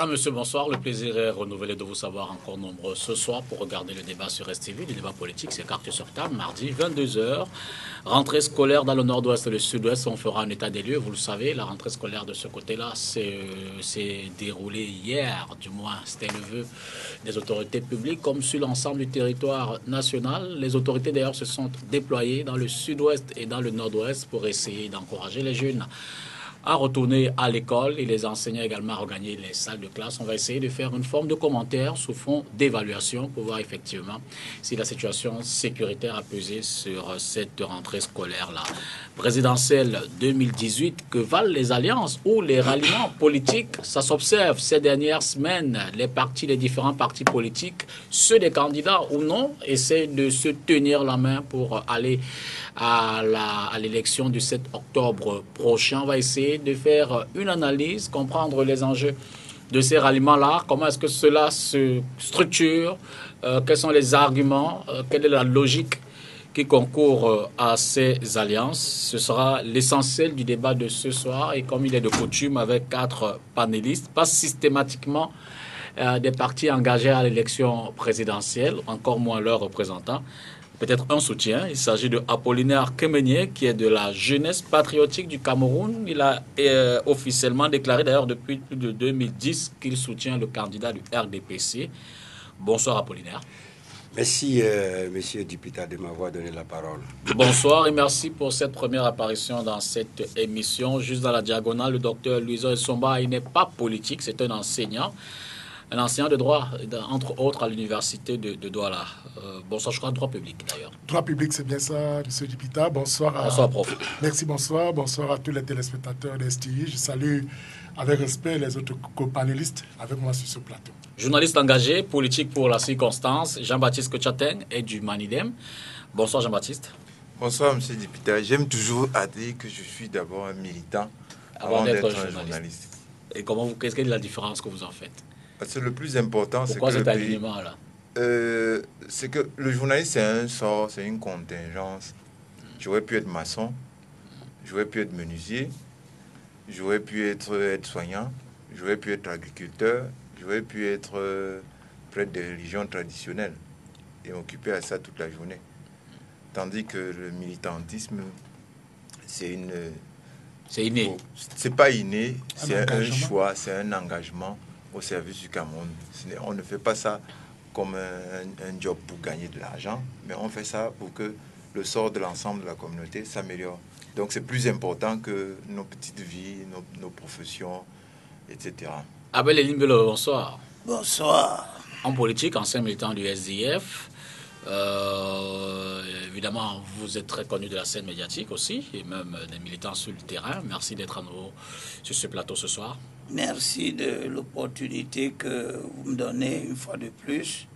Madame, Monsieur, bonsoir. Le plaisir est renouvelé de vous savoir encore nombreux ce soir pour regarder le débat sur STV. Le débat politique, c'est carte sur table, mardi, 22 h. Rentrée scolaire dans le nord-ouest et le sud-ouest. On fera un état des lieux. Vous le savez, la rentrée scolaire de ce côté-là s'est déroulée hier, du moins. C'était le vœu des autorités publiques, comme sur l'ensemble du territoire national. Les autorités, d'ailleurs, se sont déployées dans le sud-ouest et dans le nord-ouest pour essayer d'encourager les jeunes à retourner à l'école et les enseignants également à regagner les salles de classe. On va essayer de faire une forme de commentaire sous fond d'évaluation pour voir effectivement si la situation sécuritaire a pesé sur cette rentrée scolaire-là. Présidentielle 2018, que valent les alliances ou les ralliements politiques? Ça s'observe ces dernières semaines. Les différents partis politiques, ceux des candidats ou non, essaient de se tenir la main pour aller à l'élection du 7 octobre prochain. On va essayer de faire une analyse, comprendre les enjeux de ces ralliements-là, comment est-ce que cela se structure, quels sont les arguments, quelle est la logique qui concourt à ces alliances. Ce sera l'essentiel du débat de ce soir et comme il est de coutume avec 4 panélistes, pas systématiquement des partis engagés à l'élection présidentielle, encore moins leurs représentants. Peut-être un soutien. Il s'agit de Apollinaire Kemenyé, qui est de la jeunesse patriotique du Cameroun. Il a officiellement déclaré, d'ailleurs depuis plus de 2010, qu'il soutient le candidat du RDPC. Bonsoir Apollinaire. Merci, monsieur Dipita, de m'avoir donné la parole. Bonsoir et merci pour cette première apparition dans cette émission. Juste dans la diagonale, le docteur Louison Essomba, il n'est pas politique, c'est un enseignant de droit, entre autres, à l'université de Douala. Bonsoir, je crois, droit public, d'ailleurs. Droit public, c'est bien ça, M. Dipita. Bonsoir. Bonsoir, prof. Merci, bonsoir. Bonsoir à tous les téléspectateurs de STI. Je salue avec respect les autres co-panélistes avec moi sur ce plateau. Journaliste engagé, politique pour la circonstance, Jean-Baptiste Kochateng est du Manidem. Bonsoir, Jean-Baptiste. Bonsoir, M. Dipita. J'aime toujours à dire que je suis d'abord un militant avant d'être un journaliste. Et qu'est-ce que est la différence que vous en faites? Parce que le plus important, c'est que... Pourquoi cet alignement-là? C'est que le journaliste, c'est un sort, c'est une contingence. J'aurais pu être maçon, j'aurais pu être menuisier, j'aurais pu être aide-soignant, j'aurais pu être agriculteur, j'aurais pu être prêtre de religion traditionnelle et m'occuper à ça toute la journée. Tandis que le militantisme, c'est une... C'est inné. C'est pas inné, c'est un choix, c'est un engagement au service du Cameroun. On ne fait pas ça comme un job pour gagner de l'argent, mais on fait ça pour que le sort de l'ensemble de la communauté s'améliore. Donc c'est plus important que nos petites vies, nos professions, etc. Abel Elimbelo, bonsoir. Bonsoir. En politique, ancien militant du SDF, évidemment, vous êtes très connu de la scène médiatique aussi, et même des militants sur le terrain. Merci d'être à nouveau sur ce plateau ce soir. Merci de l'opportunité que vous me donnez une fois de plus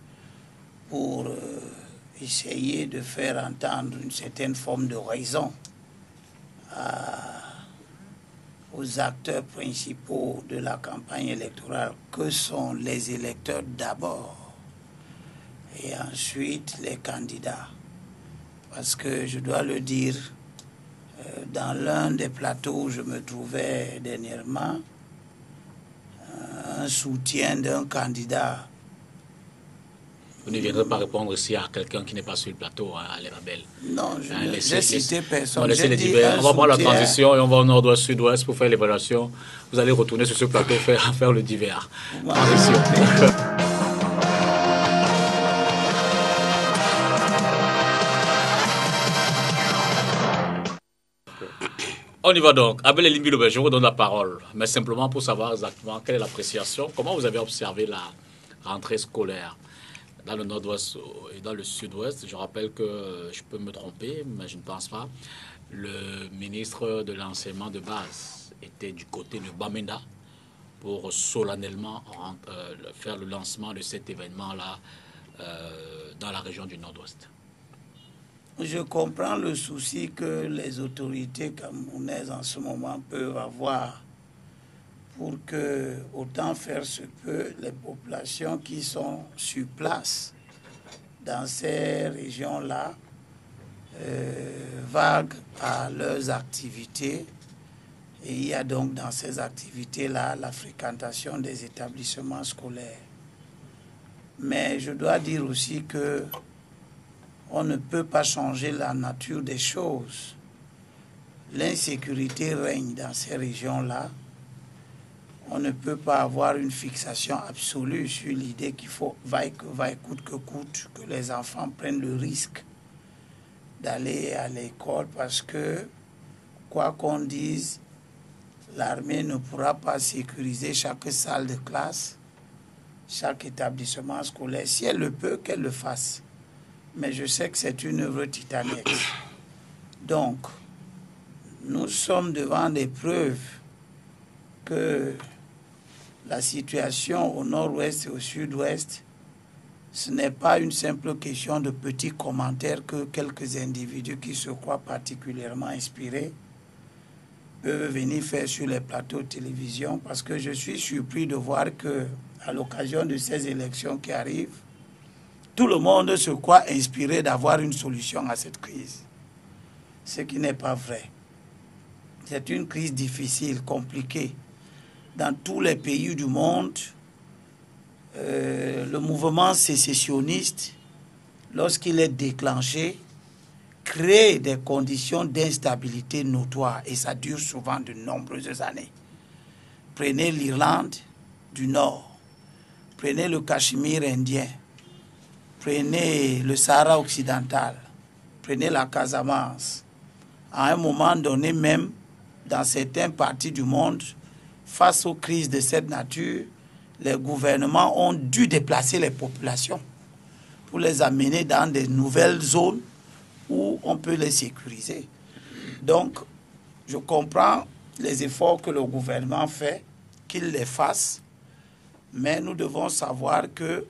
pour essayer de faire entendre une certaine forme de raison aux acteurs principaux de la campagne électorale, que sont les électeurs d'abord et ensuite les candidats. Parce que je dois le dire, dans l'un des plateaux où je me trouvais dernièrement, un soutien d'un candidat. Vous ne viendrez pas répondre ici à quelqu'un qui n'est pas sur le plateau, hein, à l'Emabel. Non, je n'ai cité personne. On va prendre la transition et on va au nord-ouest, sud-ouest pour faire l'évaluation. Vous allez retourner sur ce plateau faire le divers. Transition. On y va donc. Abel Elimbilo, je vous donne la parole, mais simplement pour savoir exactement quelle est l'appréciation, comment vous avez observé la rentrée scolaire dans le nord-ouest et dans le sud-ouest. Je rappelle que, je peux me tromper, mais je ne pense pas, le ministre de l'enseignement de base était du côté de Bamenda pour solennellement faire le lancement de cet événement-là dans la région du nord-ouest. Je comprends le souci que les autorités camerounaises en ce moment peuvent avoir pour que, autant faire se peut, les populations qui sont sur place dans ces régions-là vaguent à leurs activités Et il y a donc dans ces activités-là la fréquentation des établissements scolaires. Mais je dois dire aussi que on ne peut pas changer la nature des choses. L'insécurité règne dans ces régions-là. On ne peut pas avoir une fixation absolue sur l'idée qu'il faut, vaille coûte que coûte, que les enfants prennent le risque d'aller à l'école parce que, quoi qu'on dise, l'armée ne pourra pas sécuriser chaque salle de classe, chaque établissement scolaire. Si elle le peut, qu'elle le fasse. Mais je sais que c'est une œuvre titanesque. Donc, nous sommes devant des preuves que la situation au nord-ouest et au sud-ouest, ce n'est pas une simple question de petits commentaires que quelques individus qui se croient particulièrement inspirés peuvent venir faire sur les plateaux de télévision, parce que je suis surpris de voir que, à l'occasion de ces élections qui arrivent, tout le monde se croit inspiré d'avoir une solution à cette crise. Ce qui n'est pas vrai. C'est une crise difficile, compliquée. Dans tous les pays du monde, le mouvement sécessionniste, lorsqu'il est déclenché, crée des conditions d'instabilité notoires et ça dure souvent de nombreuses années. Prenez l'Irlande du Nord, prenez le Cachemire indien, prenez le Sahara occidental, prenez la Casamance. À un moment donné même, dans certaines parties du monde, face aux crises de cette nature, les gouvernements ont dû déplacer les populations pour les amener dans des nouvelles zones où on peut les sécuriser. Donc, je comprends les efforts que le gouvernement fait, qu'il les fasse, mais nous devons savoir que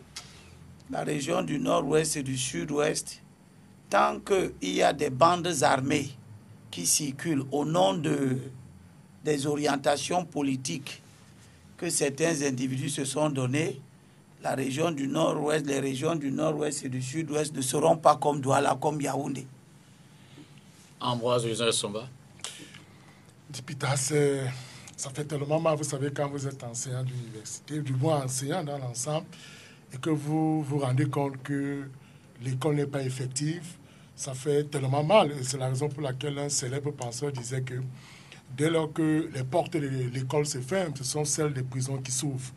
la région du nord-ouest et du sud-ouest, tant qu'il y a des bandes armées qui circulent au nom des orientations politiques que certains individus se sont données, la région du nord-ouest, les régions du nord-ouest et du sud-ouest ne seront pas comme Douala, comme Yaoundé. Ambroise Somba. Dipita, ça fait tellement mal, vous savez, quand vous êtes enseignant d'université, du moins enseignant dans l'ensemble, et que vous vous rendez compte que l'école n'est pas effective, ça fait tellement mal. Et c'est la raison pour laquelle un célèbre penseur disait que dès lors que les portes de l'école se ferment, ce sont celles des prisons qui s'ouvrent.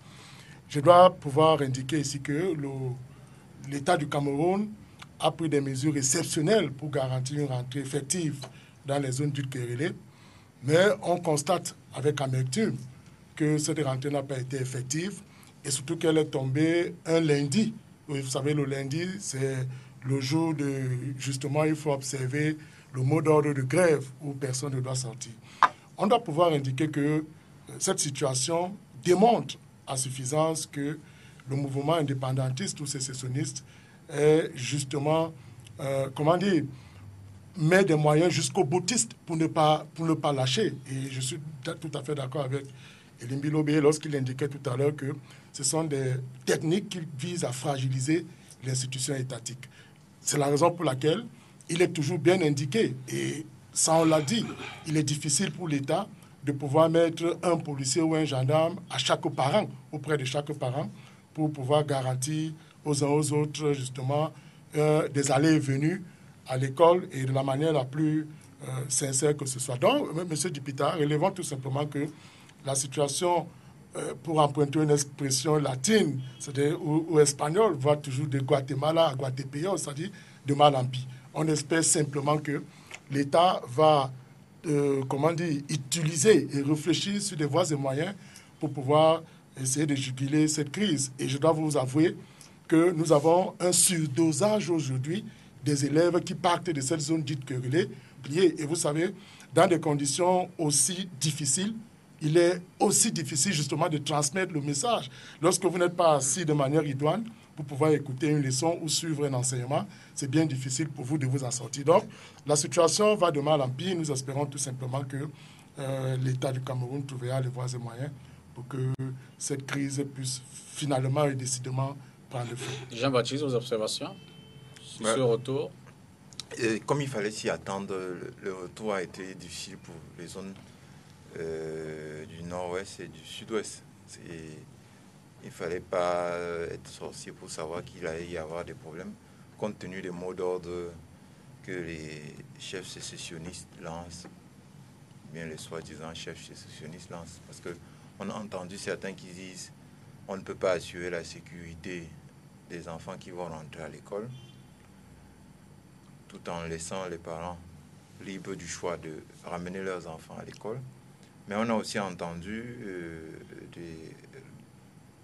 Je dois pouvoir indiquer ici que l'État du Cameroun a pris des mesures exceptionnelles pour garantir une rentrée effective dans les zones du Kérélé, mais on constate avec amertume que cette rentrée n'a pas été effective et surtout qu'elle est tombée un lundi. Vous savez, le lundi, c'est le jour de, justement, il faut observer le mot d'ordre de grève où personne ne doit sortir. On doit pouvoir indiquer que cette situation démontre à suffisance que le mouvement indépendantiste ou sécessionniste est justement, met des moyens jusqu'au boutiste pour ne pas lâcher. Et je suis tout à fait d'accord avec Elimbi Lobé lorsqu'il indiquait tout à l'heure que ce sont des techniques qui visent à fragiliser l'institution étatique. C'est la raison pour laquelle il est toujours bien indiqué, et ça on l'a dit, il est difficile pour l'État de pouvoir mettre un policier ou un gendarme à chaque parent, auprès de chaque parent, pour pouvoir garantir aux uns aux autres, justement, des allées et venues à l'école et de la manière la plus sincère que ce soit. Donc, M. Dipita, relevons tout simplement que la situation, pour emprunter une expression latine, c'est-à-dire ou espagnole, va toujours de Guatemala à Guatepeor, c'est-à-dire de mal en pis. On espère simplement que l'État va utiliser et réfléchir sur des voies et moyens pour pouvoir essayer de juguler cette crise. Et je dois vous avouer que nous avons un surdosage aujourd'hui des élèves qui partent de cette zone dite querellée. Et vous savez, dans des conditions aussi difficiles, il est aussi difficile justement de transmettre le message. Lorsque vous n'êtes pas assis de manière idoine pour pouvoir écouter une leçon ou suivre un enseignement, c'est bien difficile pour vous de vous en sortir. Donc, la situation va de mal en pire. Nous espérons tout simplement que l'État du Cameroun trouvera les voies et moyens pour que cette crise puisse finalement et décidément prendre feu. Jean-Baptiste, vos observations sur ce retour? Comme il fallait s'y attendre, le retour a été difficile pour les zones du nord-ouest et du sud-ouest. Il ne fallait pas être sorcier pour savoir qu'il allait y avoir des problèmes, compte tenu des mots d'ordre que les chefs sécessionnistes lancent, bien les soi-disant chefs sécessionnistes lancent. Parce qu'on a entendu certains qui disent on ne peut pas assurer la sécurité des enfants qui vont rentrer à l'école, tout en laissant les parents libres du choix de ramener leurs enfants à l'école. Mais on a aussi entendu des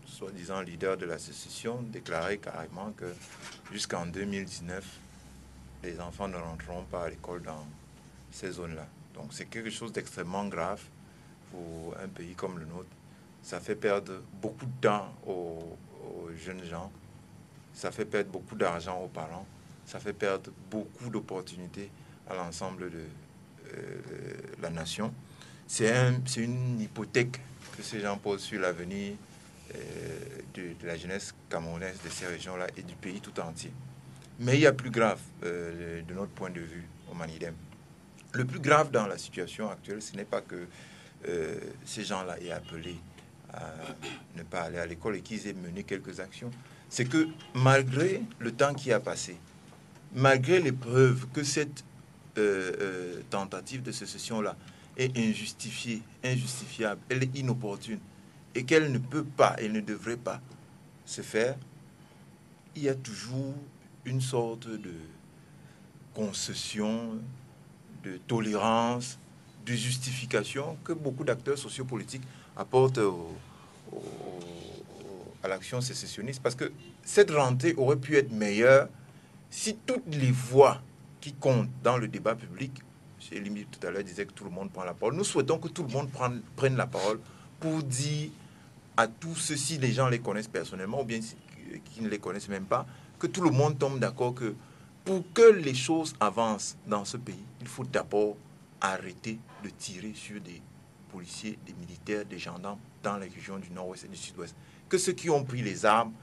soi-disant leaders de la sécession déclarer carrément que jusqu'en 2019, les enfants ne rentreront pas à l'école dans ces zones-là. Donc c'est quelque chose d'extrêmement grave pour un pays comme le nôtre. Ça fait perdre beaucoup de temps aux jeunes gens, ça fait perdre beaucoup d'argent aux parents, ça fait perdre beaucoup d'opportunités à l'ensemble de la nation. C'est une hypothèque que ces gens posent sur l'avenir de la jeunesse camerounaise de ces régions-là et du pays tout entier. Mais il y a plus grave de notre point de vue au Manidem. Le plus grave dans la situation actuelle, ce n'est pas que ces gens-là aient appelé à ne pas aller à l'école et qu'ils aient mené quelques actions. C'est que malgré le temps qui a passé, malgré les preuves que cette tentative de sécession-là est injustifiée, injustifiable, elle est inopportune et qu'elle ne peut pas et ne devrait pas se faire, il y a toujours une sorte de concession, de tolérance, de justification que beaucoup d'acteurs sociopolitiques apportent à l'action sécessionniste. Parce que cette rentrée aurait pu être meilleure si toutes les voix qui comptent dans le débat public, M. Elimi tout à l'heure disait que tout le monde prend la parole, nous souhaitons que tout le monde prenne la parole pour dire à tous ceux, si les gens les connaissent personnellement ou bien qui ne les connaissent même pas, que tout le monde tombe d'accord que pour que les choses avancent dans ce pays, il faut d'abord arrêter de tirer sur des policiers, des militaires, des gendarmes dans les régions du nord-ouest et du sud-ouest. Que ceux qui ont pris les armes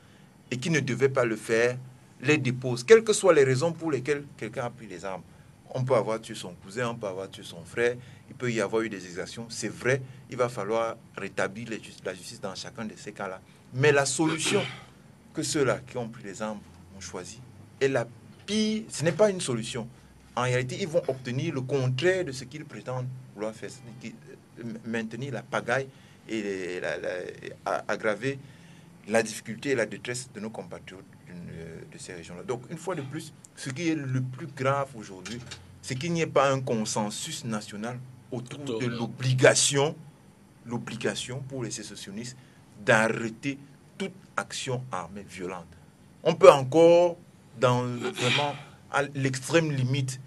et qui ne devaient pas le faire les déposent, quelles que soient les raisons pour lesquelles quelqu'un a pris les armes. On peut avoir tué son cousin, on peut avoir tué son frère, il peut y avoir eu des exactions, c'est vrai, il va falloir rétablir la justice dans chacun de ces cas-là. Mais la solution que ceux-là qui ont pris les armes ont choisi est la pire, ce n'est pas une solution. En réalité, ils vont obtenir le contraire de ce qu'ils prétendent vouloir faire, maintenir la pagaille et aggraver la difficulté et la détresse de nos compatriotes de ces régions-là. Donc, une fois de plus, ce qui est le plus grave aujourd'hui, c'est qu'il n'y ait pas un consensus national autour de l'obligation pour les sécessionnistes d'arrêter toute action armée violente. On peut encore, vraiment à l'extrême limite,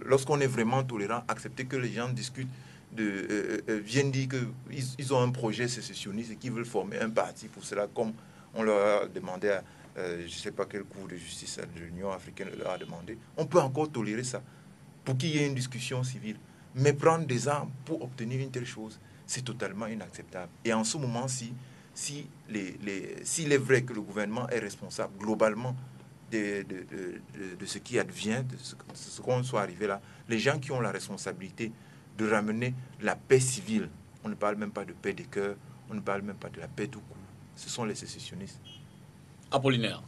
lorsqu'on est vraiment tolérant, accepter que les gens discutent, viennent dire qu'ils ont un projet sécessionniste et qu'ils veulent former un parti pour cela, comme on leur a demandé à je ne sais pas quel cours de justice de l'Union africaine leur a demandé. On peut encore tolérer ça pour qu'il y ait une discussion civile. Mais prendre des armes pour obtenir une telle chose, c'est totalement inacceptable. Et en ce moment, s'il est vrai que le gouvernement est responsable globalement de ce qui advient, de ce qu'on soit arrivé là, les gens qui ont la responsabilité de ramener la paix civile, on ne parle même pas de paix des cœurs, on ne parle même pas de la paix tout court, ce sont les sécessionnistes. Apollinaire.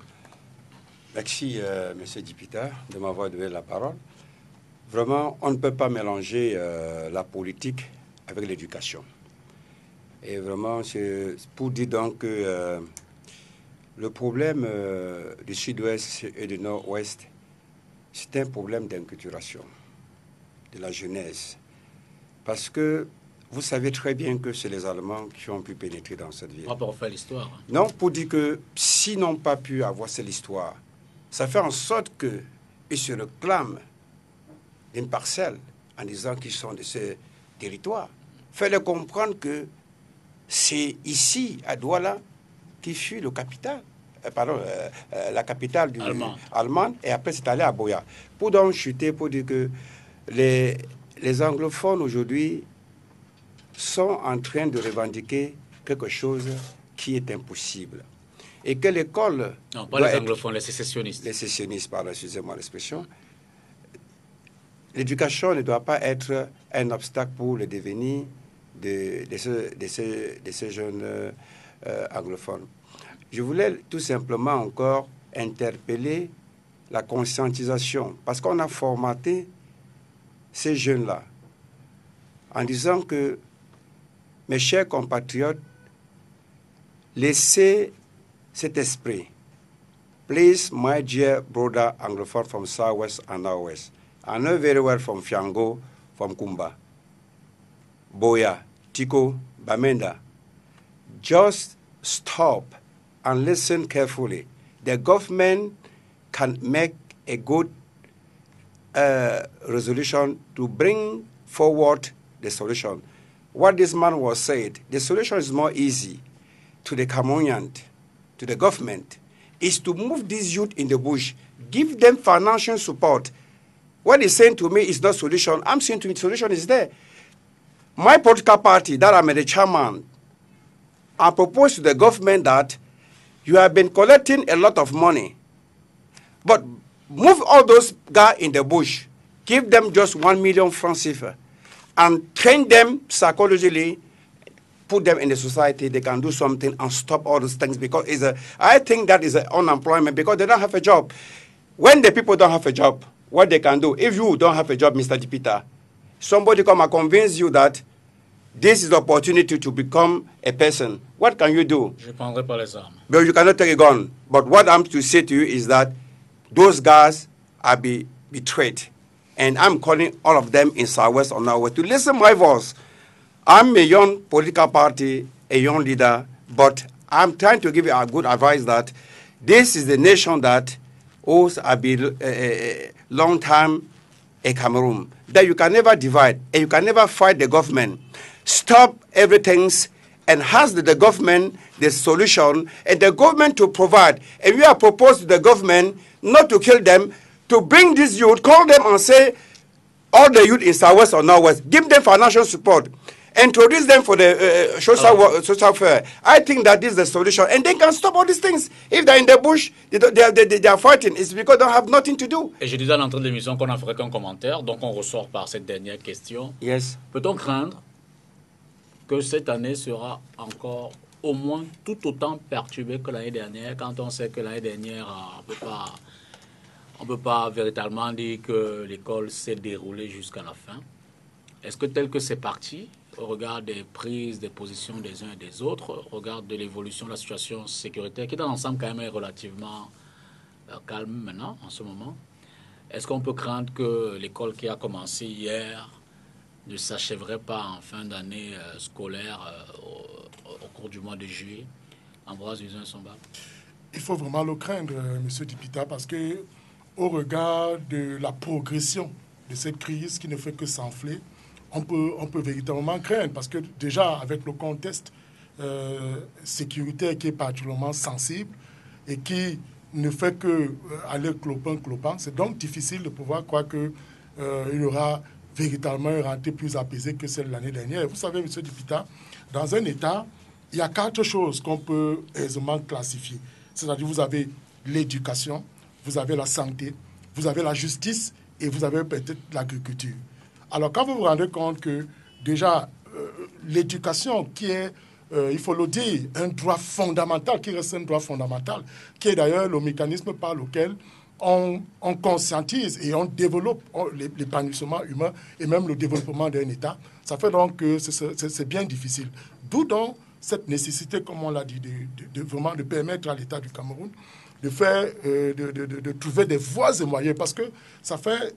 Merci, M. Dipita, de m'avoir donné la parole. Vraiment, on ne peut pas mélanger la politique avec l'éducation. Et vraiment, c'est pour dire donc que le problème du sud-ouest et du nord-ouest, c'est un problème d'inculturation de la jeunesse. Parce que vous savez très bien que c'est les Allemands qui ont pu pénétrer dans cette ville. On va pas refaire l'histoire. Non, pour dire que s'ils n'ont pas pu avoir cette histoire, ça fait en sorte qu'ils se réclament d'une parcelle en disant qu'ils sont de ce territoire. Faites-leur comprendre que c'est ici, à Douala, qui fut le capital. La capitale allemande, et après c'est allé à Boya. Pour donc chuter, pour dire que les anglophones aujourd'hui sont en train de revendiquer quelque chose qui est impossible. Et que l'école... Non, pas les anglophones, les sécessionnistes. Les sécessionnistes, pardon, excusez-moi l'expression. L'éducation ne doit pas être un obstacle pour le devenir de ces jeunes anglophones. Je voulais tout simplement encore interpeller la conscientisation, parce qu'on a formaté ces jeunes-là en disant que, mes chers compatriotes, laissez cet esprit. Please, my dear brother anglophone from Southwest and Northwest, I know very well from Fiango, from Kumba, Boya, Tiko, Bamenda. Just stop and listen carefully. The government can make a good resolution to bring forward the solution. What this man was said, the solution is more easy to the Cameroonian, to the government, is to move these youth in the bush, give them financial support. What he's saying to me is not solution. I'm saying to me, solution is there. My political party, that I'm the chairman, I propose to the government that you have been collecting a lot of money, but move all those guys in the bush, give them just 1 million francs CFA, and train them psychologically, put them in the society, they can do something and stop all those things, because I think that is unemployment, because they don't have a job. When the people don't have a job, what they can do, if you don't have a job, Mr. Dipita, somebody come and convince you that this is the opportunity to become a person, what can you do? Je prendrai pas les armes. But you cannot take a gun. But what I'm to say to you is that those guys are betrayed. And I'm calling all of them in Southwest or Northwest to listen to my voice. I'm a young political party, a young leader, but I'm trying to give you a good advice that this is the nation that owes a long time a Cameroon, that you can never divide and you can never fight the government. Stop everything and ask the government the solution, and the government to provide. And we have proposed to the government not to kill them, to bring this youth, call them and say, all the youth in Southwest or Northwest, give them financial support, introduce them for the social fair. I think that this is the solution, and they can stop all these things. If they're in the bush, they are fighting, it's because they don't have nothing to do. Et je disais à l'entrée de l'émission qu'on n'en ferait qu'un commentaire, donc on ressort par cette dernière question. Yes. Peut-on craindre que cette année sera encore au moins tout autant perturbée que l'année dernière, quand on sait que l'année dernière, on ne peut pas véritablement dire que l'école s'est déroulée jusqu'à la fin? Est-ce que tel que c'est parti, au regard des prises, des positions des uns et des autres, au regard de l'évolution de la situation sécuritaire, qui dans l'ensemble quand même est relativement calme maintenant, en ce moment, est-ce qu'on peut craindre que l'école qui a commencé hier ne s'achèverait pas en fin d'année scolaire au cours du mois de juillet? Ambroise Usain-Somba. Il faut vraiment le craindre, M. Dipita, parce que au regard de la progression de cette crise qui ne fait que s'enfler, on peut véritablement craindre, parce que déjà avec le contexte sécuritaire qui est particulièrement sensible et qui ne fait que aller clopin, c'est donc difficile de pouvoir croire qu'il y aura véritablement une rentrée plus apaisée que celle de l'année dernière. Vous savez, M. Dipita, dans un État, il y a 4 choses qu'on peut aisément classifier. C'est-à-dire, vous avez l'éducation, vous avez la santé, vous avez la justice et vous avez peut-être l'agriculture. Alors, quand vous vous rendez compte que déjà, l'éducation qui est, il faut le dire, un droit fondamental, qui reste un droit fondamental, qui est d'ailleurs le mécanisme par lequel on conscientise et on développe l'épanouissement humain et même le développement d'un État, ça fait donc que c'est bien difficile. D'où donc cette nécessité, comme on l'a dit, de vraiment de permettre à l'État du Cameroun de faire, de trouver des voies et moyens, parce que ça fait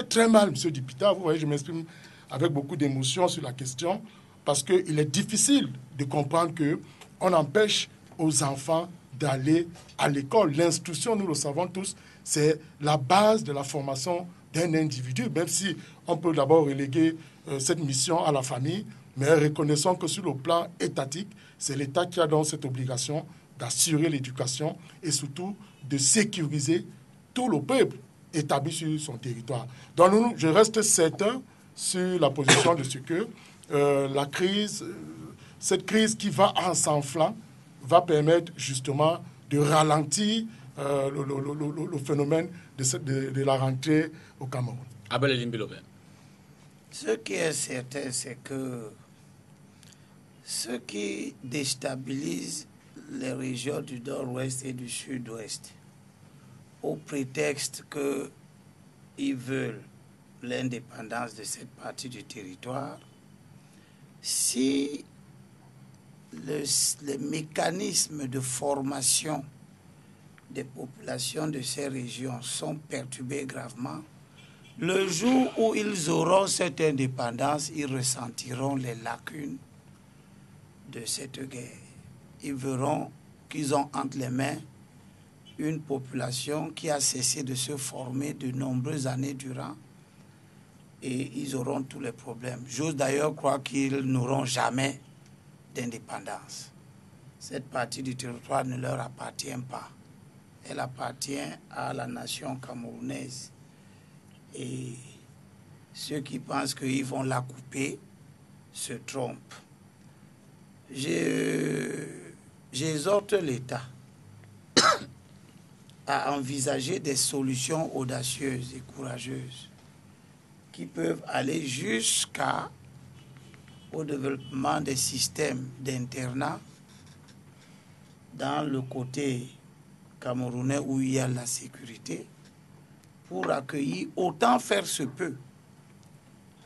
très mal, M. Dipita. Vous voyez, je m'exprime avec beaucoup d'émotion sur la question, parce qu'il est difficile de comprendre qu'on empêche aux enfants d'aller à l'école. L'instruction, nous le savons tous, c'est la base de la formation d'un individu, même si on peut d'abord reléguer cette mission à la famille, mais reconnaissons que sur le plan étatique, c'est l'État qui a donc cette obligation d'assurer l'éducation et surtout de sécuriser tout le peuple établi sur son territoire. Donc je reste certain sur la position de ce que la crise, cette crise qui va en s'enflant, va permettre justement de ralentir le phénomène de la rentrée au Cameroun. Abel Elimbilobé. Ce qui est certain, c'est que Ce qui déstabilise les régions du nord-ouest et du sud-ouest, au prétexte qu'ils veulent l'indépendance de cette partie du territoire, si les mécanismes de formation des populations de ces régions sont perturbés gravement, le jour où ils auront cette indépendance, ils ressentiront les lacunes de cette guerre. Ils verront qu'ils ont entre les mains une population qui a cessé de se former de nombreuses années durant, et ils auront tous les problèmes. J'ose d'ailleurs croire qu'ils n'auront jamais d'indépendance. Cette partie du territoire ne leur appartient pas. Elle appartient à la nation camerounaise. Et ceux qui pensent qu'ils vont la couper se trompent. J'exhorte l'État à envisager des solutions audacieuses et courageuses qui peuvent aller jusqu'au développement des systèmes d'internat dans le côté camerounais où il y a la sécurité, pour accueillir autant faire se peut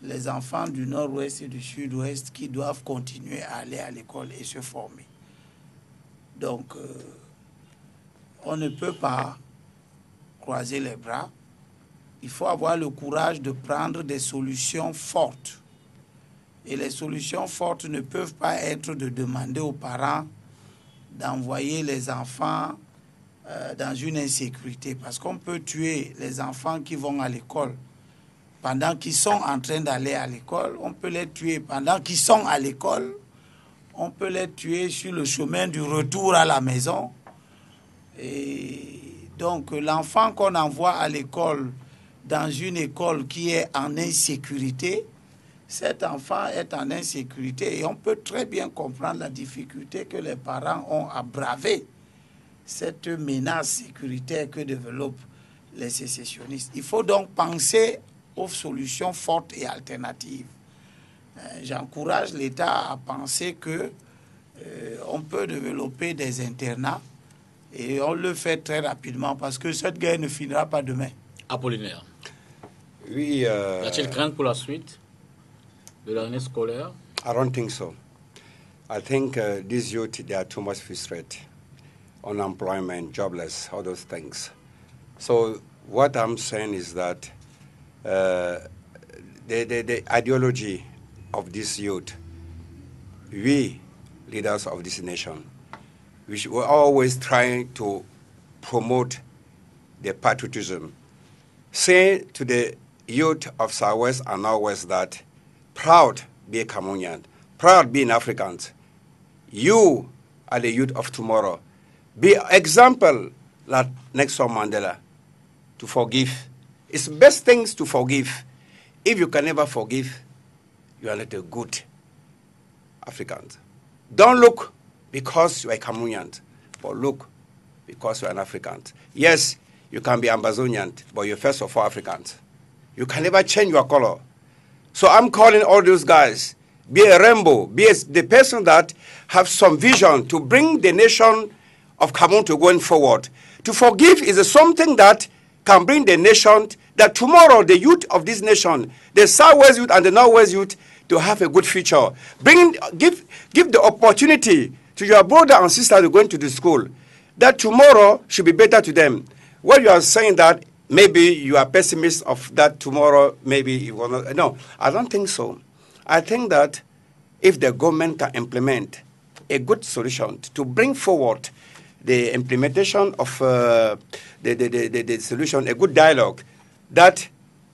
les enfants du nord-ouest et du sud-ouest qui doivent continuer à aller à l'école et se former. Donc, on ne peut pas croiser les bras. Il faut avoir le courage de prendre des solutions fortes. Et les solutions fortes ne peuvent pas être de demander aux parents d'envoyer les enfants dans une insécurité. Parce qu'on peut tuer les enfants qui vont à l'école pendant qu'ils sont en train d'aller à l'école. On peut les tuer pendant qu'ils sont à l'école. On peut les tuer sur le chemin du retour à la maison. Et donc, l'enfant qu'on envoie à l'école, dans une école qui est en insécurité, cet enfant est en insécurité et on peut très bien comprendre la difficulté que les parents ont à braver cette menace sécuritaire que développent les sécessionnistes. Il faut donc penser aux solutions fortes et alternatives. J'encourage l'État à penser que on peut développer des internats et on le fait très rapidement parce que cette guerre ne finira pas demain. Apollinaire. Oui. Y a-t-il crainte pour la suite de l'année scolaire? I don't think so. I think these youth, they are too much frustrated. Unemployment, jobless, all those things. So what I'm saying is that the ideology of this youth, we, leaders of this nation, we're always trying to promote the patriotism. Say to the youth of Southwest and Northwest that proud be a Cameroonian, proud being Africans. You are the youth of tomorrow. Be example like Nelson Mandela, to forgive. It's best things to forgive. If you can never forgive, you are not a good African. Don't look because you are Cameroonian, but look because you are an African. Yes, you can be Amazonian, but you're first of all Africans. You can never change your color. So I'm calling all those guys, be a rainbow, the person that have some vision to bring the nation of Cameroon to going forward. To forgive is something that can bring the nation, that tomorrow the youth of this nation, the Southwest youth and the Northwest youth, to have a good future. Give the opportunity to your brother and sister to go into the school, that tomorrow should be better to them. What you are saying that maybe you are pessimist of that tomorrow, maybe you will not. No, I don't think so. I think that if the government can implement a good solution to bring forward the implementation of the solution, a good dialogue, that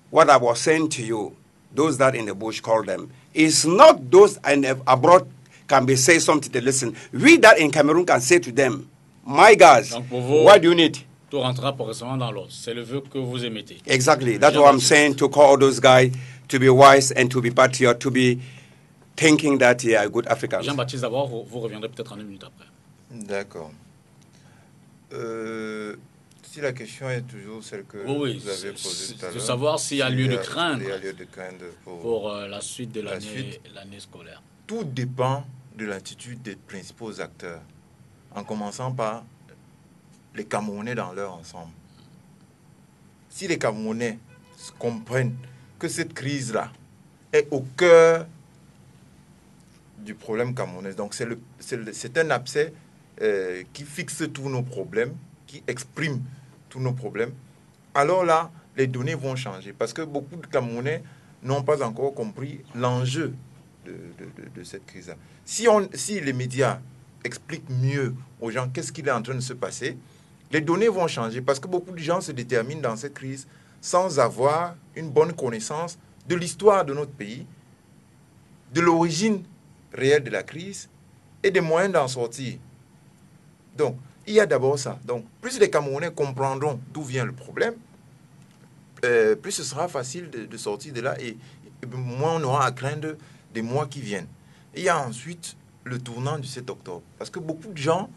what I was saying to you, those that in the bush call them, is not those in abroad can be say something to listen. We that in Cameroon can say to them, my guys, what do you need? Tout rentrera progressivement dans l'ordre. C'est le vœu que vous émettez. Exactly. That's what I'm saying, to call all those guys to be wise and to be patriot, to be thinking that they are good Africans. Jean-Baptiste, d'abord, vous reviendrez peut-être en une minute après. D'accord. Si la question est toujours celle que vous avez posée tout à l'heure, de savoir s'il y a lieu de craindre pour la suite de l'année scolaire. Tout dépend de l'attitude des principaux acteurs, en commençant par les Camerounais dans leur ensemble. Si les Camerounais comprennent que cette crise-là est au cœur du problème camerounais, donc c'est un abcès qui fixe tous nos problèmes, qui exprime tous nos problèmes, alors là, les données vont changer. Parce que beaucoup de Camerounais n'ont pas encore compris l'enjeu de cette crise-là. Si les médias expliquent mieux aux gens qu'est-ce qui est en train de se passer, les données vont changer. Parce que beaucoup de gens se déterminent dans cette crise sans avoir une bonne connaissance de l'histoire de notre pays, de l'origine réelle de la crise et des moyens d'en sortir. Donc, il y a d'abord ça. Donc, plus les Camerounais comprendront d'où vient le problème, plus ce sera facile de sortir de là et moins on aura à craindre des mois qui viennent. Il y a ensuite le tournant du 7 octobre. Parce que beaucoup de gens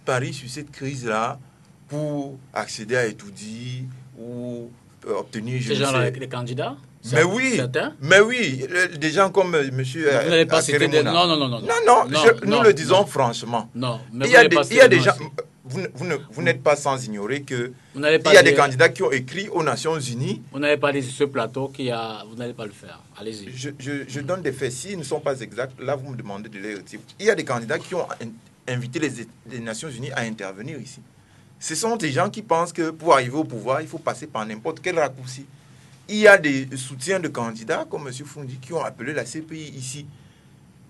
parient sur cette crise-là pour accéder à étudier ou obtenir... Ces gens-là, les candidats? Mais oui, certains? Mais oui, des gens comme monsieur... Vous n'allez pas citer des... Non, nous le disons franchement. Non, mais il y a des gens... Vous n'êtes pas sans ignorer que il y a des candidats qui ont écrit aux Nations Unies. Vous n'avez pas dit sur ce plateau vous n'allez pas le faire. Allez-y. Je donne des faits. S'ils ne sont pas exacts, là, vous me demandez de les retirer. Il y a des candidats qui ont invité les Nations Unies à intervenir ici. Ce sont des gens qui pensent que pour arriver au pouvoir, il faut passer par n'importe quel raccourci. Il y a des soutiens de candidats, comme M. Fundi, qui ont appelé la CPI ici.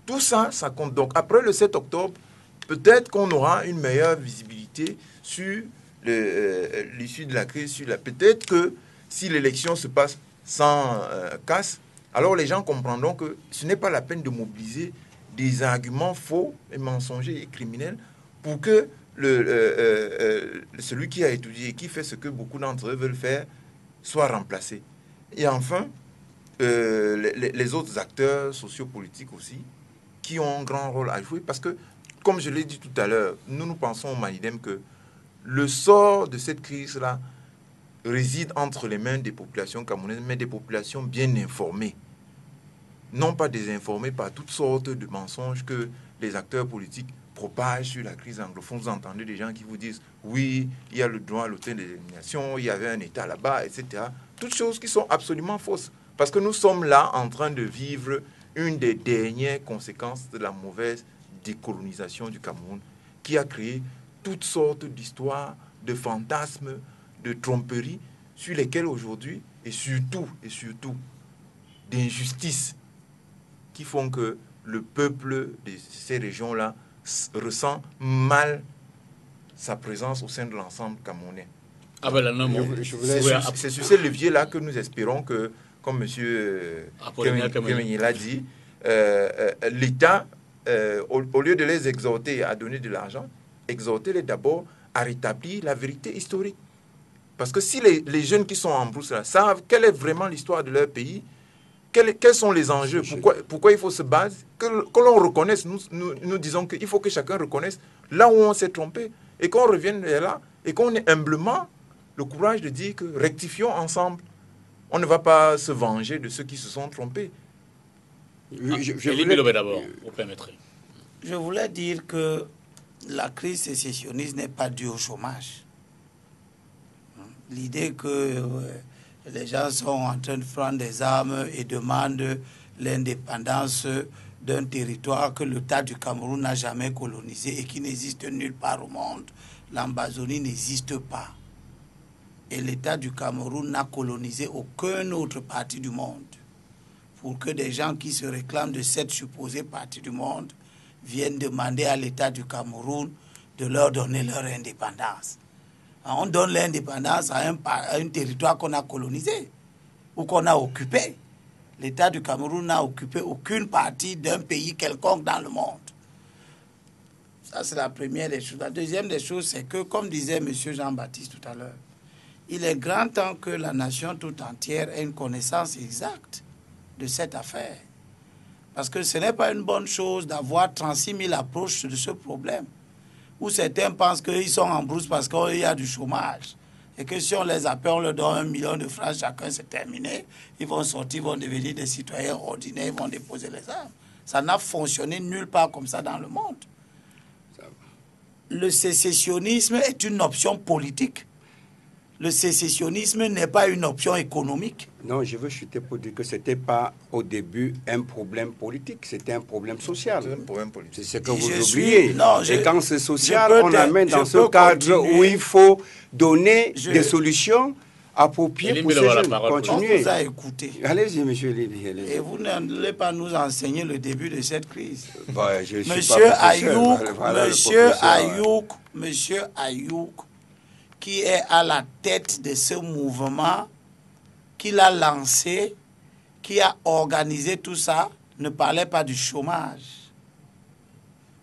Tout ça, ça compte. Donc, après le 7 octobre, peut-être qu'on aura une meilleure visibilité sur l'issue de la crise. Peut-être que si l'élection se passe sans casse, alors les gens comprendront que ce n'est pas la peine de mobiliser des arguments faux et mensongers et criminels pour que celui qui a étudié et qui fait ce que beaucoup d'entre eux veulent faire soit remplacé. Et enfin, les autres acteurs sociopolitiques aussi, qui ont un grand rôle à jouer, parce que, comme je l'ai dit tout à l'heure, nous pensons au Manidem que le sort de cette crise-là réside entre les mains des populations camerounaises, mais des populations bien informées, non pas désinformées par toutes sortes de mensonges que les acteurs politiques propagent sur la crise anglophone. Vous entendez des gens qui vous disent « oui, il y a le droit à l'autodétermination, il y avait un État là-bas, etc. » Toutes choses qui sont absolument fausses. Parce que nous sommes là en train de vivre une des dernières conséquences de la mauvaise décolonisation du Cameroun, qui a créé toutes sortes d'histoires, de fantasmes, de tromperies, sur lesquelles aujourd'hui, et surtout, d'injustices qui font que le peuple de ces régions-là ressent mal sa présence au sein de l'ensemble camerounais. C'est sur ce levier-là que nous espérons que, comme M. Kemenyi l'a dit, l'État, au lieu de les exhorter à donner de l'argent, exhortez-les d'abord à rétablir la vérité historique. Parce que si les jeunes qui sont en brousse là savent quelle est vraiment l'histoire de leur pays, quels sont les enjeux, pourquoi il faut se baser, que l'on reconnaisse, nous disons qu'il faut que chacun reconnaisse là où on s'est trompé, et qu'on revienne là, et qu'on ait humblement le courage de dire que rectifions ensemble. On ne va pas se venger de ceux qui se sont trompés. Je voulais dire que la crise sécessionniste n'est pas due au chômage. L'idée que les gens sont en train de prendre des armes et demandent l'indépendance d'un territoire que l'État du Cameroun n'a jamais colonisé et qui n'existe nulle part au monde. L'Ambazonie n'existe pas. Et l'État du Cameroun n'a colonisé aucune autre partie du monde. Pour que des gens qui se réclament de cette supposée partie du monde viennent demander à l'État du Cameroun de leur donner leur indépendance. On donne l'indépendance à un territoire qu'on a colonisé ou qu'on a occupé. L'État du Cameroun n'a occupé aucune partie d'un pays quelconque dans le monde. Ça, c'est la première des choses. La deuxième des choses, c'est que, comme disait M. Jean-Baptiste tout à l'heure, il est grand temps que la nation tout entière ait une connaissance exacte de cette affaire. Parce que ce n'est pas une bonne chose d'avoir 36 000 approches de ce problème, où certains pensent qu'ils sont en brousse parce qu'il y a du chômage. Et que si on les appelle, on leur donne 1 million de francs chacun, c'est terminé. Ils vont sortir, ils vont devenir des citoyens ordinaires, ils vont déposer les armes. Ça n'a fonctionné nulle part comme ça dans le monde. Le sécessionnisme est une option politique. Le sécessionnisme n'est pas une option économique. Non, je veux chuter pour dire que ce n'était pas au début un problème politique, c'était un problème social. C'est un problème politique. C'est ce que vous oubliez. Et quand c'est social, on amène dans ce cadre continuer. où il faut donner des solutions appropriées pour ces jeunes. Continuez. On vous a écouté. Allez-y, monsieur Lili. Et vous n'allez pas nous enseigner le début de cette crise. Bah, je suis Monsieur pas Ayouk, voilà, Monsieur Ayouk, qui est à la tête de ce mouvement, qui l'a lancé, qui a organisé tout ça, ne parlait pas du chômage.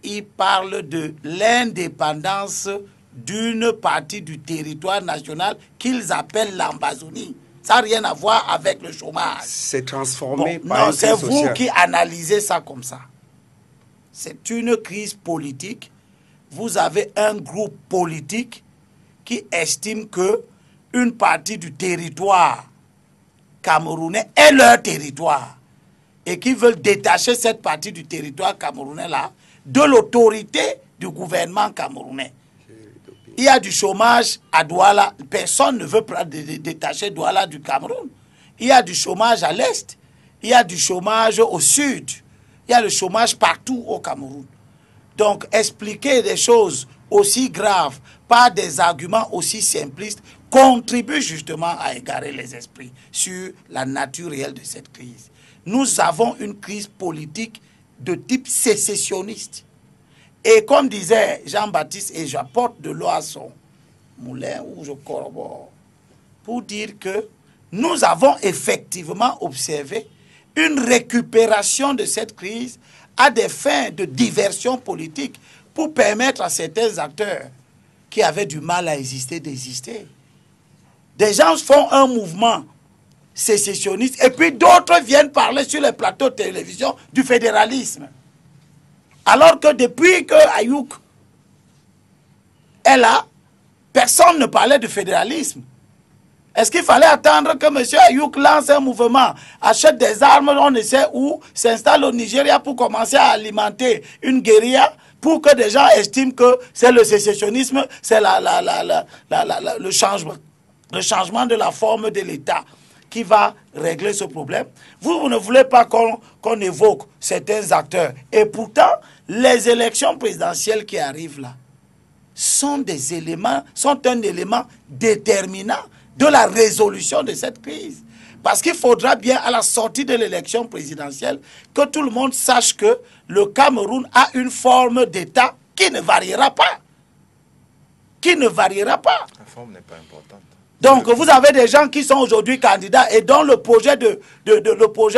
Il parle de l'indépendance d'une partie du territoire national qu'ils appellent l'Ambazonie. Ça n'a rien à voir avec le chômage. C'est transformé Bon, par non, une c'est crise vous sociale. qui analysez ça comme ça. C'est une crise politique. Vous avez un groupe politique qui estime que une partie du territoire camerounais est leur territoire et qui veulent détacher cette partie du territoire camerounais-là de l'autorité du gouvernement camerounais. Il y a du chômage à Douala. Personne ne veut détacher Douala du Cameroun. Il y a du chômage à l'est. Il y a du chômage au sud. Il y a le chômage partout au Cameroun. Donc, expliquer des choses aussi graves par des arguments aussi simplistes contribue justement à égarer les esprits sur la nature réelle de cette crise. Nous avons une crise politique de type sécessionniste. Et comme disait Jean-Baptiste, et j'apporte de l'eau à son moulin où je corrobore, pour dire que nous avons effectivement observé une récupération de cette crise à des fins de diversion politique pour permettre à certains acteurs qui avaient du mal à exister d'exister. Des gens font un mouvement sécessionniste et puis d'autres viennent parler sur les plateaux de télévision du fédéralisme. Alors que depuis que Ayouk est là, personne ne parlait de fédéralisme. Est-ce qu'il fallait attendre que M. Ayouk lance un mouvement, achète des armes, on ne sait où, s'installe au Nigeria pour commencer à alimenter une guérilla, pour que des gens estiment que c'est le sécessionnisme, c'est le changement de la forme de l'État qui va régler ce problème. Vous ne voulez pas qu'on évoque certains acteurs. Et pourtant, les élections présidentielles qui arrivent là sont un élément déterminant de la résolution de cette crise. Parce qu'il faudra bien, à la sortie de l'élection présidentielle, que tout le monde sache que le Cameroun a une forme d'État qui ne variera pas. Qui ne variera pas. La forme n'est pas importante. Donc, vous avez des gens qui sont aujourd'hui candidats et dont le projet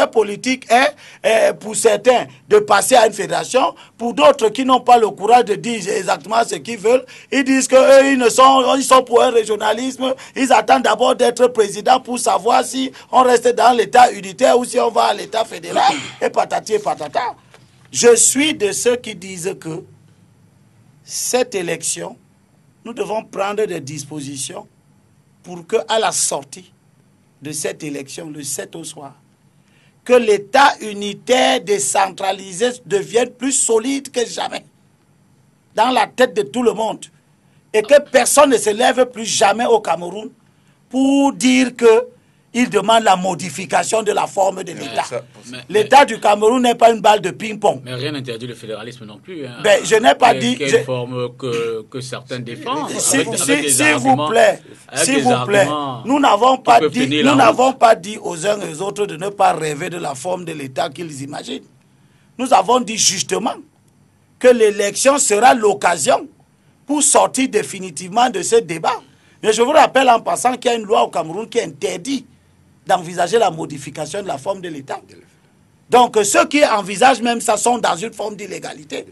politique est, pour certains, de passer à une fédération. Pour d'autres qui n'ont pas le courage de dire exactement ce qu'ils veulent, ils disent qu'eux, ils sont pour un régionalisme. Ils attendent d'abord d'être président pour savoir si on reste dans l'État unitaire ou si on va à l'État fédéral. Et patati et patata. Je suis de ceux qui disent que cette élection, nous devons prendre des dispositions pour qu'à la sortie de cette élection, le 7 au soir, que l'État unitaire décentralisé devienne plus solide que jamais dans la tête de tout le monde et que personne ne se lève plus jamais au Cameroun pour dire qu'il demande la modification de la forme de l'État. L'État du Cameroun n'est pas une balle de ping-pong. Mais rien n'interdit le fédéralisme non plus. Hein. Ben, je n'ai pas dit... Quelle forme que certains défendent. S'il vous plaît, nous n'avons pas dit aux uns et aux autres de ne pas rêver de la forme de l'État qu'ils imaginent. Nous avons dit justement que l'élection sera l'occasion pour sortir définitivement de ce débat. Mais je vous rappelle en passant qu'il y a une loi au Cameroun qui interdit d'envisager la modification de la forme de l'État. Donc ceux qui envisagent même ça sont dans une forme d'illégalité.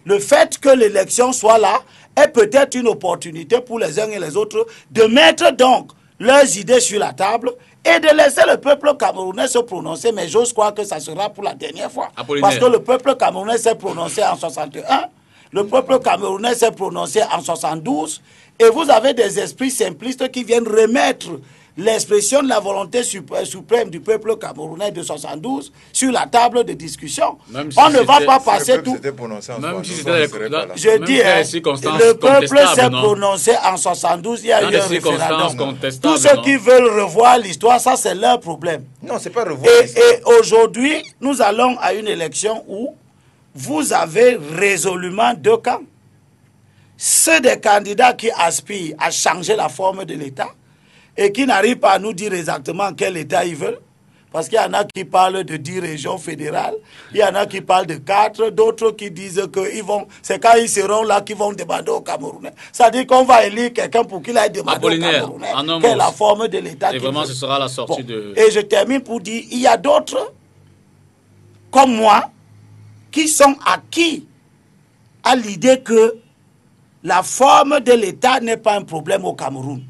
Le fait que l'élection soit là est peut-être une opportunité pour les uns et les autres de mettre donc leurs idées sur la table et de laisser le peuple camerounais se prononcer. Mais j'ose croire que ça sera pour la dernière fois. Parce que le peuple camerounais s'est prononcé en 61, le peuple camerounais s'est prononcé en 72, et vous avez des esprits simplistes qui viennent remettre l'expression de la volonté suprême du peuple camerounais de 72 sur la table de discussion. On ne va pas passer tout. Même si c'était je dis, le peuple s'est prononcé en 72, il y a eu un référendum. Tous ceux qui veulent revoir l'histoire, ça c'est leur problème. Non, c'est pas revoir. Et aujourd'hui, nous allons à une élection où vous avez résolument deux camps. Ceux des candidats qui aspirent à changer la forme de l'État et qui n'arrivent pas à nous dire exactement quel État ils veulent. Parce qu'il y en a qui parlent de 10 régions fédérales, il y en a qui parlent de 4, d'autres qui disent que c'est quand ils seront là qu'ils vont demander aux Camerounais. C'est-à-dire qu'on va élire quelqu'un pour qu'il aille demander aux Camerounais quelle est la forme de l'État. Et vraiment, ce sera la sortie de... Et je termine pour dire, il y a d'autres, comme moi, qui sont acquis à l'idée que la forme de l'État n'est pas un problème au Cameroun.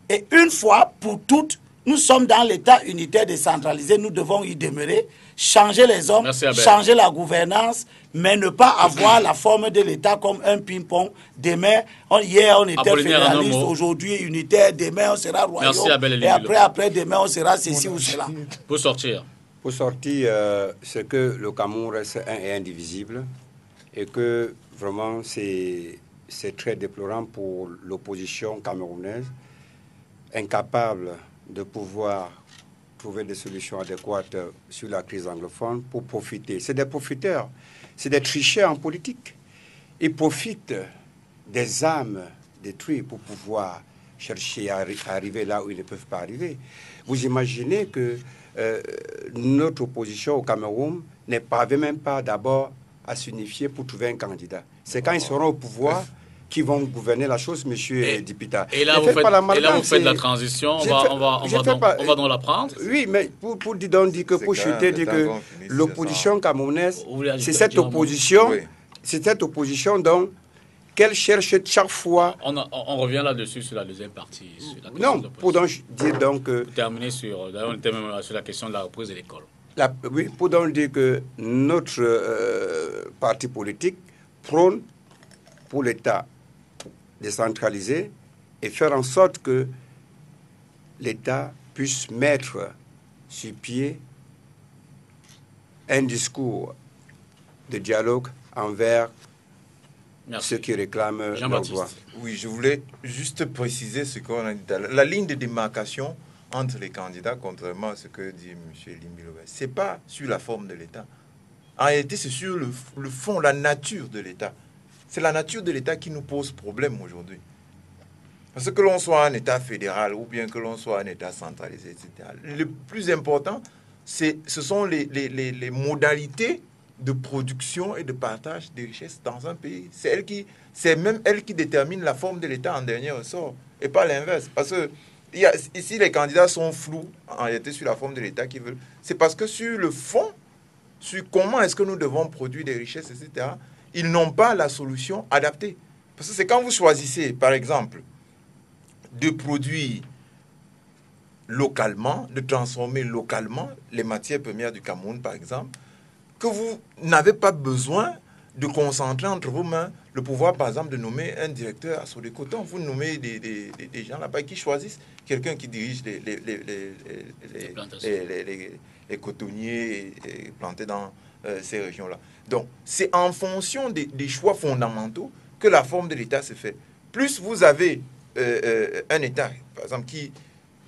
Et une fois pour toutes, nous sommes dans l'État unitaire décentralisé, nous devons y demeurer, changer les hommes, changer la gouvernance, mais ne pas avoir la forme de l'État comme un ping-pong. Demain, hier on était fédéraliste, aujourd'hui unitaire, demain on sera royaume, et après demain on sera ceci ou cela. Pour sortir, c'est que le Cameroun reste un et indivisible, et que vraiment c'est très déplorant pour l'opposition camerounaise, incapable de pouvoir trouver des solutions adéquates sur la crise anglophone pour profiter. C'est des profiteurs, c'est des tricheurs en politique. Ils profitent des âmes détruites pour pouvoir chercher à arriver là où ils ne peuvent pas arriver. Vous imaginez que notre opposition au Cameroun n'est parvenue même pas d'abord à s'unifier pour trouver un candidat. C'est quand ils seront au pouvoir qui vont gouverner la chose, monsieur Dipita. Et là, vous faites la transition, on va donc la prendre. Oui, mais pour dire que pour chuter, dire que l'opposition camerounaise, c'est cette opposition, donc qu'elle cherche chaque fois. On revient là-dessus sur la deuxième partie. Non, pour donc dire donc. Pour terminer sur la question de la reprise de l'école. Oui, pour donc dire que notre parti politique prône pour l'État décentraliser et faire en sorte que l'État puisse mettre sur pied un discours de dialogue envers ceux qui réclament leurs droits. Oui, je voulais juste préciser ce qu'on a dit. La ligne de démarcation entre les candidats, contrairement à ce que dit M. Limbilové, ce n'est pas sur la forme de l'État. En réalité, c'est sur le fond, la nature de l'État. C'est la nature de l'État qui nous pose problème aujourd'hui. Parce que l'on soit un État fédéral ou bien que l'on soit un État centralisé, etc. Le plus important, ce sont les modalités de production et de partage des richesses dans un pays. C'est même elle qui détermine la forme de l'État en dernier ressort, et pas l'inverse. Parce que ici, les candidats sont flous en réalité sur la forme de l'État qu'ils veulent. C'est parce que sur le fond, sur comment est-ce que nous devons produire des richesses, etc., ils n'ont pas la solution adaptée. Parce que c'est quand vous choisissez, par exemple, de produire localement, de transformer localement les matières premières du Cameroun, par exemple, que vous n'avez pas besoin de concentrer entre vos mains le pouvoir, par exemple, de nommer un directeur à Sodecoton. Vous nommez des gens là-bas qui choisissent quelqu'un qui dirige les cotonniers plantés dans ces régions-là. Donc, c'est en fonction des choix fondamentaux que la forme de l'État se fait. Plus vous avez un État, par exemple, qui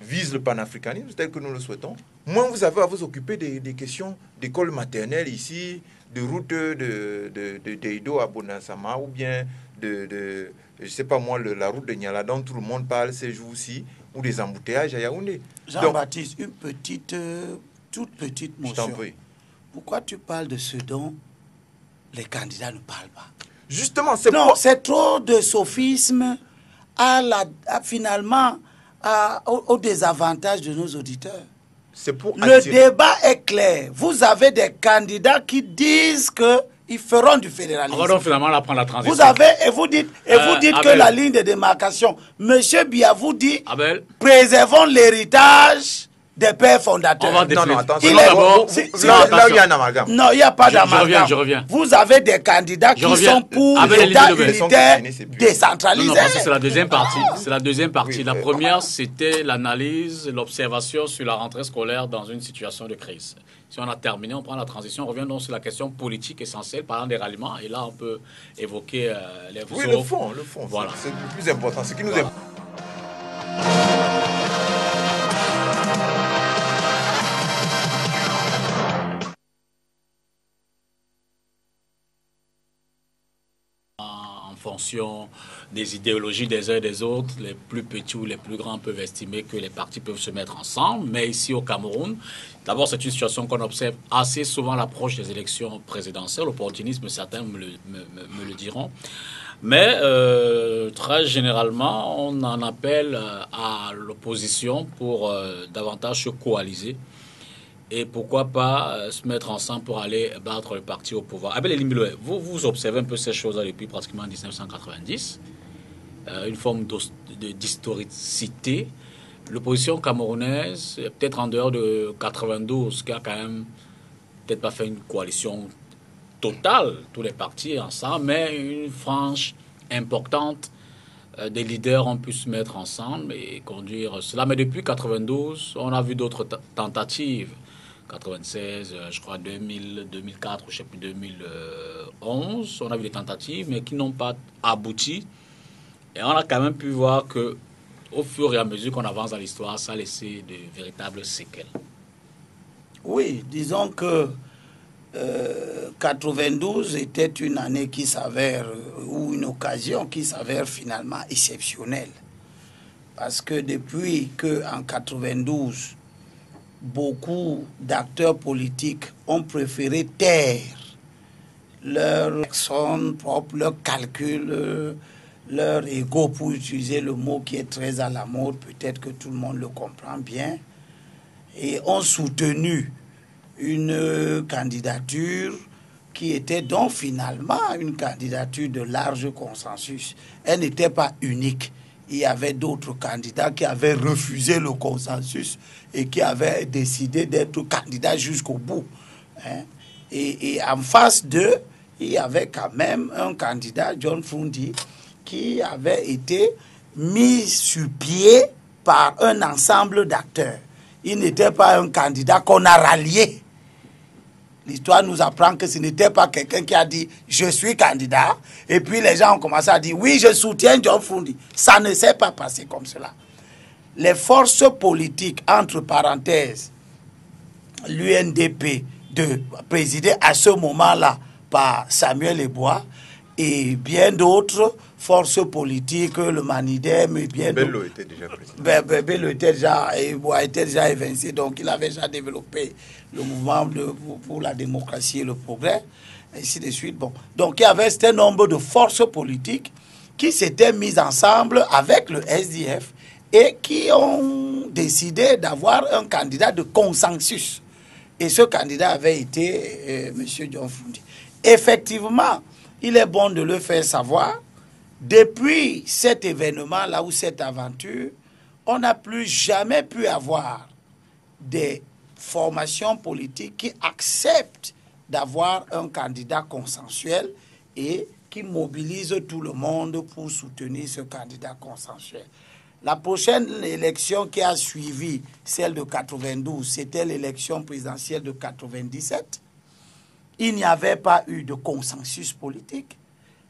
vise le panafricanisme, tel que nous le souhaitons, moins vous avez à vous occuper des questions d'école maternelle ici, de route d'Eido à Bonassama, ou bien je ne sais pas moi, la route de Niala, dont tout le monde parle ces jours-ci, ou des embouteillages à Yaoundé. Jean-Baptiste, une toute petite motion. Pourquoi tu parles de ce dont les candidats ne parlent pas? Justement, c'est trop de sophisme finalement au désavantage de nos auditeurs. Le débat est clair. Vous avez des candidats qui disent qu'ils feront du fédéralisme. On va donc finalement la prendre la transition. Vous dites que la ligne de démarcation, M. Bia vous dit, préservons l'héritage des pères fondateurs. On va Non, non, attention. Il est- Là où il y a un amalgame. Non, il n'y a pas d'amalgame. Je reviens. Vous avez des candidats qui sont pour Avec l'État les unitaire c'est plus. décentralisé. Non, parce que c'est la deuxième partie. C'est la deuxième partie. Oui, La première, c'était l'analyse, l'observation sur la rentrée scolaire dans une situation de crise. Si on a terminé, on prend la transition. On revient donc sur la question politique essentielle, parlant des ralliements. Et là, on peut évoquer les Oui, le fond. Voilà. C'est le plus important. Ce qui nous est... En fonction des idéologies des uns et des autres, les plus petits ou les plus grands peuvent estimer que les partis peuvent se mettre ensemble. Mais ici au Cameroun, d'abord c'est une situation qu'on observe assez souvent à l'approche des élections présidentielles. L'opportunisme, certains me le diront. Mais très généralement, on en appelle à l'opposition pour davantage se coaliser. Et pourquoi pas se mettre ensemble pour aller battre le parti au pouvoir. Abel Elimilo, vous observez un peu ces choses-là depuis pratiquement 1990. Une forme d'historicité. L'opposition camerounaise, peut-être en dehors de 92, qui a quand même peut-être pas fait une coalition totale, tous les partis ensemble, mais une frange importante des leaders ont pu se mettre ensemble et conduire cela. Mais depuis 92, on a vu d'autres tentatives. 96, je crois 2000, 2004, je ne sais plus, 2011. On a vu des tentatives, mais qui n'ont pas abouti. Et on a quand même pu voir que, au fur et à mesure qu'on avance dans l'histoire, ça a laissé de véritables séquelles. Oui, disons que 92 était une année qui s'avère, ou une occasion qui s'avère finalement exceptionnelle. Parce que depuis qu'en 92, beaucoup d'acteurs politiques ont préféré taire leur personne propre, leur calcul, leur ego, pour utiliser le mot qui est très à la mode, peut-être que tout le monde le comprend bien, et ont soutenu une candidature qui était donc finalement une candidature de large consensus. Elle n'était pas unique. Il y avait d'autres candidats qui avaient refusé le consensus et qui avaient décidé d'être candidats jusqu'au bout. Hein. Et en face d'eux, il y avait quand même un candidat, John Fundi, qui avait été mis sur pied par un ensemble d'acteurs. Il n'était pas un candidat qu'on a rallié. L'histoire nous apprend que ce n'était pas quelqu'un qui a dit « je suis candidat » et puis les gens ont commencé à dire « oui, je soutiens John Fundi ». Ça ne s'est pas passé comme cela. Les forces politiques, entre parenthèses, l'UNDP, présidée à ce moment-là par Samuel Ebois, et bien d'autres forces politiques, le Manidem et bien d'autres. Bello était déjà président. Bello était déjà évincé, donc il avait déjà développé le mouvement pour la démocratie et le progrès, ainsi de suite. Bon. Donc il y avait un certain nombre de forces politiques qui s'étaient mises ensemble avec le SDF et qui ont décidé d'avoir un candidat de consensus. Et ce candidat avait été M. John Fundi. Effectivement, il est bon de le faire savoir. Depuis cet événement-là ou cette aventure, on n'a plus jamais pu avoir des formations politiques qui acceptent d'avoir un candidat consensuel et qui mobilise tout le monde pour soutenir ce candidat consensuel. La prochaine élection qui a suivi celle de 92, c'était l'élection présidentielle de 97. Il n'y avait pas eu de consensus politique.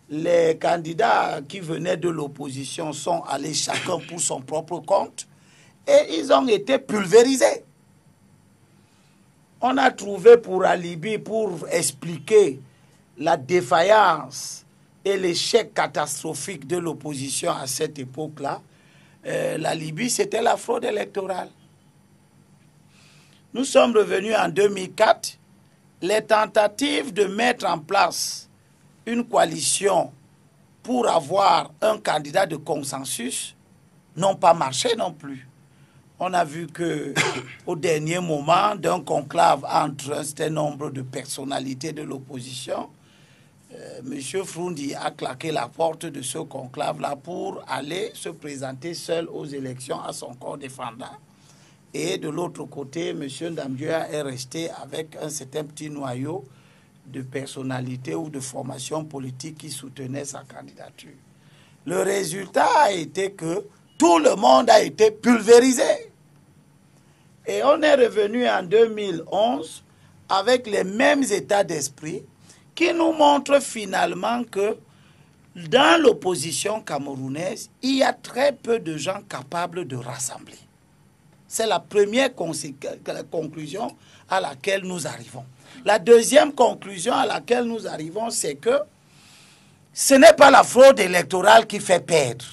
Les candidats qui venaient de l'opposition sont allés chacun pour son propre compte et ils ont été pulvérisés. On a trouvé pour alibi, pour expliquer la défaillance et l'échec catastrophique de l'opposition à cette époque-là, l'alibi, c'était la fraude électorale. Nous sommes revenus en 2004. Les tentatives de mettre en place une coalition pour avoir un candidat de consensus n'ont pas marché non plus. On a vu que au dernier moment d'un conclave entre un certain nombre de personnalités de l'opposition, M. Fundi a claqué la porte de ce conclave-là pour aller se présenter seul aux élections à son corps défendant. Et de l'autre côté, M. Ndamdioua est resté avec un certain petit noyau de personnalités ou de formations politiques qui soutenaient sa candidature. Le résultat a été que tout le monde a été pulvérisé. Et on est revenu en 2011 avec les mêmes états d'esprit qui nous montrent finalement que dans l'opposition camerounaise, il y a très peu de gens capables de rassembler. C'est la première conclusion à laquelle nous arrivons. La deuxième conclusion à laquelle nous arrivons, c'est que ce n'est pas la fraude électorale qui fait perdre.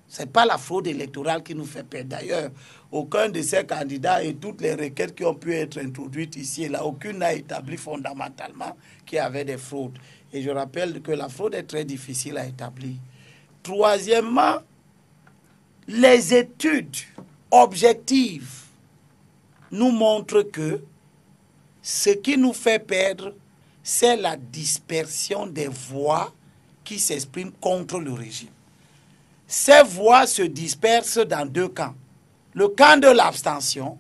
Ce n'est pas la fraude électorale qui nous fait perdre. D'ailleurs, aucun de ces candidats et toutes les requêtes qui ont pu être introduites ici et là, aucune n'a établi fondamentalement qu'il y avait des fraudes. Et je rappelle que la fraude est très difficile à établir. Troisièmement, les études objectives nous montrent que ce qui nous fait perdre, c'est la dispersion des voix qui s'expriment contre le régime. Ces voix se dispersent dans deux camps. Le camp de l'abstention,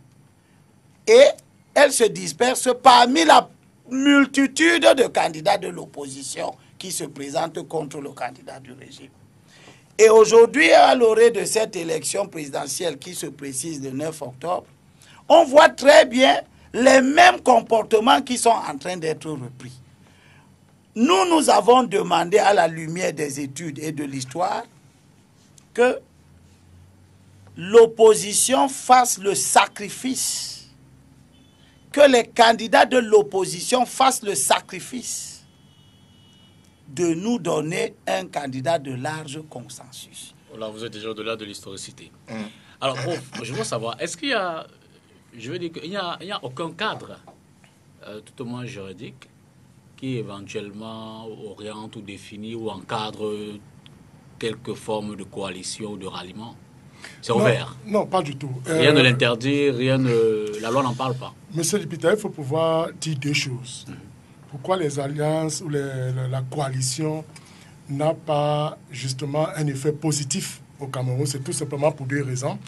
et elles se dispersent parmi la multitude de candidats de l'opposition qui se présentent contre le candidat du régime. Et aujourd'hui, à l'orée de cette élection présidentielle qui se précise le 9 octobre, on voit très bien les mêmes comportements qui sont en train d'être repris. Nous avons demandé à la lumière des études et de l'histoire que l'opposition fasse le sacrifice, que les candidats de l'opposition fassent le sacrifice de nous donner un candidat de large consensus. Là, vous êtes déjà au-delà de l'historicité. Alors, je veux savoir, est-ce qu'il y a, je veux dire qu'il n'y a aucun cadre, tout au moins juridique, qui éventuellement oriente ou définit ou encadre quelque forme de coalition ou de ralliement? C'est ouvert. Non, pas du tout. Rien ne l'interdit, la loi n'en parle pas. Monsieur le député, il faut pouvoir dire deux choses. Pourquoi les alliances ou la coalition n'a pas justement un effet positif au Cameroun? C'est tout simplement pour deux raisons.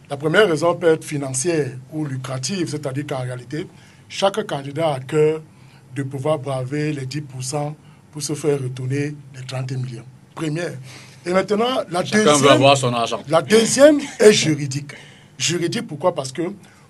La première raison peut être financière ou lucrative, c'est-à-dire qu'en réalité, chaque candidat a à cœur de pouvoir braver les 10% pour se faire retourner les 30 millions. Première. Et maintenant, Chacun veut avoir son argent. La deuxième est juridique. Juridique, pourquoi? Parce que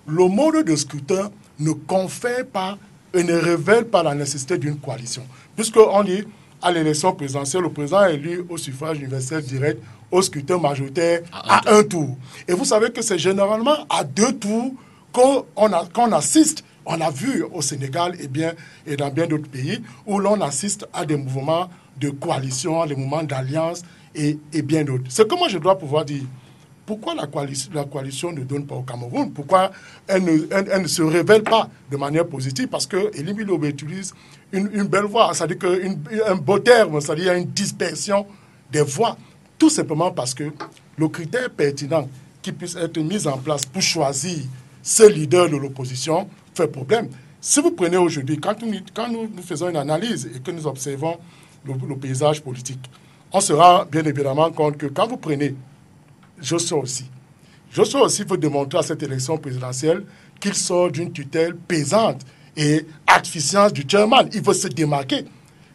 le mode de scrutin ne confère pas et ne révèle pas la nécessité d'une coalition. Puisqu'on dit, à l'élection présidentielle, le président est élu au suffrage universel direct, au scrutin majoritaire, à un tour. Et vous savez que c'est généralement à deux tours qu'on assiste. On a vu au Sénégal et dans bien d'autres pays où l'on assiste à des mouvements de coalition, des mouvements d'alliance et bien d'autres. C'est que moi je dois pouvoir dire, pourquoi la coalition ne donne pas au Cameroun? Pourquoi elle ne se révèle pas de manière positive? Parce que Elie Bilobe utilise une belle voix, c'est-à-dire un beau terme, c'est-à-dire une dispersion des voix. Tout simplement parce que le critère pertinent qui puisse être mis en place pour choisir ce leader de l'opposition fait problème. Si vous prenez aujourd'hui, quand nous faisons une analyse et que nous observons le paysage politique, on se rend bien évidemment compte que quand vous prenez Joshua aussi veut démontrer à cette élection présidentielle qu'il sort d'une tutelle pesante et artificielle du chairman. Il veut se démarquer.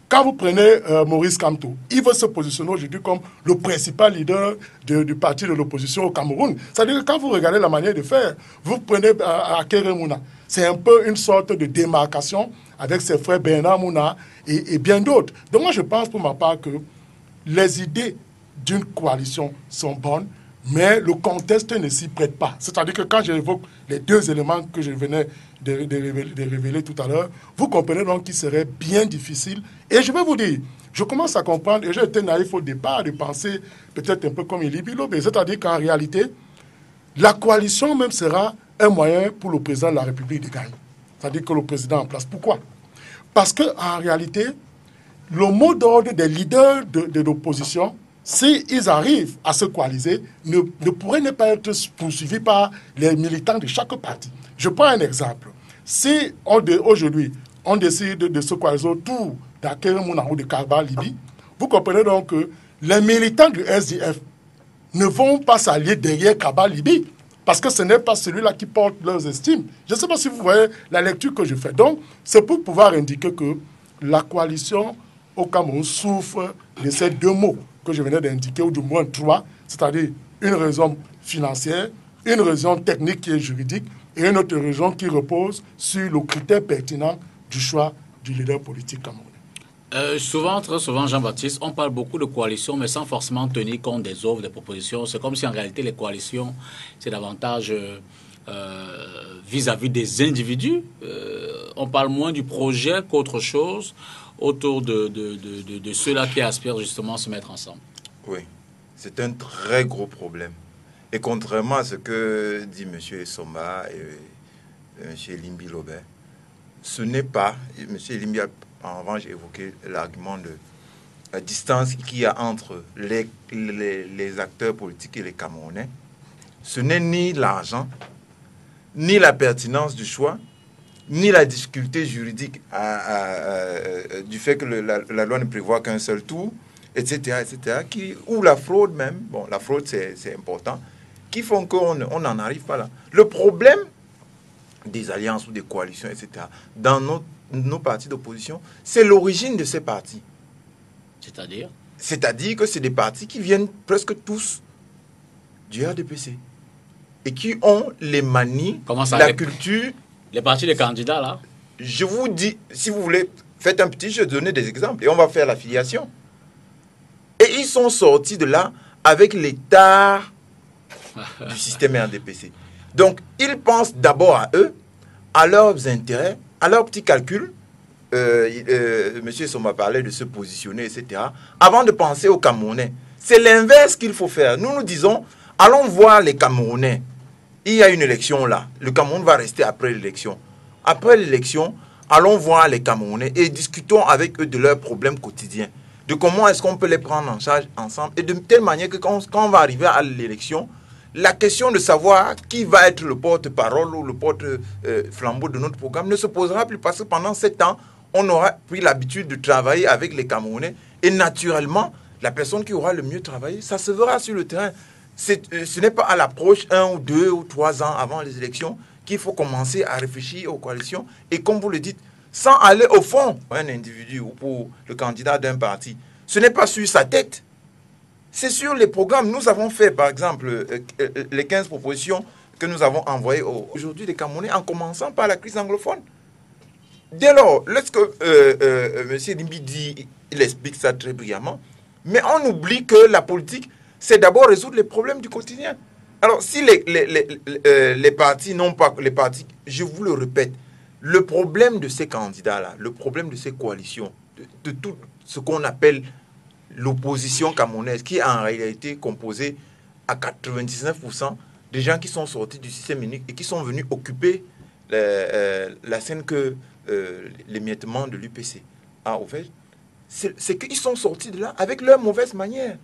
Quand vous prenez Maurice Kamto, il veut se positionner aujourd'hui comme le principal leader du parti de l'opposition au Cameroun. C'est-à-dire que quand vous regardez la manière de faire, vous prenez Akere Mouna. C'est un peu une sorte de démarcation avec ses frères Bernard Mouna et bien d'autres. Donc moi je pense pour ma part que les idées d'une coalition sont bonnes, mais le contexte ne s'y prête pas. C'est-à-dire que quand j'évoque les deux éléments que je venais de révéler tout à l'heure, vous comprenez donc qu'il serait bien difficile. Et je vais vous dire, je commence à comprendre, et j'ai été naïf au départ de penser peut-être un peu comme Elie Bilobe, c'est-à-dire qu'en réalité, la coalition même sera un moyen pour le président de la République de gagner. C'est-à-dire que le président en place. Pourquoi? Parce qu'en réalité, le mot d'ordre des leaders de l'opposition, s'ils arrivent à se coaliser, ne pourrait ne pas être poursuivi par les militants de chaque parti. Je prends un exemple. Si aujourd'hui, on décide de se coaliser autour d'Akere Mouna ou de Karba Libi, vous comprenez donc que les militants du SDF ne vont pas s'allier derrière Karba Libi. parce que ce n'est pas celui-là qui porte leurs estimes. Je ne sais pas si vous voyez la lecture que je fais. Donc, c'est pour pouvoir indiquer que la coalition au Cameroun souffre de ces deux mots que je venais d'indiquer, ou du moins trois, c'est-à-dire une raison financière, une raison technique qui est juridique, et une autre raison qui repose sur le critère pertinent du choix du leader politique camerounais. Souvent, très souvent, Jean-Baptiste, on parle beaucoup de coalitions, mais sans forcément tenir compte des offres, des propositions. C'est comme si en réalité les coalitions, c'est davantage vis-à-vis des individus. On parle moins du projet qu'autre chose autour de ceux-là qui aspirent justement à se mettre ensemble. Oui, c'est un très gros problème. Et contrairement à ce que dit M. Somba et M. Limbi Lobert, ce n'est pas, M. Limbi a en revanche évoqué l'argument de la distance qu'il y a entre les acteurs politiques et les Camerounais. Ce n'est ni l'argent, ni la pertinence du choix, ni la difficulté juridique du fait que la loi ne prévoit qu'un seul tour, etc., ou la fraude même, bon, la fraude c'est important, qui font qu'on n'en arrive pas là. Le problème des alliances ou des coalitions, etc., dans nos partis d'opposition, c'est l'origine de ces partis. C'est-à-dire? C'est-à-dire que c'est des partis qui viennent presque tous du RDPC et qui ont les manies, la culture. Les partis des candidats, là? Je vous dis, si vous voulez, faites un petit jeu, donnez des exemples et on va faire l'affiliation. Et ils sont sortis de là avec l'état du système RDPC. Donc, ils pensent d'abord à eux, à leurs intérêts, à leurs petits calculs. Monsieur Soma parlait de se positionner, etc. Avant de penser aux Camerounais. C'est l'inverse qu'il faut faire. Nous disons, allons voir les Camerounais. Il y a une élection là. Le Cameroun va rester après l'élection. Après l'élection, allons voir les Camerounais et discutons avec eux de leurs problèmes quotidiens. De comment est-ce qu'on peut les prendre en charge ensemble. Et de telle manière que quand on va arriver à l'élection, la question de savoir qui va être le porte-parole ou le porte-flambeau de notre programme ne se posera plus parce que pendant 7 ans, on aura pris l'habitude de travailler avec les Camerounais et naturellement, la personne qui aura le mieux travaillé, ça se verra sur le terrain. Ce n'est pas à l'approche 1 ou 2 ou 3 ans avant les élections qu'il faut commencer à réfléchir aux coalitions et comme vous le dites, sans aller au fond pour un individu ou pour le candidat d'un parti. Ce n'est pas sur sa tête. C'est sur les programmes. Nous avons fait, par exemple, les 15 propositions que nous avons envoyées aujourd'hui des Camerounais, en commençant par la crise anglophone. Dès lors, lorsque M. Limbi dit, il explique ça très brillamment, mais on oublie que la politique, c'est d'abord résoudre les problèmes du quotidien. Alors, si les partis n'ont pas... Les partis, je vous le répète, le problème de ces candidats-là, le problème de ces coalitions, de tout ce qu'on appelle l'opposition camerounaise, qui est en réalité composée à 99% des gens qui sont sortis du système unique et qui sont venus occuper la scène que l'émiettement de l'UPC a ouvert, c'est qu'ils sont sortis de là avec leurs mauvaises manières,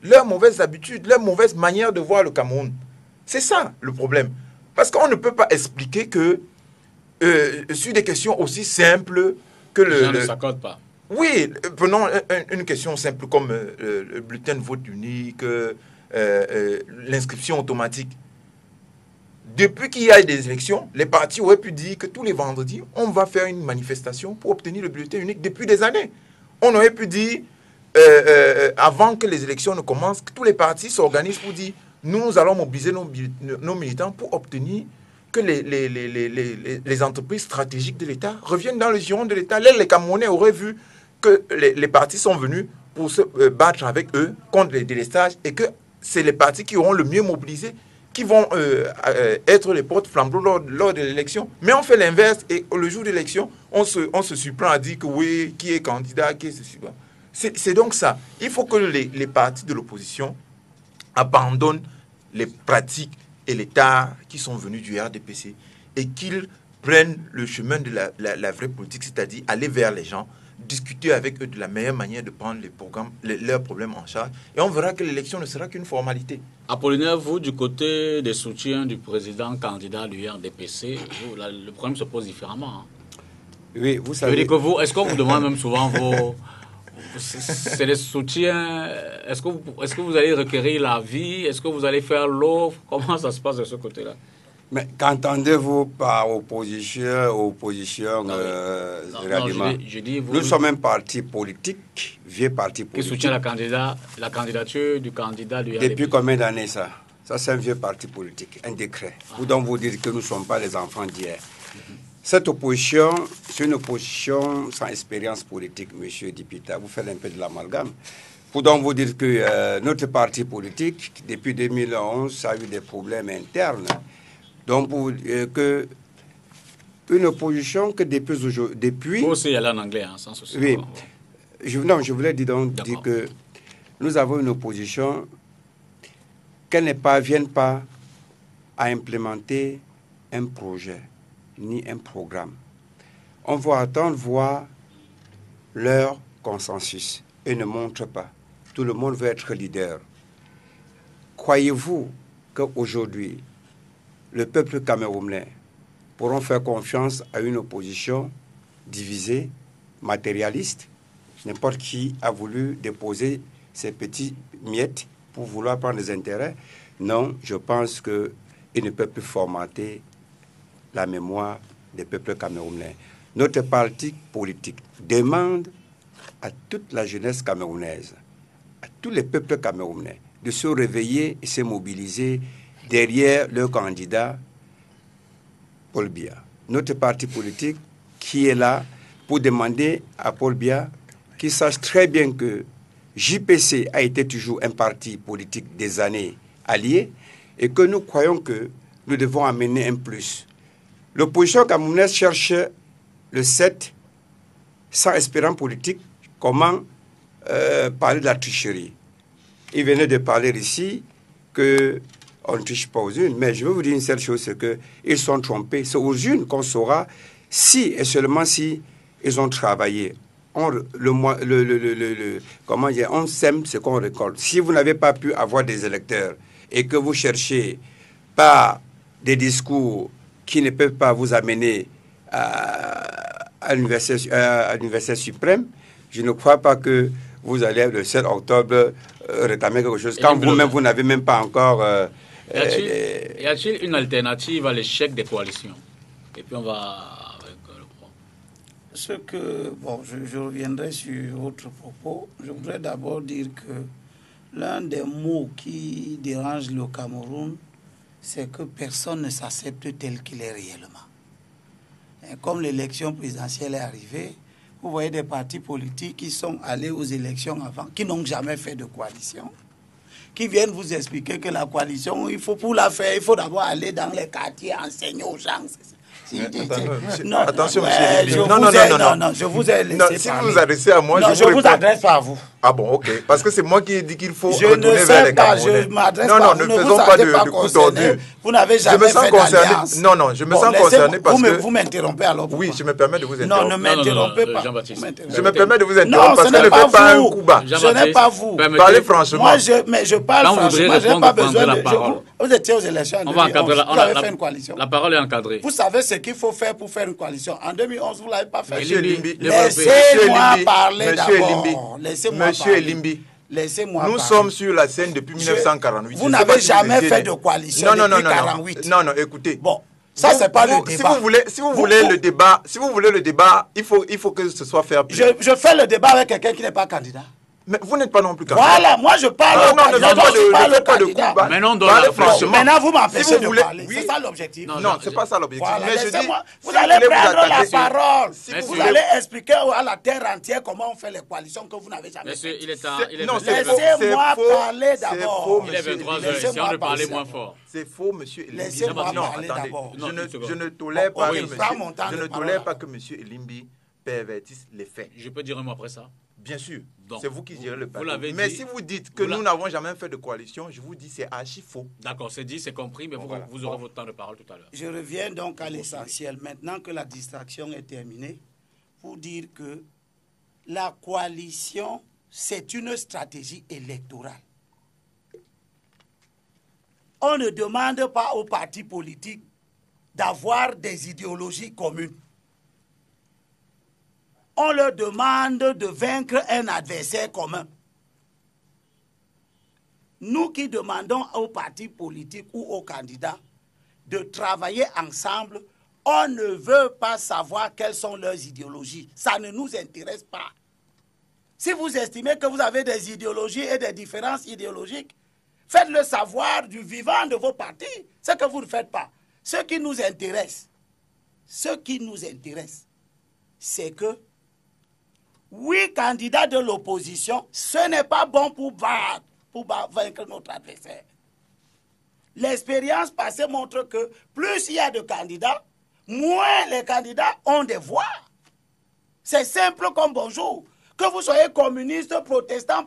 leurs mauvaises habitudes, leurs mauvaises manières de voir le Cameroun. C'est ça le problème. Parce qu'on ne peut pas expliquer que sur des questions aussi simples que les gens ne s'accordent pas. Oui, prenons une question simple comme le bulletin de vote unique, l'inscription automatique. Depuis qu'il y a des élections, les partis auraient pu dire que tous les vendredis, on va faire une manifestation pour obtenir le bulletin unique depuis des années. On aurait pu dire, avant que les élections ne commencent, que tous les partis s'organisent pour dire, nous allons mobiliser nos militants pour obtenir que les entreprises stratégiques de l'État reviennent dans le giron de l'État. Là, les Camerounais auraient vu que les partis sont venus pour se battre avec eux contre les délestages et que c'est les partis qui auront le mieux mobilisé qui vont être les porte-flambeaux lors de l'élection. Mais on fait l'inverse et le jour de l'élection, on se surprend à dire que oui, qui est candidat, qui est ceci. C'est donc ça. Il faut que les partis de l'opposition abandonnent les pratiques et les tares qui sont venus du RDPC et qu'ils prennent le chemin de la vraie politique, c'est-à-dire aller vers les gens, discuter avec eux de la meilleure manière de prendre leurs problèmes en charge. Et on verra que l'élection ne sera qu'une formalité. Apollinaire, vous, du côté des soutiens du président candidat du RDPC, le problème se pose différemment. Hein. Oui, vous savez... Je veux dire que vous, est-ce qu'on vous demande même souvent c'est le soutien. Est-ce que vous allez requérir l'avis? Est-ce que vous allez faire l'offre? Comment ça se passe de ce côté-là? Mais qu'entendez-vous par opposition réellement? Je dis vous, nous sommes un parti politique, vieux parti qui politique. soutient la candidature du candidat du RDP. Depuis combien d'années ça? Ça, c'est un vieux parti politique, un décret. Vous donc vous dire que nous ne sommes pas les enfants d'hier. Cette opposition, c'est une opposition sans expérience politique, monsieur Dipita. Vous faites un peu de l'amalgame. Pour donc vous dire que notre parti politique, depuis 2011, ça a eu des problèmes internes. Donc, que une opposition que depuis aujourd'hui... Vous aussi aller en anglais, hein, sans souci. Oui. Je voulais dire que nous avons une opposition qu'elle ne parvienne pas à implémenter un projet ni un programme. On va attendre voir leur consensus et ne montre pas. Tout le monde veut être leader. Croyez-vous qu'aujourd'hui, le peuple camerounais pourront faire confiance à une opposition divisée, matérialiste? N'importe qui a voulu déposer ses petits miettes pour vouloir prendre des intérêts. Non, je pense qu'il ne peut plus formater la mémoire des peuples camerounais. Notre parti politique demande à toute la jeunesse camerounaise, à tous les peuples camerounais, de se réveiller et se mobiliser derrière leur candidat, Paul Biya. Notre parti politique qui est là pour demander à Paul Biya qu'il sache très bien que JPC a été toujours un parti politique des années alliés et que nous croyons que nous devons amener un plus. L'opposition camerounaise cherche le 7 sans espérance politique. Comment parler de la tricherie? Il venait de parler ici qu'on ne triche pas aux urnes, mais je veux vous dire une seule chose, c'est qu'ils sont trompés. C'est aux urnes qu'on saura si et seulement si ils ont travaillé. On sème ce qu'on récolte. Si vous n'avez pas pu avoir des électeurs et que vous cherchez par des discours qui ne peuvent pas vous amener à l'université suprême, je ne crois pas que vous allez le 7 octobre réclamer quelque chose. Quand vous-même, vous n'avez même pas encore... y a-t-il une alternative à l'échec des coalitions? Et puis on va... Je reviendrai sur votre propos. Je voudrais d'abord dire que l'un des mots qui dérange le Cameroun, c'est que personne ne s'accepte tel qu'il est réellement. Et comme l'élection présidentielle est arrivée, vous voyez des partis politiques qui sont allés aux élections avant, qui n'ont jamais fait de coalition, qui viennent vous expliquer que la coalition, pour la faire, il faut d'abord aller dans les quartiers, enseigner aux gens. Attention, monsieur Limbi. Non, je vous ai laissé parler. Si vous vous adressez à moi, non, je vous adresse pas à vous. Ah bon, ok. Parce que c'est moi qui ai dit qu'il faut je retourner vers les Camerounais. Je m'adresse pas. Ne faisons pas de coups tordus. Vous n'avez jamais fait d'alliance. Non, je me sens concerné parce que... Vous m'interrompez alors. Oui, je me permets de vous interrompre. Non, ne m'interrompez pas. Je me permets de vous interrompre parce que ne faites pas un coup bas. Ce n'est pas vous. Parlez franchement. Moi, je parle franchement. Je n'ai pas besoin de... Vous étiez aux élections en 2011. Vous avez fait une coalition. La parole est encadrée. Vous savez ce qu'il faut faire pour faire une coalition. En 2011, vous ne l'avez pas fait. Laissez-moi parler d'abord. Monsieur Limbi. Laissez-moi Nous sommes sur la scène depuis 1948. Vous n'avez jamais fait de coalition depuis 1948. Non, écoutez. Bon, ça, c'est pas le débat. Si vous voulez le débat, il faut que ce soit fait. Je fais le débat avec quelqu'un qui n'est pas candidat. Mais vous n'êtes pas non plus candidat. Voilà, moi je parle au candidat. Maintenant, on doit franchement. Maintenant, vous m'empêchez de parler. C'est ça l'objectif. Non, c'est pas ça l'objectif. Voilà, mais je dis, vous allez prendre la parole. Vous allez expliquer à la terre entière comment on fait les coalitions que vous n'avez jamais fait. Laissez-moi parler d'abord. Il est 23h, essayons de parler moins fort. C'est faux, monsieur Elimbi. Laissez-moi parler d'abord. Je ne tolère pas que monsieur Elimbi pervertisse les faits. Je peux dire un mot après ça? Bien sûr, c'est vous qui gérez le plateau. Mais si vous dites que nous n'avons jamais fait de coalition, je vous dis c'est archi faux. D'accord, c'est dit, c'est compris, mais vous aurez votre temps de parole tout à l'heure. Je reviens donc à l'essentiel. Maintenant que la distraction est terminée, pour dire que la coalition, c'est une stratégie électorale. On ne demande pas aux partis politiques d'avoir des idéologies communes. on leur demande de vaincre un adversaire commun. Nous qui demandons aux partis politiques ou aux candidats de travailler ensemble, on ne veut pas savoir quelles sont leurs idéologies. Ça ne nous intéresse pas. Si vous estimez que vous avez des idéologies et des différences idéologiques, faites-le savoir du vivant de vos partis. C'est que vous ne faites pas. Ce qui nous intéresse, c'est que 8 candidats de l'opposition, ce n'est pas bon pour vaincre notre adversaire. L'expérience passée montre que plus il y a de candidats, moins les candidats ont des voix. C'est simple comme bonjour. Que vous soyez communiste, protestant,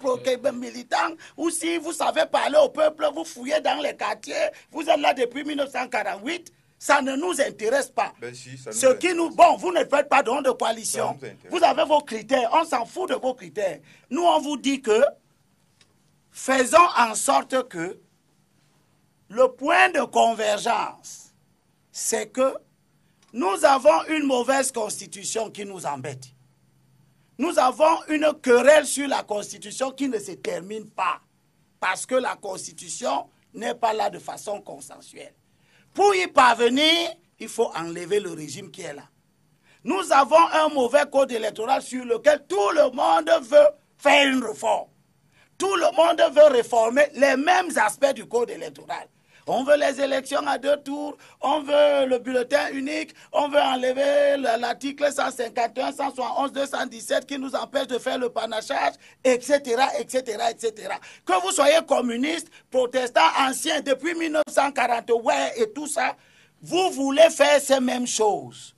militant, ou si vous savez parler au peuple, vous fouillez dans les quartiers, vous êtes là depuis 1948, ça ne nous intéresse pas. Ben si, Bon, vous ne faites pas de coalition. Vous avez vos critères, on s'en fout de vos critères. Nous, on vous dit que faisons en sorte que le point de convergence, c'est que nous avons une mauvaise constitution qui nous embête. Nous avons une querelle sur la constitution qui ne se termine pas. Parce que la constitution n'est pas là de façon consensuelle. Pour y parvenir, il faut enlever le régime qui est là. Nous avons un mauvais code électoral sur lequel tout le monde veut faire une réforme. Tout le monde veut réformer les mêmes aspects du code électoral. On veut les élections à 2 tours, on veut le bulletin unique, on veut enlever l'article 151, 171, 217 qui nous empêche de faire le panachage, etc., etc., etc. Que vous soyez communiste, protestant, ancien, depuis 1940, ouais, et tout ça, vous voulez faire ces mêmes choses.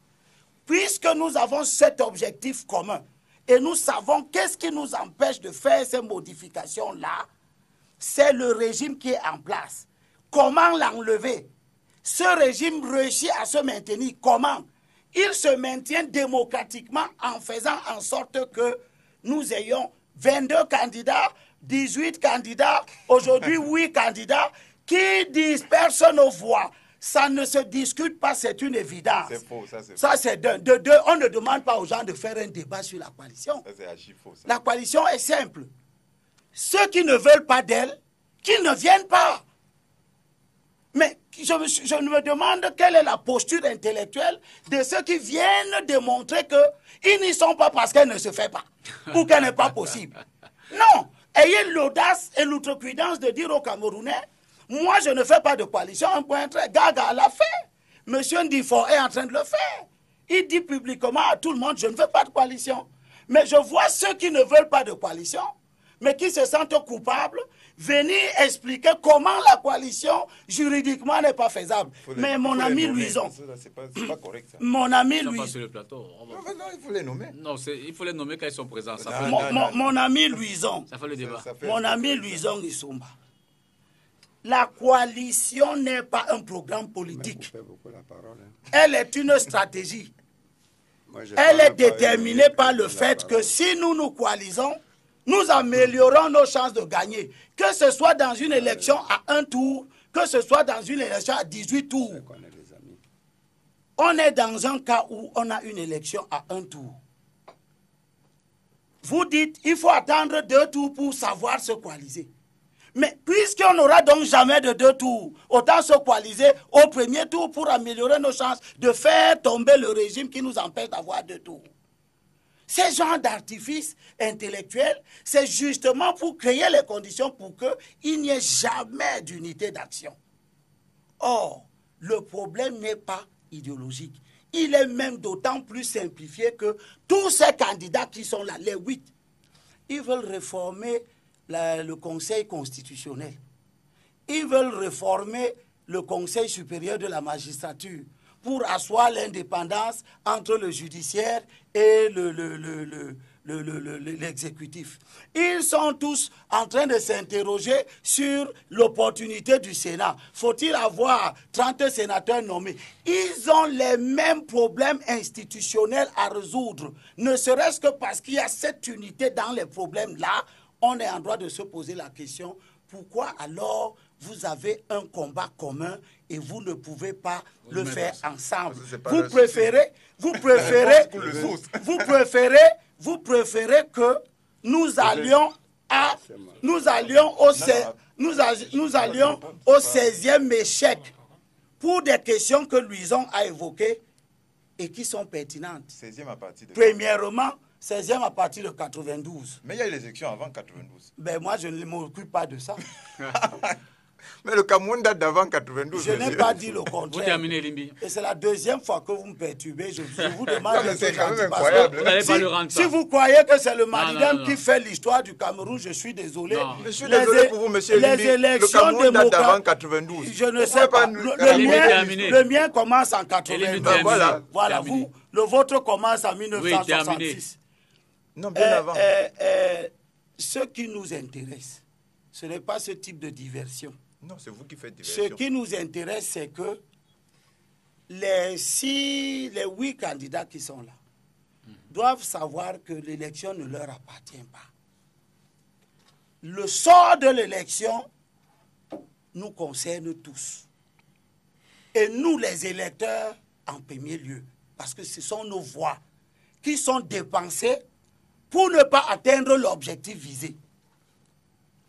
Puisque nous avons cet objectif commun, et nous savons qu'est-ce qui nous empêche de faire ces modifications-là, c'est le régime qui est en place. Comment l'enlever? Ce régime réussit à se maintenir. Comment? Il se maintient démocratiquement en faisant en sorte que nous ayons 22 candidats, 18 candidats, aujourd'hui 8 candidats qui dispersent nos voix. Ça ne se discute pas, c'est une évidence. C'est faux, ça c'est faux. Ça c'est de deux. On ne demande pas aux gens de faire un débat sur la coalition. Ça c'est archi faux. Ça. La coalition est simple. Ceux qui ne veulent pas d'elle, qu'ils ne viennent pas. Mais je me demande quelle est la posture intellectuelle de ceux qui viennent démontrer qu'ils n'y sont pas parce qu'elle ne se fait pas ou qu'elle n'est pas possible. Non, ayez l'audace et l'outrecuidance de dire aux Camerounais, moi je ne fais pas de coalition, un point très Gaga l'a fait. Monsieur Ndifo est en train de le faire. Il dit publiquement à tout le monde, je ne fais pas de coalition. Mais je vois ceux qui ne veulent pas de coalition, mais qui se sentent coupables, venir expliquer comment la coalition juridiquement n'est pas faisable. Mais mon ami Louison, c'est pas correct ça. Mon ami Louison, sur le plateau. Non, il faut les nommer. Non, il faut les nommer quand ils sont présents. Ça mon ami Louison, ça fait le débat. Mon ami Louison Issoumba, la coalition n'est pas un programme politique. Elle est une stratégie. Elle est déterminée par le fait que si nous nous coalisons, nous améliorons nos chances de gagner. Que ce soit dans une élection à 1 tour, que ce soit dans une élection à 18 tours. On est dans un cas où on a une élection à 1 tour. Vous dites, il faut attendre 2 tours pour savoir se coaliser. Mais puisqu'on n'aura donc jamais de 2 tours, autant se coaliser au premier tour pour améliorer nos chances de faire tomber le régime qui nous empêche d'avoir 2 tours. Ces genres d'artifices intellectuels, c'est justement pour créer les conditions pour qu'il n'y ait jamais d'unité d'action. Or, le problème n'est pas idéologique. Il est même d'autant plus simplifié que tous ces candidats qui sont là, les 8, ils veulent réformer le Conseil constitutionnel. Ils veulent réformer le Conseil supérieur de la magistrature pour asseoir l'indépendance entre le judiciaire et l'exécutif. Ils sont tous en train de s'interroger sur l'opportunité du Sénat. Faut-il avoir 30 sénateurs nommés? Ils ont les mêmes problèmes institutionnels à résoudre. Ne serait-ce que parce qu'il y a cette unité dans les problèmes-là, on est en droit de se poser la question, pourquoi alors vous avez un combat commun et vous ne pouvez pas le faire ensemble. Vous préférez que nous allions au 16e échec pour des questions que Louison a évoquées et qui sont pertinentes. 16e à partir de... Premièrement, 16e à partir de 92. Mais il y a eu les élections avant 92. Ben moi, je ne m'occupe pas de ça. Mais le Cameroun date d'avant 92. Je n'ai pas dit le Vous contraire. terminez, Limbi. Et c'est la deuxième fois que vous me perturbez. Je vous demande... C'est quand même incroyable. Vous n'allez pas le rendre ça. Si vous croyez que c'est le Malidem non. qui fait l'histoire du Cameroun, je suis désolé. Non. Je suis désolé pour vous, monsieur Limbi. Le Cameroun date d'avant 92. Je ne sais pas. Le mien commence en 92. Voilà, le vôtre commence en 1966. Non, bien avant. Ce qui nous intéresse, ce n'est pas ce type de diversion. Non, c'est vous qui faites diversion. Ce qui nous intéresse, c'est que les 8 candidats qui sont là doivent savoir que l'élection ne leur appartient pas. Le sort de l'élection nous concerne tous. Et nous, les électeurs, en premier lieu, parce que ce sont nos voix qui sont dépensées pour ne pas atteindre l'objectif visé.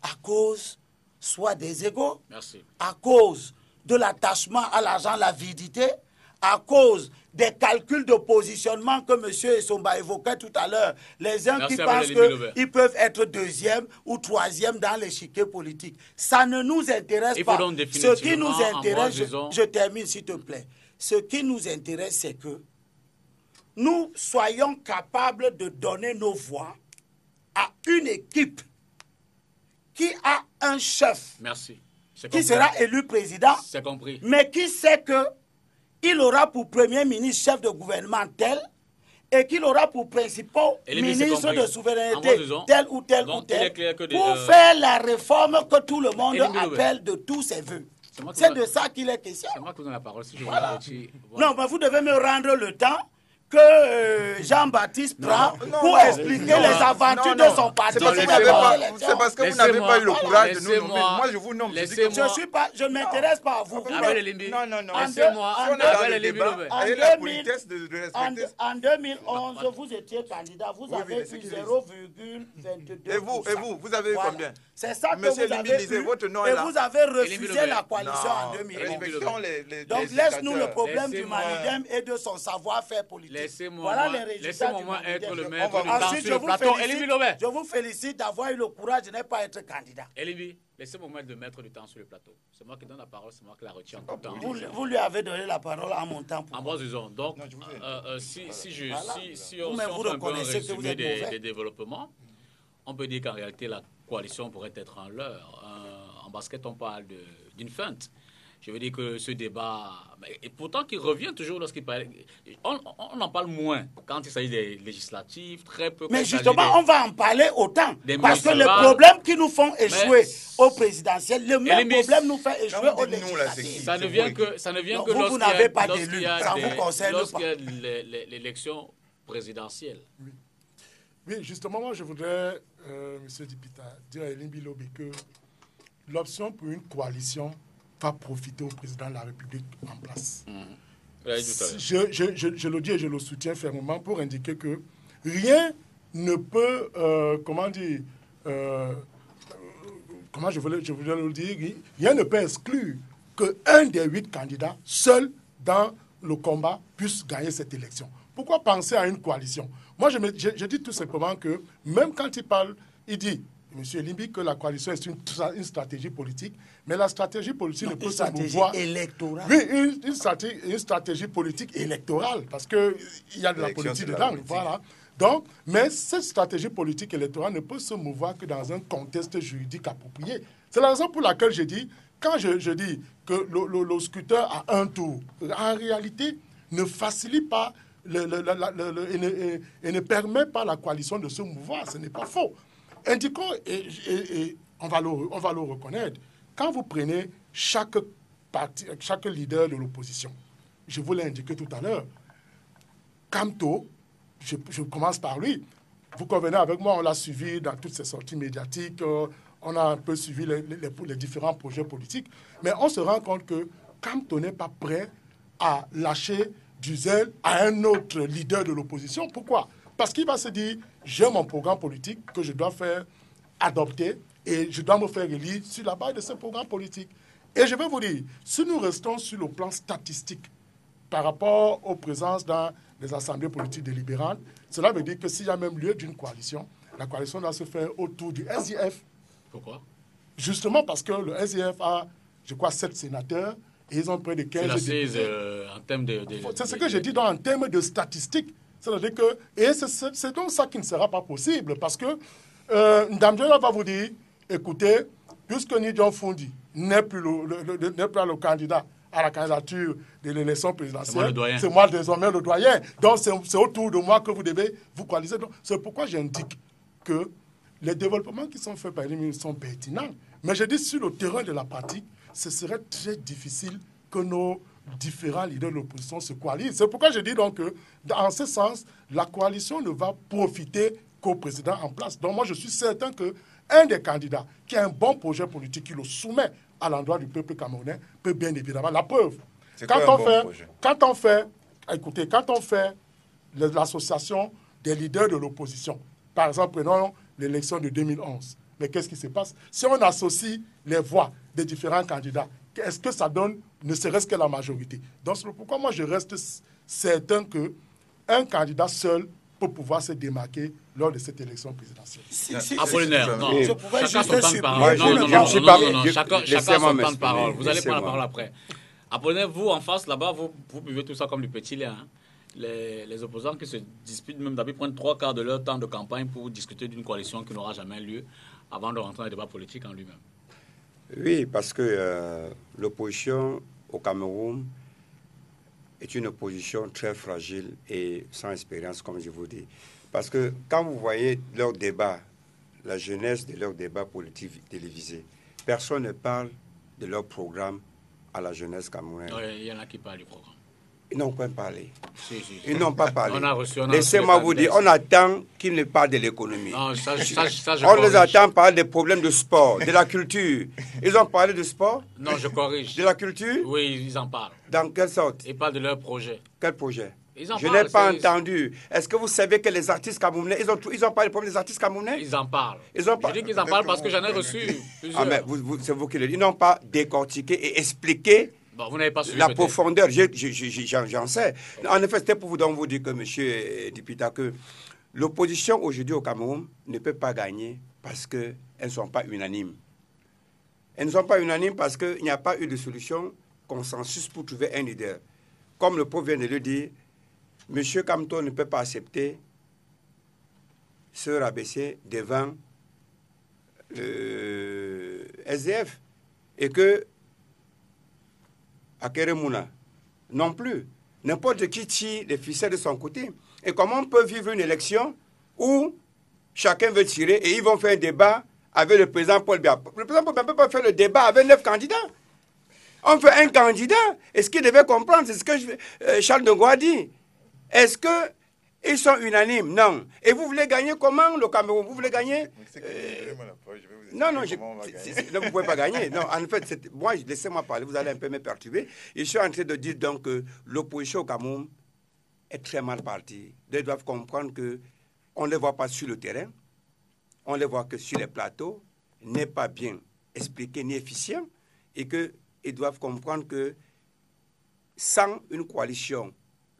À cause soit des égos, à cause de l'attachement à l'argent, l'avidité, à cause des calculs de positionnement que M. Essomba évoquait tout à l'heure. Les uns qui pensent qu'ils peuvent être deuxième ou troisième dans l'échiquier politique. Ça ne nous intéresse pas. Ce qui nous intéresse, je termine s'il te plaît. Ce qui nous intéresse, c'est que nous soyons capables de donner nos voix à une équipe qui a un chef qui sera élu président, mais qui sait qu'il aura pour premier ministre, chef de gouvernement tel, et qu'il aura pour principaux ministres de souveraineté tel ou tel ou tel, pour faire la réforme que tout le monde appelle de tous ses voeux. C'est de ça qu'il est question. C'est moi qui vous donne la parole. Si je voilà. Non, mais vous devez me rendre le temps que Jean-Baptiste prend pour expliquer les aventures de son parti. C'est parce que vous n'avez pas eu le courage de nous nommer. Moi, je vous nomme. Je ne m'intéresse pas à vous. Non. Laissez-moi. En 2011, vous étiez candidat. Vous avez eu 0,22%. Et vous avez eu combien? C'est ça que vous avez eu. Et vous avez refusé la coalition en 2011. Donc laisse-nous le problème du Malidem et de son savoir-faire politique. Voilà les résultats du Malidem. Ensuite, je vous félicite d'avoir eu le courage de ne pas être candidat. Elibi, laissez-moi mettre de mettre du temps sur le plateau. C'est moi qui donne la parole, c'est moi qui la retiens tout le temps. Vous lui avez donné la parole en mon temps. Ambroise Duzon, donc, si on fait un peu un résumé des développements, on peut dire qu'en réalité, la coalition pourrait être en leurre. En basket, on parle d'une feinte. Je veux dire que ce débat, et pourtant qu'il revient toujours lorsqu'il parle, on en parle moins quand il s'agit des législatives, très peu. Mais justement, on va en parler autant. Parce que les problèmes qui nous font échouer au présidentiel, le même problème nous fait échouer au législatif. Ça ne vient que vous n'avez pas d'élu, ça vous concerne pas. Lorsqu'il y a l'élection présidentielle. Oui, justement, moi je voudrais, M. Dipita, dire à Elimbi Lobé que l'option pour une coalition va profiter au président de la République en place. Je le dis et je le soutiens fermement pour indiquer que rien ne peut, comment je voulais le dire, rien ne peut exclure qu'un des 8 candidats, seul dans le combat, puisse gagner cette élection. Pourquoi penser à une coalition? Moi, je dis tout simplement que même quand il parle, il dit, M. Elimbi, que la coalition est une stratégie politique, mais la stratégie politique ne peut se mouvoir... électorale. Oui, une stratégie politique électorale, parce qu'il y a de la politique dedans, voilà. Donc, mais cette stratégie politique électorale ne peut se mouvoir que dans un contexte juridique approprié. C'est la raison pour laquelle je dis, quand je dis que le scrutin à un tour, en réalité, ne facilite pas et ne permet pas à la coalition de se mouvoir. Ce n'est pas faux. Indiquons, et on va le reconnaître, quand vous prenez chaque leader de l'opposition, je vous l'ai indiqué tout à l'heure, Kamto, je commence par lui, vous convenez avec moi, on l'a suivi dans toutes ses sorties médiatiques, on a un peu suivi les différents projets politiques, mais on se rend compte que quand on n'est pas prêt à lâcher du zèle à un autre leader de l'opposition, pourquoi? Parce qu'il va se dire, j'ai mon programme politique que je dois faire adopter et je dois me faire élire sur la base de ce programme politique. Et je vais vous dire, si nous restons sur le plan statistique par rapport aux présences dans les assemblées politiques délibérantes, cela veut dire que s'il y a même lieu d'une coalition, la coalition doit se faire autour du SIF. Pourquoi? Justement parce que le SIF a, je crois, 7 sénateurs et ils ont près de 15 députés. En termes de... C'est ce que j'ai dit en termes de statistiques. C'est-à-dire que, et c'est donc ça qui ne sera pas possible parce que Ndam Diallo va vous dire, écoutez, puisque Nidjon Fundi n'est plus le candidat à la candidature de l'élection présidentielle, c'est moi désormais le doyen. Donc c'est autour de moi que vous devez vous coaliser. C'est pourquoi j'indique que les développements qui sont faits par les ministres sont pertinents. Mais je dis sur le terrain de la pratique, ce serait très difficile que nos différents leaders de l'opposition se coalisent. C'est pourquoi je dis donc que, dans ce sens, la coalition ne va profiter qu'au président en place. Donc moi, je suis certain qu'un des candidats qui a un bon projet politique, qui le soumet à l'endroit du peuple camerounais, peut bien évidemment. La preuve, quand on fait l'association des leaders de l'opposition, par exemple, prenons l'élection de 2011, mais qu'est-ce qui se passe? Si on associe les voix des différents candidats, est-ce que ça donne ne serait-ce que la majorité? Donc c'est pourquoi moi je reste certain qu'un candidat seul peut pouvoir se démarquer lors de cette élection présidentielle. Apollinaire, non. Je pouvais Chacun juste son temps de parole. Chacun son temps de parole. Vous allez prendre la parole après. Apollinaire, vous, en face, là-bas, vous buvez tout ça comme du petit lait. Hein. Les opposants qui se disputent, même d'habitude, prennent 3/4 de leur temps de campagne pour discuter d'une coalition qui n'aura jamais lieu avant de rentrer dans le débat politique en lui-même. Oui, parce que l'opposition au Cameroun est une opposition très fragile et sans expérience, comme je vous dis. Parce que quand vous voyez leurs débats, la jeunesse de leurs débats politiques télévisés, personne ne parle de leur programme à la jeunesse camerounaise. Il y en a qui parlent du programme. Ils n'ont pas parlé. Si. Ils n'ont pas parlé. On Laissez-moi vous dire, on attend qu'ils ne parlent de l'économie. Non, ça, on les attend parler des problèmes de sport, de la culture. Ils ont parlé de sport? Non, je corrige. De la culture? Oui, ils en parlent. Dans quelle sorte? Ils parlent de leur projet. Quel projet? Je n'ai pas entendu. Est-ce que vous savez que les artistes camerounais, ils ont parlé des problèmes des artistes camerounais? Ils en parlent. Je dis qu'ils en parlent parce que j'en ai reçu plusieurs. Ah, mais c'est vous qui le dites. Ils n'ont pas décortiqué et expliqué. Bon, vous n'avez pas suivi, la profondeur, j'en sais. En effet, c'était pour vous dire que, monsieur Dipita, que l'opposition aujourd'hui au Cameroun ne peut pas gagner parce qu'elles ne sont pas unanimes. Elles ne sont pas unanimes parce qu'il n'y a pas eu de solution consensus pour trouver un leader. Comme le prof vient de le dire, monsieur Kamto ne peut pas accepter se rabaisser devant le SDF et que Akeremouna non plus. N'importe qui tire les ficelles de son côté. Et comment on peut vivre une élection où chacun veut tirer et ils vont faire un débat avec le président Paul Biya. Le président Paul Biya ne peut pas faire le débat avec 9 candidats. On fait un candidat. Et ce qu'il devait comprendre, c'est ce que Charles de Gaulle a dit. Est-ce qu'ils sont unanimes? Non. Et vous voulez gagner comment le Cameroun? Vous voulez gagner non, vous ne pouvez pas gagner. Non, en fait, moi, laissez-moi parler, vous allez un peu me perturber. Je suis en train de dire donc que l'opposition au Cameroun est très mal partie. Ils doivent comprendre qu'on ne les voit pas sur le terrain, on ne les voit que sur les plateaux, n'est pas bien expliqué ni efficient, et qu'ils doivent comprendre que sans une coalition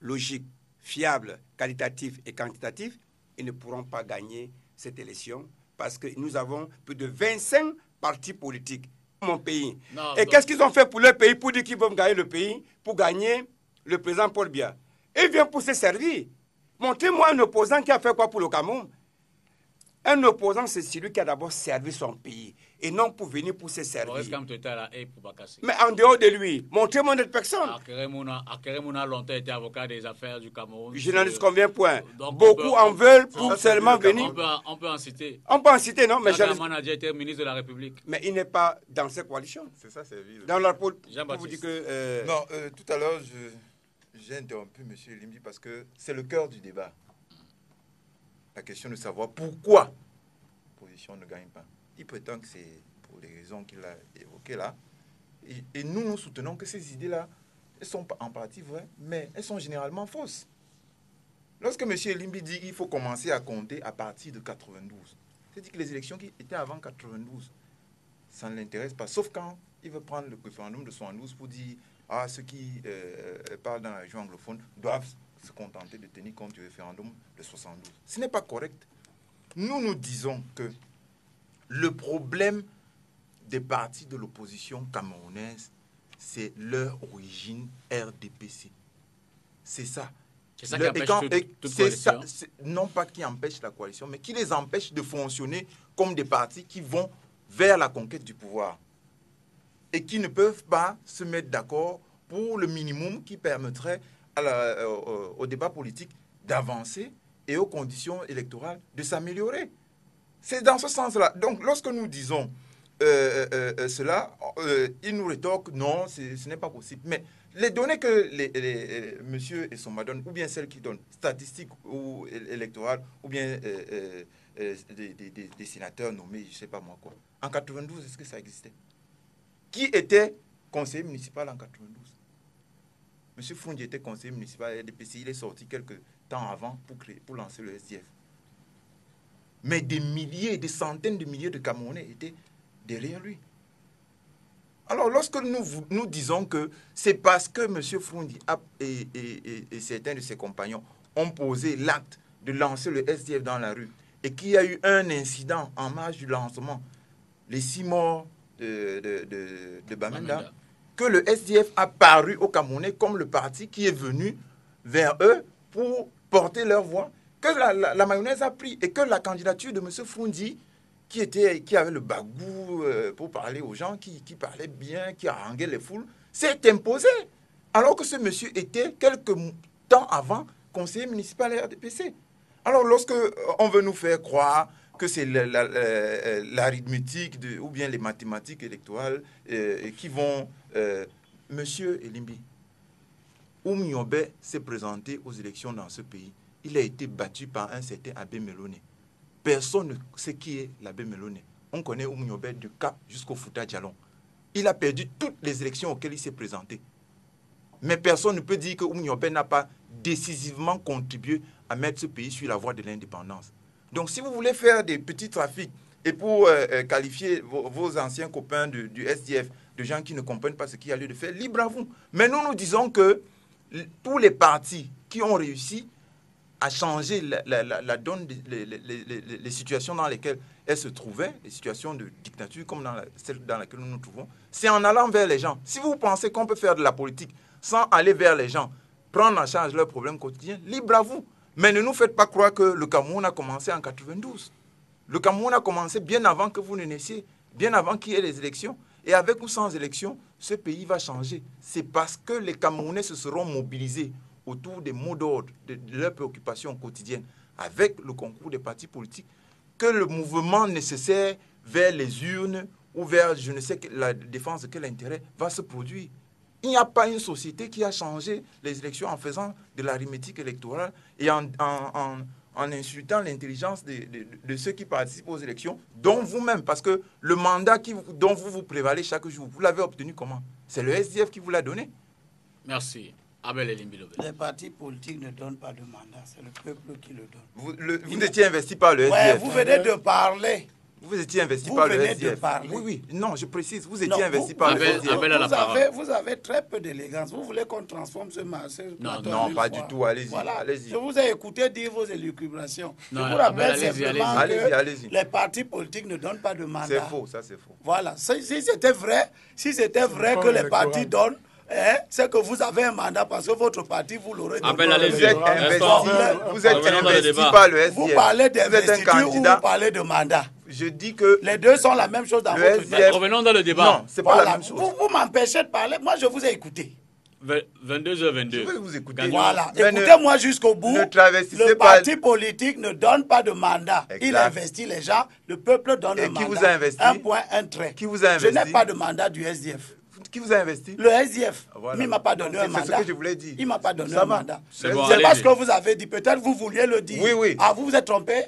logique, fiable, qualitative et quantitative, ils ne pourront pas gagner cette élection. Parce que nous avons plus de 25 partis politiques dans mon pays. Non, et qu'est-ce qu'ils ont fait pour leur pays, pour dire qu'ils vont gagner le pays, pour gagner le président Paul Biya? Ils viennent pour se servir. Montrez-moi un opposant qui a fait quoi pour le Cameroun? Un opposant, c'est celui qui a d'abord servi son pays, et non pour venir pour se servir. Mais en dehors de lui, montrez-moi notre personne. Akeremouna a longtemps été avocat des affaires du Cameroun. Je n'en dis combien de points. Beaucoup en veulent pour seulement venir. On peut en citer. On peut en citer, non? Mais Akeremouna a déjà été ministre de la République. Mais il n'est pas dans cette coalition. C'est ça, c'est évident. Dans leur pour vous dire que... Non, tout à l'heure, j'ai interrompu M. Limbi parce que c'est le cœur du débat. La question de savoir pourquoi l'opposition ne gagne pas. il prétend que c'est pour les raisons qu'il a évoquées là. Et nous, nous soutenons que ces idées-là, elles sont en partie vraies, mais elles sont généralement fausses. Lorsque M. Elimbi dit qu'il faut commencer à compter à partir de 92, c'est-à-dire que les élections qui étaient avant 92, ça ne l'intéresse pas, sauf quand il veut prendre le référendum de 72 pour dire « ceux qui parlent dans la région anglophone doivent se contenter de tenir compte du référendum de 72. » Ce n'est pas correct. Nous disons que le problème des partis de l'opposition camerounaise, c'est leur origine RDPC. C'est ça. C'est ça qui empêche toute coalition. Non pas qui empêche la coalition, mais qui les empêche de fonctionner comme des partis qui vont vers la conquête du pouvoir et qui ne peuvent pas se mettre d'accord pour le minimum qui permettrait au débat politique d'avancer et aux conditions électorales de s'améliorer. C'est dans ce sens-là. Donc, lorsque nous disons cela, ils nous rétorquent non, ce n'est pas possible. Mais les données que monsieur et son madone, ou bien celles qui donnent statistiques ou électorales, ou bien des sénateurs nommés, je ne sais pas moi quoi, en 92, est-ce que ça existait? Qui était conseiller municipal en 92? Monsieur Froundi était conseiller municipal à RDPC, il est sorti quelques temps avant pour lancer le SDF. Mais des milliers, des centaines de milliers de Camerounais étaient derrière lui. Alors, lorsque nous disons que c'est parce que M. Froundi et certains de ses compagnons ont posé l'acte de lancer le SDF dans la rue et qu'il y a eu un incident en marge du lancement, les 6 morts de Bamenda, que le SDF a paru aux Camerounais comme le parti qui est venu vers eux pour porter leur voix, que la mayonnaise a pris et que la candidature de M. Froundi, qui avait le bagou pour parler aux gens, qui parlait bien, qui haranguait les foules, s'est imposé. Alors que ce monsieur était quelques temps avant conseiller municipal à RDPC. Alors lorsque on veut nous faire croire que c'est l'arithmétique ou bien les mathématiques électorales qui vont... Monsieur Elimbi, Oumiobe s'est présenté aux élections dans ce pays. Il a été battu par un certain Abbé Meloné. Personne ne sait qui est l'abbé Meloné. On connaît Oumiobe du Cap jusqu'au Fouta Djalon. Il a perdu toutes les élections auxquelles il s'est présenté. Mais personne ne peut dire que Oumiobe n'a pas décisivement contribué à mettre ce pays sur la voie de l'indépendance. Donc si vous voulez faire des petits trafics et pour qualifier vos anciens copains du SDF, de gens qui ne comprennent pas ce qu'il y a lieu de faire, libre à vous. Mais nous disons que tous les partis qui ont réussi à changer la donne, les situations dans lesquelles elles se trouvaient, les situations de dictature comme celle dans laquelle nous nous trouvons, c'est en allant vers les gens. Si vous pensez qu'on peut faire de la politique sans aller vers les gens, prendre en charge leurs problèmes quotidiens, libre à vous. Mais ne nous faites pas croire que le Cameroun a commencé en 92. Le Cameroun a commencé bien avant que vous ne naissiez, bien avant qu'il y ait les élections. Et avec ou sans élection, ce pays va changer. C'est parce que les Camerounais se seront mobilisés autour des mots d'ordre, de leurs préoccupations quotidiennes, avec le concours des partis politiques, que le mouvement nécessaire vers les urnes ou vers je ne sais la défense de quel intérêt va se produire. Il n'y a pas une société qui a changé les élections en faisant de l'arithmétique électorale et en insultant l'intelligence de ceux qui participent aux élections, dont vous-même, parce que le mandat dont vous prévalez chaque jour, vous l'avez obtenu comment? C'est le SDF qui vous l'a donné. Merci. Abel Elimbi. Les partis politiques ne donnent pas de mandat, c'est le peuple qui le donne. Vous étiez investi par le SDF. Ouais, vous venez de parler. Vous étiez investi par le SDF. Oui, non, je précise, vous étiez investi par le SDF. Vous avez très peu d'élégance. Vous voulez qu'on transforme ce marché? Non, pas du tout. Allez-y. Voilà. Allez-y. Je vous ai écouté dire vos élucubrations. Je vous rappelle simplement que les partis politiques ne donnent pas de mandat. C'est faux, ça c'est faux. Voilà. Si c'était vrai que les partis donnent, c'est que vous avez un mandat parce que votre parti, vous l'aurez donné. Vous êtes investi par le SDF. Vous parlez d'investiture ou vous parlez de mandat? Je dis que... Les deux sont la même chose dans votre SDF. Revenons dans le débat. Non, c'est pas la même chose. Vous m'empêchez de parler. Moi, je vous ai écouté. 22h22. Je vais vous écouter. Voilà. Écoutez-moi jusqu'au bout. Le parti politique ne donne pas de mandat. Exact. Il investit les gens. Le peuple donne un mandat. Qui vous a investi? Un point, un trait. Qui vous a investi? Je n'ai pas de mandat du SDF. Qui vous a investi? Le SDF. Voilà. Mais il ne m'a pas donné un mandat. C'est ce que je voulais dire. Il ne m'a pas donné un mandat. C'est bon, pas ce que vous avez dit. Peut-être vous vouliez le dire. Oui. Ah, vous vous êtes trompé?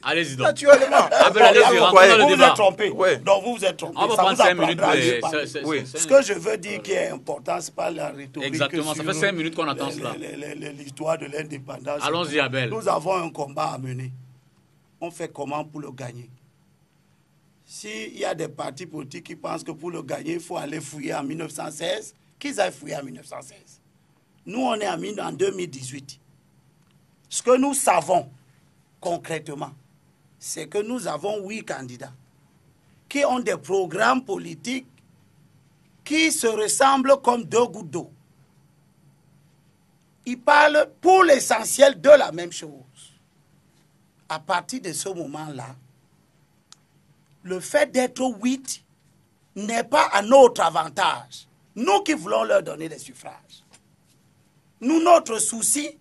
Allez-y donc. Naturellement. Abel, allez-y, rentrons dans le Vous vous débat. êtes trompé. Ouais. Donc vous vous êtes trompé. On va Ça prendre vous 5 minutes. apprendra à mieux parler. Oui. Ce que je veux dire qui est important, ce n'est pas la rhétorique. Exactement, ça fait 5 minutes qu'on attend sur cela. l'histoire de l'indépendance. Allons-y, Abel. Nous avons un combat à mener. On fait comment pour le gagner? S'il y a des partis politiques qui pensent que pour le gagner, il faut aller fouiller en 1916, qu'ils aillent fouiller en 1916. Nous, on est en 2018. Ce que nous savons concrètement, c'est que nous avons 8 candidats qui ont des programmes politiques qui se ressemblent comme 2 gouttes d'eau. Ils parlent pour l'essentiel de la même chose. À partir de ce moment-là, le fait d'être 8 n'est pas à notre avantage. Nous qui voulons leur donner des suffrages. Nous, notre souci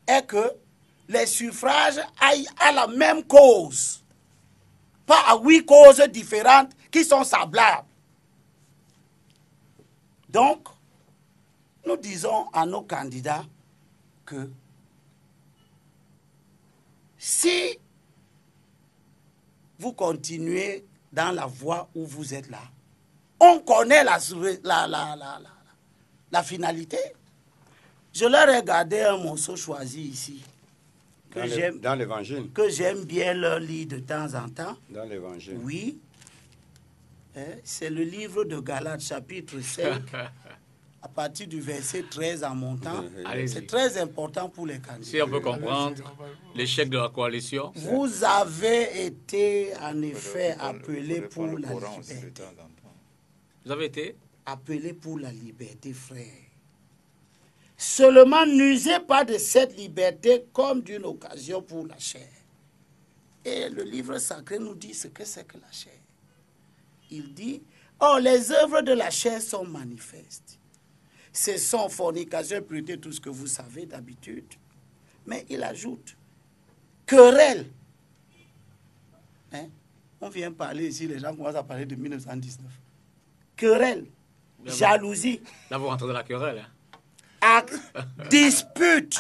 est que les suffrages aillent à la même cause. Pas à 8 causes différentes qui sont semblables. Donc, nous disons à nos candidats que si vous continuez dans la voie où vous êtes là, on connaît la finalité. Je leur ai gardé un morceau choisi ici. Dans l'évangile. Que j'aime bien leur lire de temps en temps. Dans l'évangile. Oui. C'est le livre de Galates, chapitre 5, à partir du verset 13 en montant. C'est très important pour les candidats. Si on peut comprendre l'échec de la coalition. Vous avez été en effet appelés pour la liberté. Vous avez été appelés pour la liberté, frère. Seulement, n'usez pas de cette liberté comme d'une occasion pour la chair. Et le livre sacré nous dit ce que c'est que la chair. Il dit, oh, les œuvres de la chair sont manifestes. Ce sont fornication, impureté, tout ce que vous savez d'habitude. Mais il ajoute, querelle. Hein? On vient parler ici, les gens commencent à parler de 1919. Querelle, jalousie. Là, vous rentrez dans la querelle. Hein? Dispute,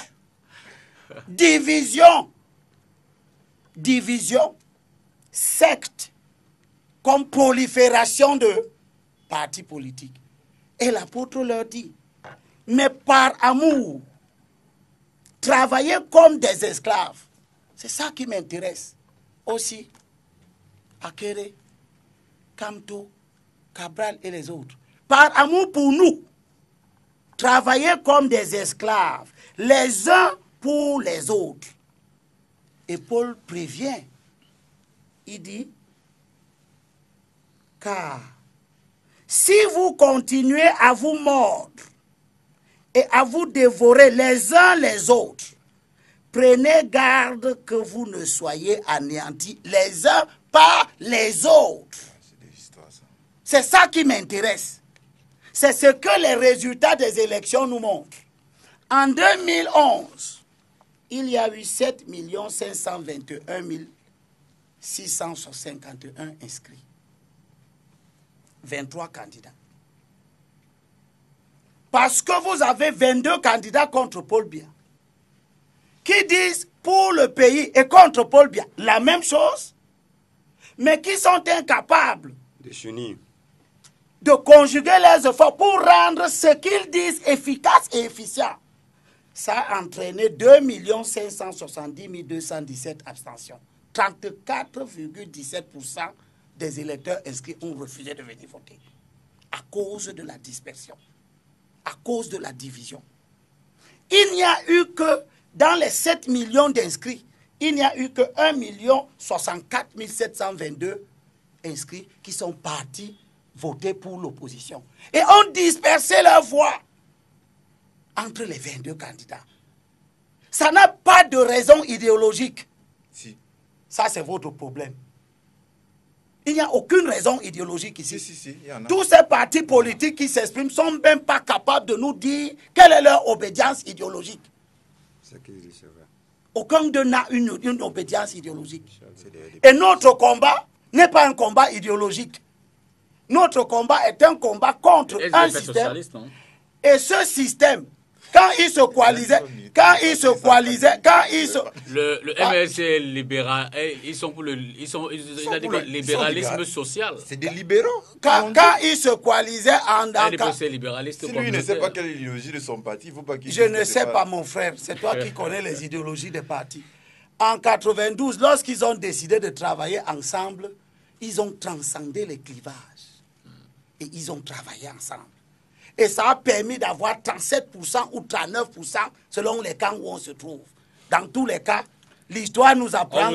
division, secte, comme prolifération de partis politiques. Et l'apôtre leur dit, mais par amour, travaillez comme des esclaves. C'est ça qui m'intéresse. Aussi, Akere, Kamto, Cabral et les autres. Par amour pour nous, travaillez comme des esclaves, les uns pour les autres. Et Paul prévient. Il dit, car si vous continuez à vous mordre et à vous dévorer les uns les autres, prenez garde que vous ne soyez anéantis les uns par les autres. C'est ça qui m'intéresse. C'est ce que les résultats des élections nous montrent. En 2011, il y a eu 7 521 651 inscrits. 23 candidats. Parce que vous avez 22 candidats contre Paul Biya, qui disent pour le pays et contre Paul Biya la même chose, mais qui sont incapables de s'unir, de conjuguer leurs efforts pour rendre ce qu'ils disent efficace et efficient. Ça a entraîné 2 570 217 abstentions. 34,17% des électeurs inscrits ont refusé de venir voter à cause de la dispersion, à cause de la division. Il n'y a eu que, dans les 7 millions d'inscrits, il n'y a eu que 1 064 722 inscrits qui sont partis voter pour l'opposition. Et ont dispersé leur voix entre les 22 candidats. Ça n'a pas de raison idéologique. Si. Ça, c'est votre problème. Il n'y a aucune raison idéologique ici. Si, il y en a. Tous ces partis politiques qui s'expriment ne sont même pas capables de nous dire quelle est leur obédience idéologique. C'est qu'ils disent, c'est vrai. Aucun d'eux n'a une obédience idéologique. Et notre combat n'est pas un combat idéologique. Notre combat est un combat contre un système. Et ce système Quand ils se coalisaient, Le MLC libéral, ils sont pour le, il a dit quoi, libéralisme social. C'est des libéraux. Quand ils se coalisaient libéraliste. Si lui ne sait pas quelle est l'idéologie de son parti, il ne faut pas qu'il... Je ne sais pas, mon frère. C'est toi qui connais les idéologies des partis. En 92, lorsqu'ils ont décidé de travailler ensemble, ils ont transcendé les clivages. Et ils ont travaillé ensemble. Et ça a permis d'avoir 37% ou 39% selon les camps où on se trouve. Dans tous les cas, l'histoire nous apprend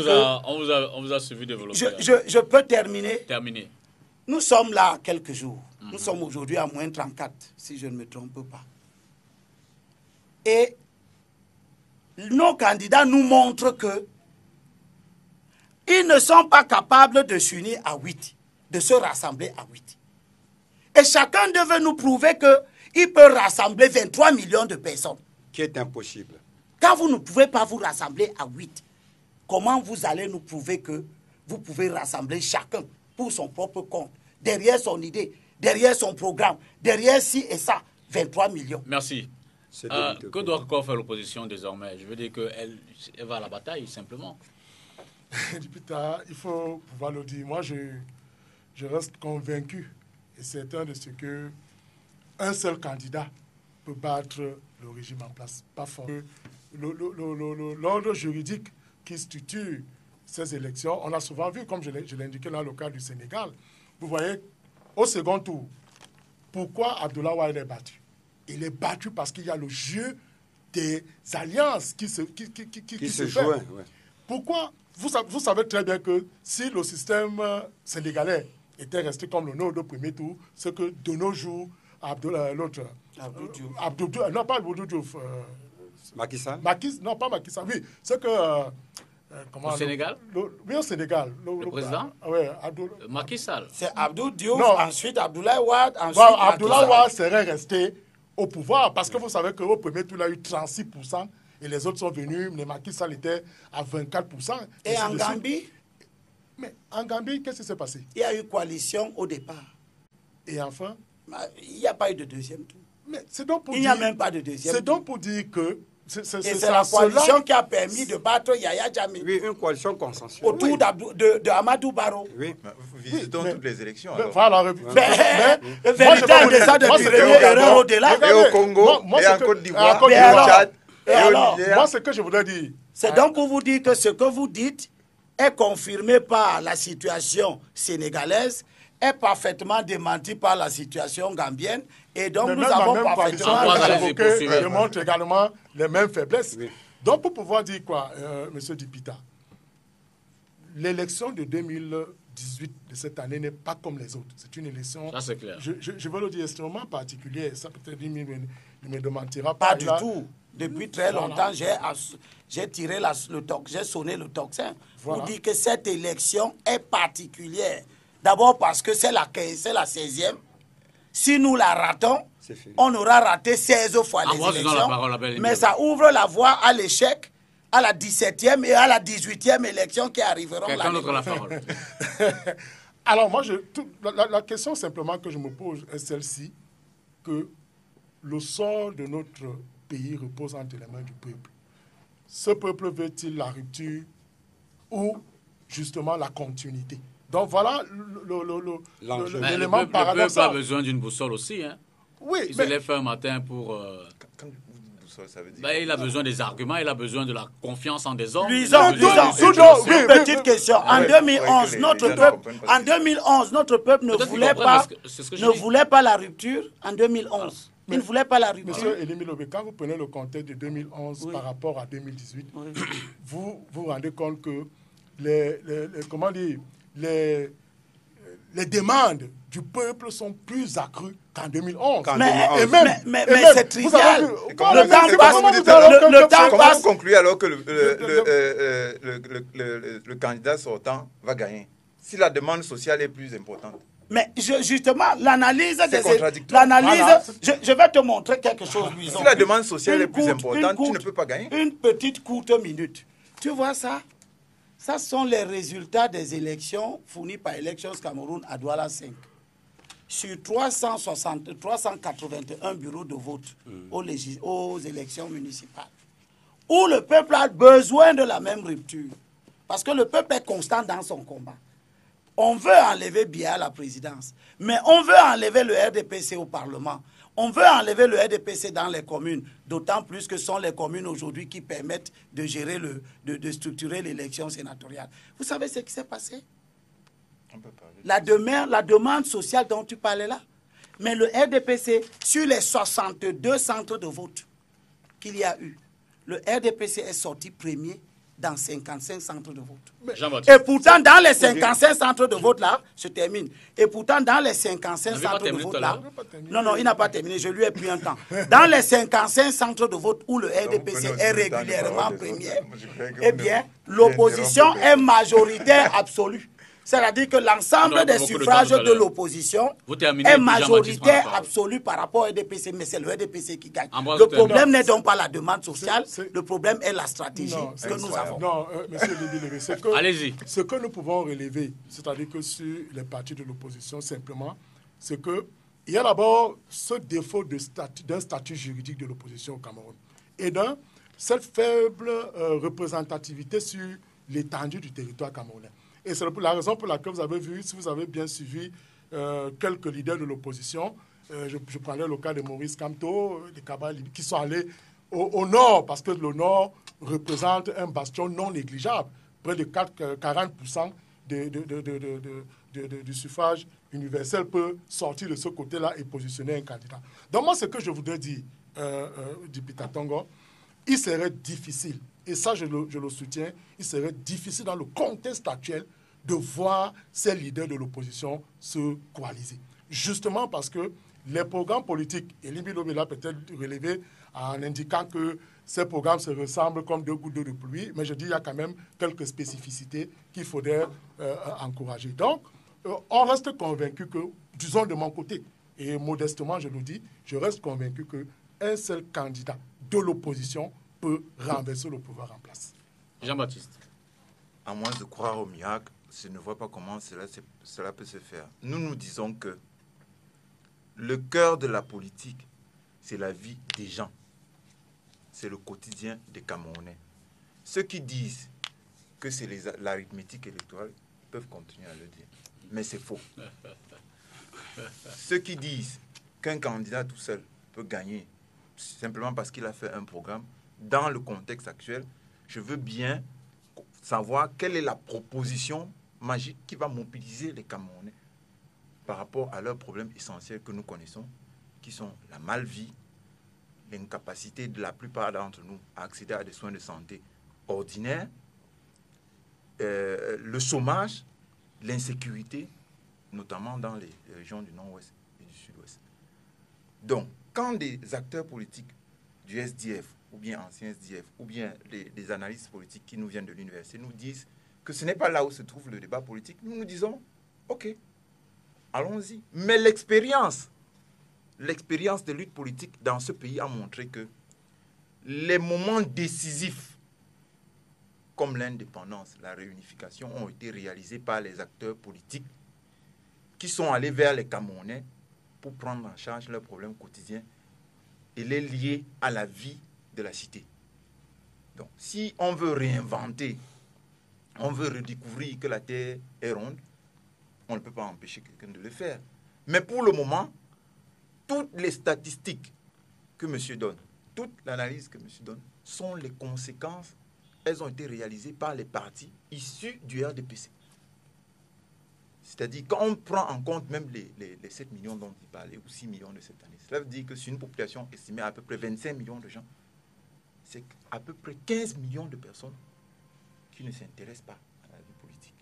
on vous a suivi développer. Je peux terminer. Terminer. Nous sommes là quelques jours. Nous sommes aujourd'hui à moins 34, si je ne me trompe pas. Et nos candidats nous montrent que ils ne sont pas capables de s'unir à 8, de se rassembler à 8. Et chacun devait nous prouver qu'il peut rassembler 23 millions de personnes. Qui est impossible. Quand vous ne pouvez pas vous rassembler à 8, comment vous allez nous prouver que vous pouvez rassembler chacun pour son propre compte, derrière son idée, derrière son programme, derrière ci et ça, 23 millions. Merci. Que doit encore faire l'opposition désormais? Je veux dire qu'elle va à la bataille, simplement. Dipita, il faut pouvoir le dire. Moi, je reste convaincu et certain de ce que un seul candidat peut battre le régime en place. Pas fort. L'ordre juridique qui structure ces élections, on a souvent vu, comme je l'ai indiqué dans le cas du Sénégal, vous voyez, au second tour, pourquoi Abdoulaye Wade est battu? Il est battu parce qu'il y a le jeu des alliances qui se fait. Ouais. Pourquoi? Vous savez très bien que si le système sénégalais était resté comme le nôtre au premier tour, c'est que de nos jours, l'autre... Abdou Diouf. Non, pas Abdou Diouf. Macky Sall? Non, pas Macky Sall. Oui, c'est que... au Sénégal? Oui, au Sénégal. Le président? Oui, Macky Sall. C'est Abdou Diouf, non. ensuite Abdoulaye Wade, ensuite Abdoulaye Wade serait resté au pouvoir parce que vous savez qu'au premier tour, il a eu 36% et les autres sont venus. Les Macky Sall était à 24%. Et en Gambie? Mais en Gambie, qu'est-ce qui s'est passé? Il y a eu coalition au départ. Et enfin? Il n'y a pas eu de deuxième tour. Mais c'est donc pour il n'y a même pas de deuxième tour. C'est donc pour dire que... C'est la coalition qui a permis de battre Yaya Jammeh. Oui, une coalition consensuelle. Autour de Amadou Barrow. Oui. Visitons toutes les élections. Voilà. Le véritable déjà de première erreur au-delà. Et au Congo, et en Côte d'Ivoire, et au Tchad, et au Niger. Moi, ce que je voudrais dire... C'est donc pour vous dire que ce que vous dites est confirmé par la situation sénégalaise, est parfaitement démenti par la situation gambienne. Et donc, nous avons parfaitement démontre également les mêmes faiblesses. Oui. Donc, pour pouvoir dire quoi, M. Dipita, l'élection de 2018 de cette année n'est pas comme les autres. C'est une élection... Ça, c'est clair. Je veux le dire, extrêmement particulière. Ça peut-être il me démentira pas du tout. Depuis très longtemps, j'ai tiré j'ai sonné le tocsin pour dire que cette élection est particulière. D'abord parce que c'est la 16e. Si nous la ratons, on aura raté 16 fois les élections. Mais ça ouvre la voie à l'échec, à la 17e et à la 18e élection qui arriveront. Quelqu'un d'autre a la parole. Alors moi, la question simplement que je me pose est celle-ci, que le sort de notre pays repose entre les mains du peuple. Ce peuple veut-il la rupture ou justement la continuité? Donc voilà l'élément paradoxal. Le peuple a besoin d'une boussole aussi. Hein. Oui, il se lève un matin pour... Quand boussole, ça veut dire il a besoin des arguments, il a besoin de la confiance en des hommes. Une petite question. En 2011, notre peuple ne voulait pas la rupture. En 2011. Il ne voulait pas la rupture. Monsieur Elimil Obé, quand vous prenez le contexte de 2011 par rapport à 2018, vous vous rendez compte que les demandes du peuple sont plus accrues qu'en 2011. Mais c'est trivial. Le temps passe. Comment vous concluez alors que le candidat sortant va gagner si la demande sociale est plus importante? Mais justement, l'analyse... Voilà. Je vais te montrer quelque chose, Louison. Si la demande sociale est plus importante, tu ne peux pas gagner. Une petite courte minute. Tu vois ça? Ça sont les résultats des élections fournies par Elections Cameroun à Douala 5. sur 381 bureaux de vote aux élections municipales, où le peuple a besoin de la même rupture, parce que le peuple est constant dans son combat. On veut enlever Biya à la présidence, mais on veut enlever le RDPC au Parlement. On veut enlever le RDPC dans les communes, d'autant plus que ce sont les communes aujourd'hui qui permettent de gérer, de structurer l'élection sénatoriale. Vous savez ce qui s'est passé? La demande sociale dont tu parlais là. Mais le RDPC, sur les 62 centres de vote qu'il y a eu, le RDPC est sorti premier dans 55 centres de vote. Et pourtant, dans les 55 centres de vote là, je termine. Et pourtant, dans les 55 centres de vote là, non, il n'a pas terminé, je lui ai pris un temps. Dans les 55 centres de vote où le RDPC est régulièrement premier, eh bien, l'opposition est majoritaire absolue. C'est-à-dire que l'ensemble des suffrages de l'opposition est majoritaire absolue par rapport au RDPC, mais c'est le RDPC qui gagne. Le problème n'est donc pas la demande sociale, le problème est la stratégie que nous avons. Non, monsieur Lévi, ce que nous pouvons relever, c'est-à-dire que sur les partis de l'opposition, simplement, c'est qu'il y a d'abord ce défaut d'un statut juridique de l'opposition au Cameroun et cette faible représentativité sur l'étendue du territoire camerounais. Et c'est la raison pour laquelle vous avez vu, si vous avez bien suivi quelques leaders de l'opposition, je prenais le cas de Maurice Kamto, de Kabal, qui sont allés au nord, parce que le nord représente un bastion non négligeable. Près de 40% du suffrage universel peut sortir de ce côté-là et positionner un candidat. Donc moi, ce que je voudrais dire, Dipita Tongo, il serait difficile, et ça je le soutiens, il serait difficile dans le contexte actuel de voir ces leaders de l'opposition se coaliser. Justement parce que les programmes politiques, et Limbi Lobe l'a peut-être relevé en indiquant que ces programmes se ressemblent comme deux gouttes d'eau de pluie, mais je dis qu'il y a quand même quelques spécificités qu'il faudrait encourager. Donc, on reste convaincu que, disons de mon côté, et modestement je le dis, je reste convaincu qu'un seul candidat de l'opposition peut renverser le pouvoir en place. Jean-Baptiste. À moins de croire au miracle, je ne vois pas comment cela peut se faire. Nous disons que le cœur de la politique, c'est la vie des gens. C'est le quotidien des Camerounais. Ceux qui disent que c'est l'arithmétique électorale peuvent continuer à le dire. Mais c'est faux. Ceux qui disent qu'un candidat tout seul peut gagner simplement parce qu'il a fait un programme, dans le contexte actuel, je veux bien savoir quelle est la proposition magique qui va mobiliser les Camerounais par rapport à leurs problèmes essentiels que nous connaissons, qui sont la mal-vie, l'incapacité de la plupart d'entre nous à accéder à des soins de santé ordinaires, le chômage, l'insécurité, notamment dans les régions du nord-ouest et du sud-ouest. Donc, quand des acteurs politiques du SDF, ou bien anciens SDF, ou bien des analystes politiques qui nous viennent de l'université nous disent que ce n'est pas là où se trouve le débat politique, nous disons, ok, allons-y. Mais l'expérience de lutte politique dans ce pays a montré que les moments décisifs, comme l'indépendance, la réunification, ont été réalisés par les acteurs politiques qui sont allés vers les Camerounais pour prendre en charge leurs problèmes quotidiens et les lier à la vie de la cité. Donc, si on veut réinventer, on veut redécouvrir que la Terre est ronde, on ne peut pas empêcher quelqu'un de le faire. Mais pour le moment, toutes les statistiques que monsieur donne, toute l'analyse que monsieur donne, sont les conséquences, elles ont été réalisées par les partis issus du RDPC. C'est-à-dire, quand on prend en compte même les 7 millions dont il parlait, ou 6 millions de cette année, cela veut dire que sur une population estimée à peu près 25 millions de gens, c'est à peu près 15 millions de personnes qui ne s'intéressent pas à la vie politique,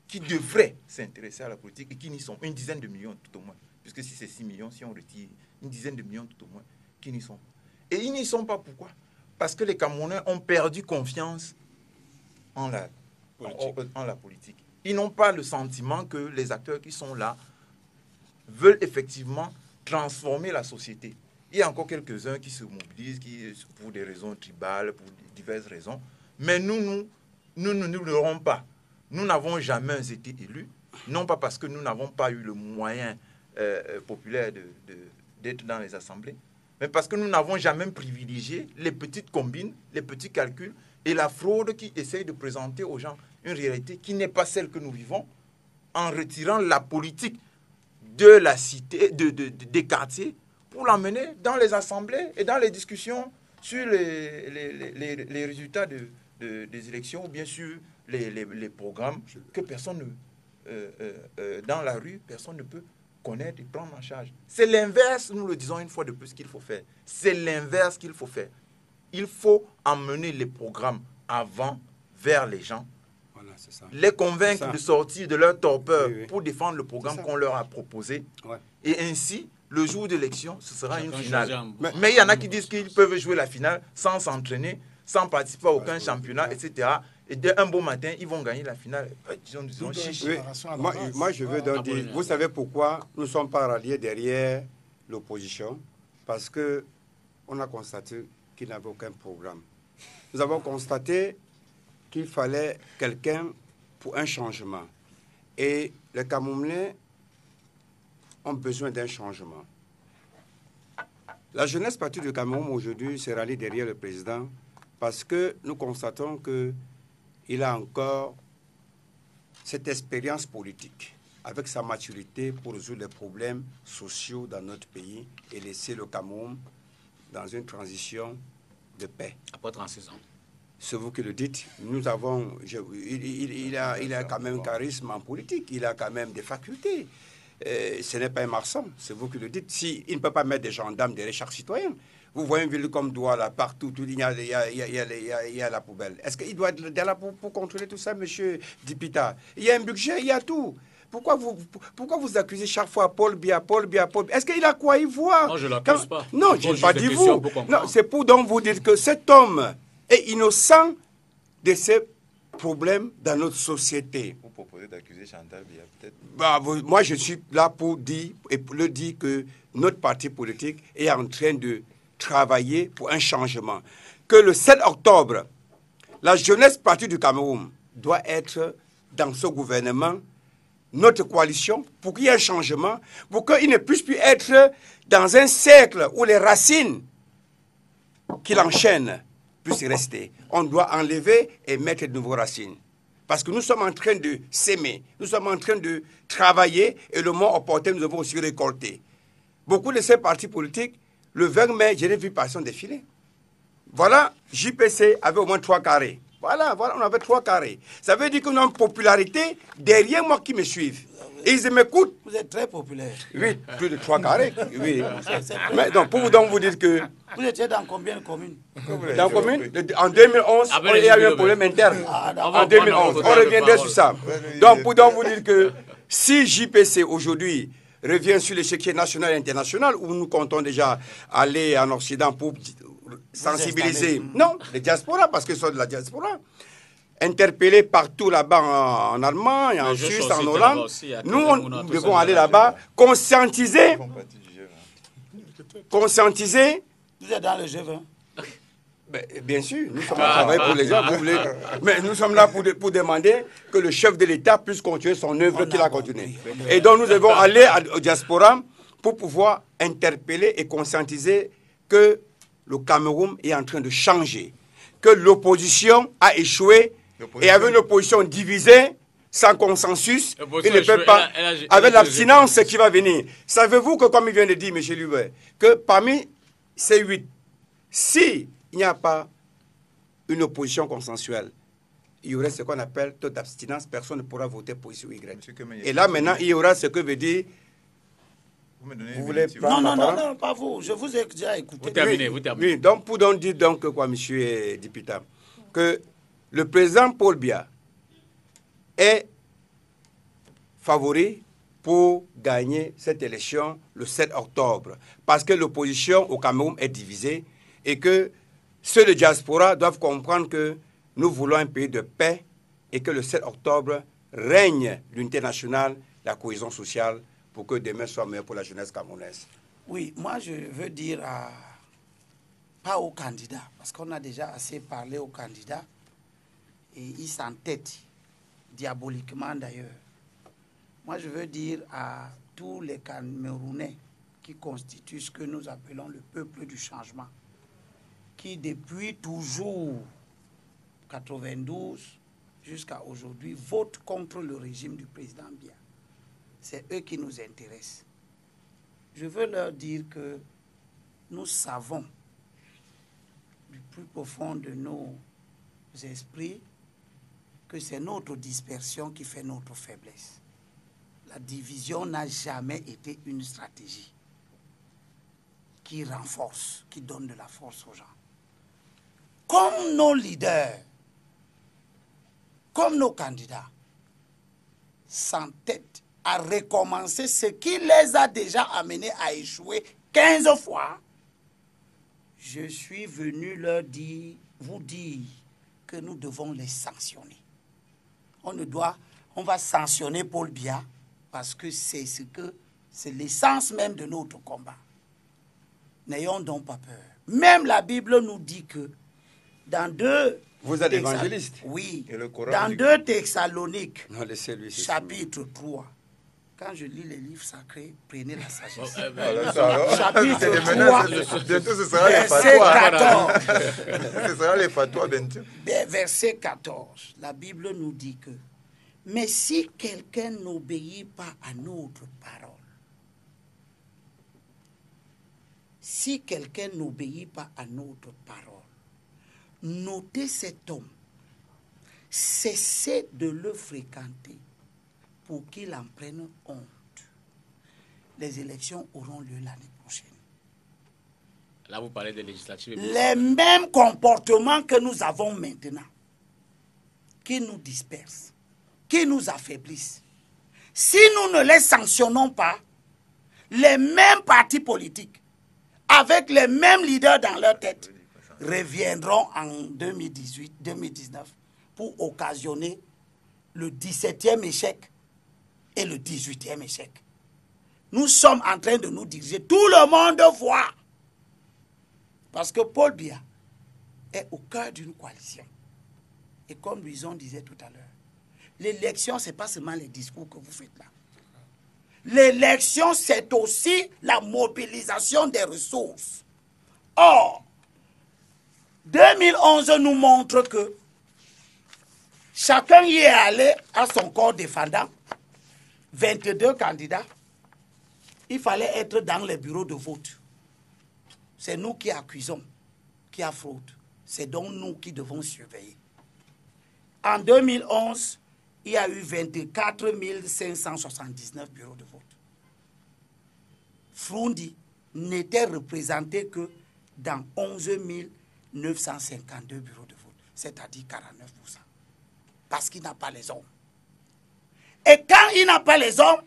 qui devraient s'intéresser à la politique et qui n'y sont, une dizaine de millions tout au moins, puisque si c'est 6 millions, si on retire une dizaine de millions tout au moins, qui n'y sont pas. Et ils n'y sont pas pourquoi? Parce que les Camerounais ont perdu confiance en la politique. Ils n'ont pas le sentiment que les acteurs qui sont là veulent effectivement transformer la société. Il y a encore quelques-uns qui se mobilisent pour des raisons tribales, pour diverses raisons. Mais nous ne l'aurons pas. Nous n'avons jamais été élus, non pas parce que nous n'avons pas eu le moyen populaire d'être dans les assemblées, mais parce que nous n'avons jamais privilégié les petites combines, les petits calculs et la fraude qui essaye de présenter aux gens une réalité qui n'est pas celle que nous vivons, en retirant la politique de la cité, des quartiers, pour l'amener dans les assemblées et dans les discussions sur les résultats des élections, ou bien sûr les programmes que personne ne, dans la rue, personne ne peut connaître et prendre en charge. C'est l'inverse, nous le disons une fois de plus, qu'il faut faire. C'est l'inverse qu'il faut faire. Il faut emmener les programmes avant, vers les gens, Voilà, c'est ça. les convaincre de sortir de leur torpeur pour défendre le programme ça. qu'on leur a proposé. Ouais. Et ainsi, le jour d'élection, ce sera une Chacun finale. choisit un- Mais il y en a qui disent qu'ils peuvent jouer la finale sans s'entraîner, sans participer à aucun championnat, etc. Et d'un beau matin, ils vont gagner la finale. Disons chiche. Oui, moi, je veux donc dire, vous savez pourquoi nous ne sommes pas ralliés derrière l'opposition? Parce qu'on a constaté qu'il n'avait aucun programme. Nous avons constaté qu'il fallait quelqu'un pour un changement. Et les Camerounais ont besoin d'un changement. La jeunesse partie du Cameroun aujourd'hui se rallie derrière le président parce que nous constatons qu'il a encore cette expérience politique avec sa maturité pour résoudre les problèmes sociaux dans notre pays et laisser le Cameroun dans une transition de paix. Après 36 ans. C'est vous qui le dites. Nous avons, il a quand même un charisme en politique, il a quand même des facultés. Ce n'est pas un maçon, c'est vous qui le dites. Si, il ne peut pas mettre des gendarmes derrière chaque citoyen. Vous voyez une ville comme Douala, partout, il y a la poubelle. Est-ce qu'il doit être là pour contrôler tout ça, monsieur Dipita? Il y a un budget, il y a tout. Pourquoi vous accusez chaque fois Paul Biya? Est-ce qu'il a quoi y voir? Non, je ne l'accuse pas. Non, je n'ai pas dit vous. Non, c'est pour donc vous dire que cet homme est innocent de ces problèmes dans notre société. Vous proposez d'accuser Chantal Biya, peut-être? Moi, je suis là pour dire et pour le dire que notre parti politique est en train de travailler pour un changement. Que le 7 octobre, la jeunesse partie du Cameroun doit être dans ce gouvernement, notre coalition, pour qu'il y ait un changement, pour qu'il ne puisse plus être dans un cercle où les racines qui l'enchaînent puissent rester. On doit enlever et mettre de nouvelles racines. Parce que nous sommes en train de s'aimer, nous sommes en train de travailler et le moment opportun, nous devons aussi récolter. Beaucoup de ces partis politiques, le 20 mai, je l'ai vu passer un défilé. Voilà, JPC avait au moins 3 carrés. Voilà, on avait 3 carrés. Ça veut dire qu'on a une popularité derrière moi qui me suivent. Et ils m'écoutent. Vous êtes très populaire. Oui, plus de 3 carrés. Oui. Mais donc, pour vous dire que... Vous étiez dans combien de communes? Dans la commune, en 2011, il y a eu un problème interne. En 2011, on reviendrait sur ça. Donc, pour vous dire que si JPC aujourd'hui revient sur l'échiquier national et international, où nous comptons déjà aller en Occident pour sensibiliser, non, les diasporas, parce qu'ils sont de la diaspora, interpellés partout là-bas en Allemagne, en Suisse, en Hollande, nous devons aller là-bas, conscientiser. Vous êtes dans le G20? Bien sûr, nous sommes à travailler pour les gens, vous voulez. Mais nous sommes là pour demander que le chef de l'État puisse continuer son œuvre qu'il a continuée. Et donc nous devons aller au diaspora pour pouvoir interpeller et conscientiser que le Cameroun est en train de changer, que l'opposition a échoué et avec une opposition divisée, sans consensus, il ne peut pas, avec l'abstinence qui va venir. Savez-vous que, comme il vient de dire, M. Lubert, que parmi ces 8, si il n'y a pas une opposition consensuelle, il y aurait ce qu'on appelle taux d'abstinence, personne ne pourra voter pour X ou Y. Et là, maintenant, il y aura ce que veut dire... Vous voulez Non, pas vous. Je vous ai déjà écouté. Vous terminez. Oui, donc pour donc dire donc quoi, monsieur Dipita, que le président Paul Biya est favori pour gagner cette élection le 7 octobre. Parce que l'opposition au Cameroun est divisée et que ceux de diaspora doivent comprendre que nous voulons un pays de paix et que le 7 octobre règne l'unité nationale, la cohésion sociale pour que demain soit meilleur pour la jeunesse camerounaise. Oui, moi je veux dire pas aux candidats, parce qu'on a déjà assez parlé aux candidats et ils s'entêtent, diaboliquement d'ailleurs. Moi je veux dire à tous les Camerounais qui constituent ce que nous appelons le peuple du changement, qui depuis toujours, 92 jusqu'à aujourd'hui, votent contre le régime du président Biya. C'est eux qui nous intéressent. Je veux leur dire que nous savons du plus profond de nos esprits que c'est notre dispersion qui fait notre faiblesse. La division n'a jamais été une stratégie qui renforce, qui donne de la force aux gens. Comme nos leaders, comme nos candidats, s'entêtent à recommencer ce qui les a déjà amenés à échouer 15 fois, je suis venu leur dire, vous dire que nous devons les sanctionner. On va sanctionner Paul Biya parce que c'est l'essence même de notre combat. N'ayons donc pas peur. Même la Bible nous dit que dans 2... Vous êtes évangéliste? Oui. Et le Coran Dans dit... 2 Thessaloniques, Non, laissez-lui. chapitre 3. Quand je lis les livres sacrés, prenez la sagesse. Chapitre 3, bientôt ce sera les verset fatwas. 14. Ce sera les fatwas bientôt. Verset 14, la Bible nous dit que mais si quelqu'un n'obéit pas à notre parole, si quelqu'un n'obéit pas à notre parole, notez cet homme, cessez de le fréquenter pour qu'il en prenne honte. Les élections auront lieu l'année prochaine. Là, vous parlez des législatives. Les mêmes comportements que nous avons maintenant, qui nous dispersent, qui nous affaiblissent. Si nous ne les sanctionnons pas, les mêmes partis politiques, avec les mêmes leaders dans leur tête, reviendront en 2018-2019 pour occasionner le 17e échec et le 18e échec. Nous sommes en train de nous diriger. Tout le monde voit. Parce que Paul Biya est au cœur d'une coalition. Et comme Louison disait tout à l'heure, l'élection, ce n'est pas seulement les discours que vous faites là. L'élection, c'est aussi la mobilisation des ressources. Or, 2011 nous montre que chacun y est allé à son corps défendant. 22 candidats. Il fallait être dans les bureaux de vote. C'est nous qui accusons, qui a fraude. C'est donc nous qui devons surveiller. En 2011, il y a eu 24 579 bureaux de vote. Frundi n'était représenté que dans 11 952 bureaux de vote, c'est-à-dire 49%. Parce qu'il n'a pas les hommes. Et quand il n'a pas les hommes,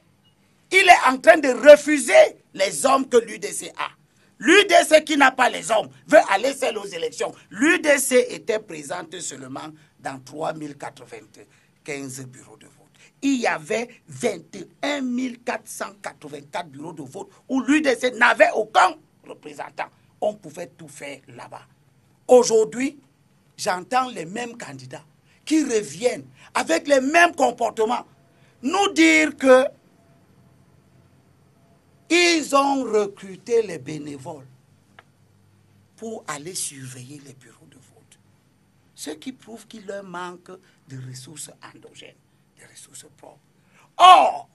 il est en train de refuser les hommes que l'UDC a. L'UDC qui n'a pas les hommes veut aller seul aux élections. L'UDC était présente seulement dans 3095 bureaux de vote. Il y avait 21 484 bureaux de vote où l'UDC n'avait aucun représentant. On pouvait tout faire là-bas. Aujourd'hui, j'entends les mêmes candidats qui reviennent avec les mêmes comportements nous dire que ils ont recruté les bénévoles pour aller surveiller les bureaux de vote. Ce qui prouve qu'il leur manque de ressources endogènes, des ressources propres. Or,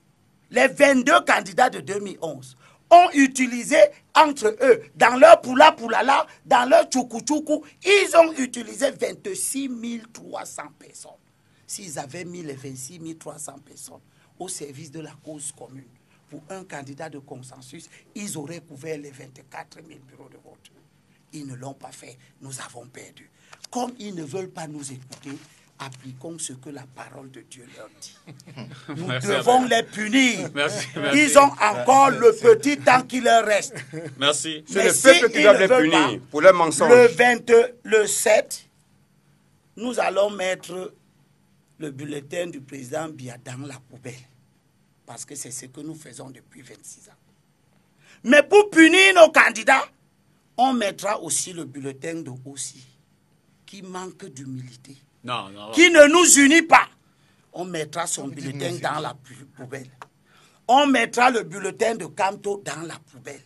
les 22 candidats de 2011 ont utilisé entre eux, dans leur poula-poulala, dans leur tchoukou-tchoukou, ils ont utilisé 26 300 personnes. S'ils avaient mis les 26 300 personnes au service de la cause commune, pour un candidat de consensus, ils auraient couvert les 24 000 bureaux de vote. Ils ne l'ont pas fait. Nous avons perdu. Comme ils ne veulent pas nous écouter, appliquons ce que la parole de Dieu leur dit. Nous devons les punir. Merci. Ils ont encore le petit temps qui leur reste. Merci. C'est le peuple qui doit les punir pour leurs mensonges. Le 7, nous allons mettre le bulletin du président Biya dans la poubelle. Parce que c'est ce que nous faisons depuis 26 ans. Mais pour punir nos candidats, on mettra aussi le bulletin de Ossi, qui manque d'humilité, Non. qui ne nous unit pas. On mettra son bulletin dans la poubelle. On mettra le bulletin de Kanto dans la poubelle.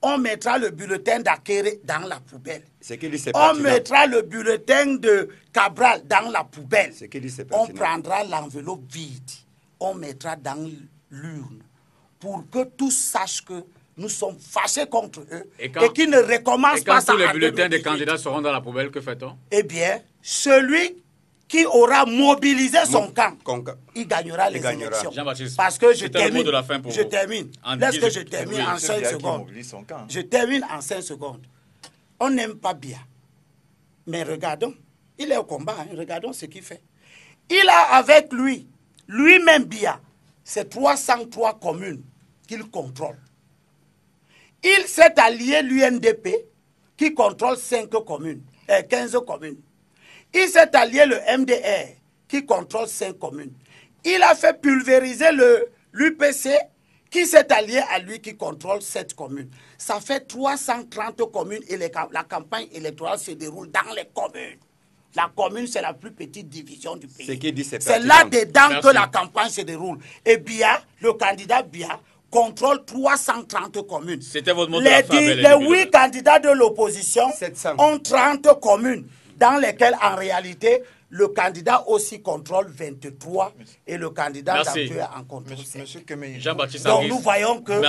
On mettra le bulletin d'Akere dans la poubelle. On mettra le bulletin de Cabral dans la poubelle. On prendra l'enveloppe vide. On mettra dans l'urne pour que tous sachent que nous sommes fâchés contre eux et qu'ils ne recommencent pas ça. Et quand tous les bulletins des candidats seront dans la poubelle, que fait-on? Eh bien, celui qui aura mobilisé son camp, il gagnera les élections. Parce que je termine. Laisse que je termine en 5 secondes. Je termine en 5 secondes. On n'aime pas Biya. Mais regardons, il est au combat, hein, regardons ce qu'il fait. Il a avec lui, lui-même Biya, c'est 303 communes qu'il contrôle. Il s'est allié l'UNDP qui contrôle 15 communes. Il s'est allié le MDR qui contrôle 5 communes. Il a fait pulvériser l'UPC qui s'est allié à lui qui contrôle 7 communes. Ça fait 330 communes et la campagne électorale se déroule dans les communes. La commune, c'est la plus petite division du pays. C'est là-dedans que la campagne se déroule. Et Biya, le candidat Biya, contrôle 330 communes. C'était votre mot de la fin. Les 8 candidats de l'opposition ont 30 communes dans lesquelles, en réalité, le candidat aussi contrôle 23 et le candidat d'actuel en contrôle 7. Jean-Baptiste. Donc nous voyons qu'il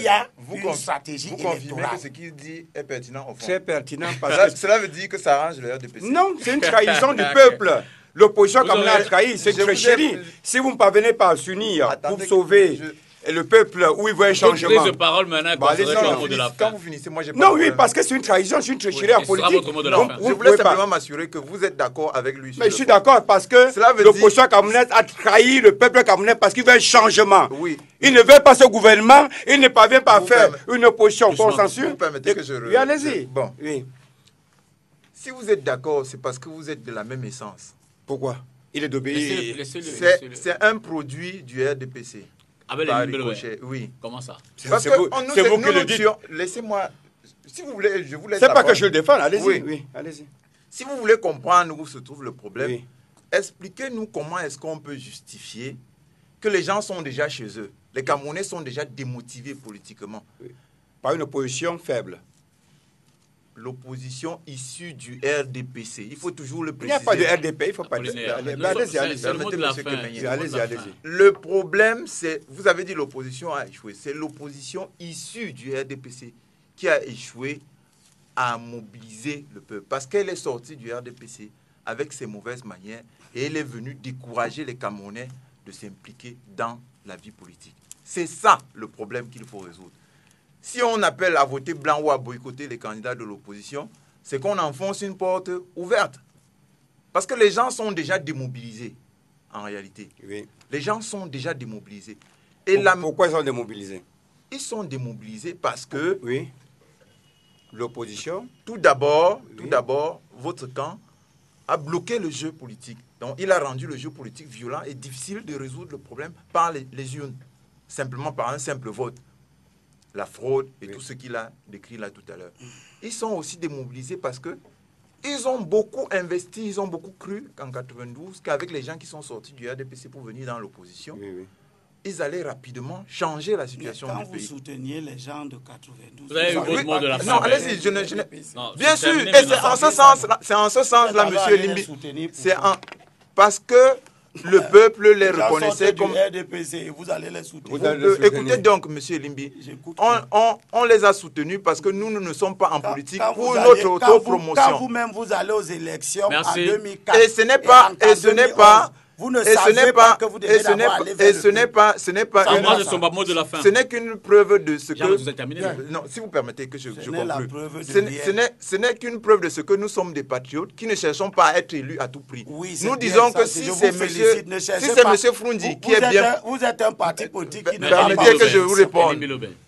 y a une stratégie électorale. Vous confirmez que ce qu'il dit est pertinent au fond? C'est pertinent parce que cela veut dire que ça arrange le RDPC. Non, c'est une trahison du peuple. L'opposition comme l'a trahi, c'est une tricherie. Si vous ne parvenez pas à s'unir pour sauver le peuple où il veut un changement. De parole maintenant, quand vous finissez, moi j'ai pas. Non, oui, parce que c'est une trahison, c'est une tricherie en politique. Je voulais simplement m'assurer que vous êtes d'accord avec lui. Mais je suis d'accord parce que l'opposition camerounaise a trahi le peuple camerounais parce qu'il veut un changement. Oui. Il ne veut pas ce gouvernement, il ne parvient pas à faire une opposition consensuelle. Vous permettez que je... Oui, allez-y. Bon. Oui. Si vous êtes d'accord, c'est parce que vous êtes de la même essence. Pourquoi? Il est d'obéir. C'est un produit du RDPC. Oui. Comment ça? Parce que c'est vous qui le dites. Laissez-moi. Si vous voulez, je vous laisse. C'est pas que je le défends. Allez-y. Oui, allez-y. Si vous voulez comprendre où se trouve le problème, expliquez-nous comment est-ce qu'on peut justifier que les gens sont déjà chez eux. Les Camerounais sont déjà démotivés politiquement. Par une opposition faible. L'opposition issue du RDPC. Il faut toujours le préciser. Il n'y a pas de RDP, il ne faut pas dire. Allez-y. Le problème, c'est, vous avez dit l'opposition a échoué. C'est l'opposition issue du RDPC qui a échoué à mobiliser le peuple. Parce qu'elle est sortie du RDPC avec ses mauvaises manières et elle est venue décourager les Camerounais de s'impliquer dans la vie politique. C'est ça le problème qu'il faut résoudre. Si on appelle à voter blanc ou à boycotter les candidats de l'opposition, c'est qu'on enfonce une porte ouverte. Parce que les gens sont déjà démobilisés, en réalité. Oui. Les gens sont déjà démobilisés. Et pourquoi ils sont démobilisés? Ils sont démobilisés parce que... Oui. L'opposition. Tout d'abord, votre camp a bloqué le jeu politique. Donc, il a rendu le jeu politique violent et difficile de résoudre le problème par les urnes. Simplement par un simple vote. La fraude et tout ce qu'il a décrit là tout à l'heure. Ils sont aussi démobilisés parce que ils ont beaucoup investi, ils ont beaucoup cru qu'en 92, qu'avec les gens qui sont sortis du RDPC pour venir dans l'opposition, ils allaient rapidement changer la situation du pays. Quand vous souteniez les gens de 92... Vous avez eu votre mot de la fin. Non, allez-y, bien sûr, et c'est en ce sens-là, monsieur Limbi. Parce que le peuple les reconnaissait comme... RDPC, vous allez les soutenir. Écoutez donc, monsieur Limbi, on les a soutenus parce que nous ne sommes pas en politique pour notre autopromotion. Quand vous-même vous allez aux élections en 2004 et ce n'est pas... Vous ne savez pas que vous devez d'abord aller vers ce n'est qu'une preuve de ce que... Non, si vous permettez que je conclue. Ce n'est qu'une preuve de ce que nous sommes des patriotes qui ne cherchons pas à être élus à tout prix. Nous disons que si c'est monsieur Frundi qui est bien... Vous êtes un parti politique qui ne... Permettez que je vous réponde.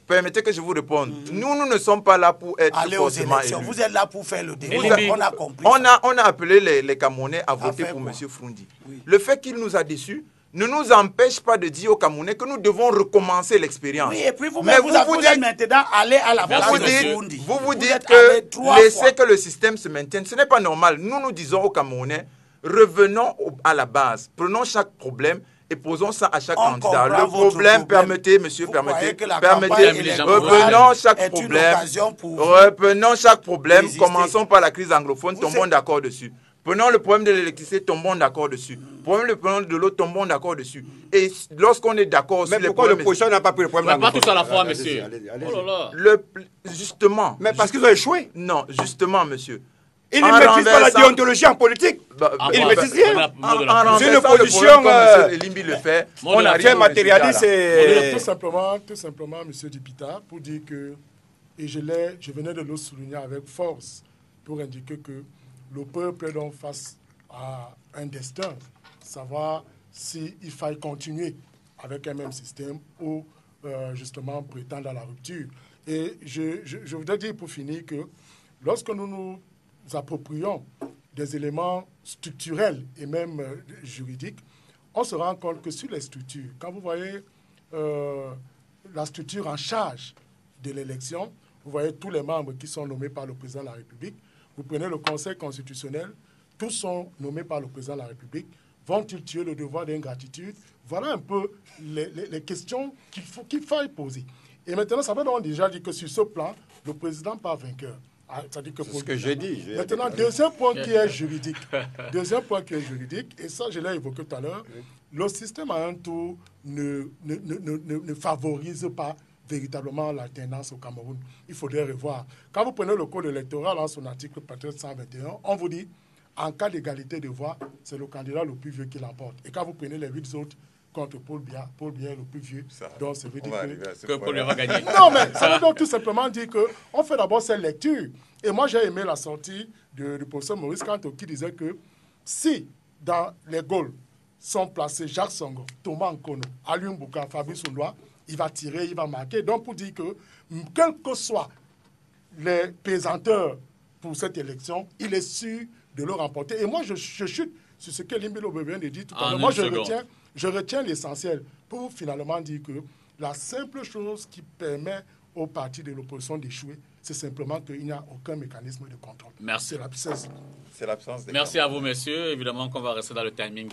Permettez que je vous réponde. Nous ne sommes pas là pour être forcément élus. Vous êtes là pour faire le débat. On a compris. On a appelé les Camerounais à voter pour M. Frundi. Le fait qu'il nous a déçus ne nous empêche pas de dire aux Camerounais que nous devons recommencer l'expérience. Oui, et puis vous êtes maintenant allé à la place de Frundi. Vous dites que laissez que le système se maintienne. Ce n'est pas normal. Nous disons aux Camerounais, revenons à la base. Prenons chaque problème et posons ça à chaque On candidat. comprend Le votre problème, permettez, monsieur, Vous permettez, croyez que la permettez, campagne électorale reprenons chaque est une problème, occasion pour vous reprenons chaque problème, résister. commençons par la crise anglophone, Vous tombons êtes- d'accord dessus. Prenons le problème de l'électricité, tombons d'accord dessus. Le problème de l'eau, tombons d'accord dessus. Et lorsqu'on est d'accord sur Mais les pourquoi problèmes... l'opposition n'a pas pris le problème Ouais, pas anglophone? tous à la fois, Allez-y, monsieur. allez-y, allez-y. Oh là là. Justement... Mais parce qu'ils ont échoué. Non, justement, monsieur. Ils ne maîtrisent pas la déontologie en politique. Ils ne maîtrisent rien. C'est une opposition, comme M. Limbi le fait. On arrive C'est au matérialiste. résultat, Tout simplement, M. Dipita, pour dire que, et je venais de le souligner avec force, pour indiquer que le peuple est donc face à un destin, savoir s'il faille continuer avec un même système ou justement prétendre à la rupture. Et je voudrais dire pour finir que lorsque nous nous approprions des éléments structurels et même juridiques, on se rend compte que sur les structures, quand vous voyez la structure en charge de l'élection, vous voyez tous les membres qui sont nommés par le président de la République, vous prenez le Conseil constitutionnel, tous sont nommés par le président de la République, vont-ils tuer le devoir d'ingratitude? Voilà un peu les questions qu'il faille poser. Et maintenant, ça veut donc déjà dire que sur ce plan, le président part vainqueur. C'est ce que j'ai dit. Maintenant, deuxième point qui est juridique. Deuxième point qui est juridique, et ça, je l'ai évoqué tout à l'heure, le système à un tour ne favorise pas véritablement l'alternance au Cameroun. Il faudrait revoir. Quand vous prenez le code électoral, en son article peut-être 121, on vous dit, en cas d'égalité de voix, c'est le candidat le plus vieux qui l'emporte. Et quand vous prenez les 8 autres contre Paul Biya est le plus vieux. Donc, ça veut dire que Paul Biya va gagner. Non, mais ça veut donc tout simplement dire qu'on fait d'abord cette lecture. Et moi, j'ai aimé la sortie du professeur Maurice Kanto qui disait que si dans les Gaules sont placés Jacques Songo, Thomas Nkono, Alioune Bouka, Fabrice Oundoa, il va tirer, il va marquer. Donc, pour dire que, quels que soient les pesanteurs pour cette élection, il est sûr de le remporter. Et moi, je chute sur ce que Limbilo vient de dire tout à l'heure. Moi, je retiens l'essentiel pour finalement dire que la simple chose qui permet aux partis de l'opposition d'échouer, c'est simplement qu'il n'y a aucun mécanisme de contrôle. Merci. C'est l'absence. C'est l'absence de... Merci à vous, messieurs. Évidemment qu'on va rester dans le timing.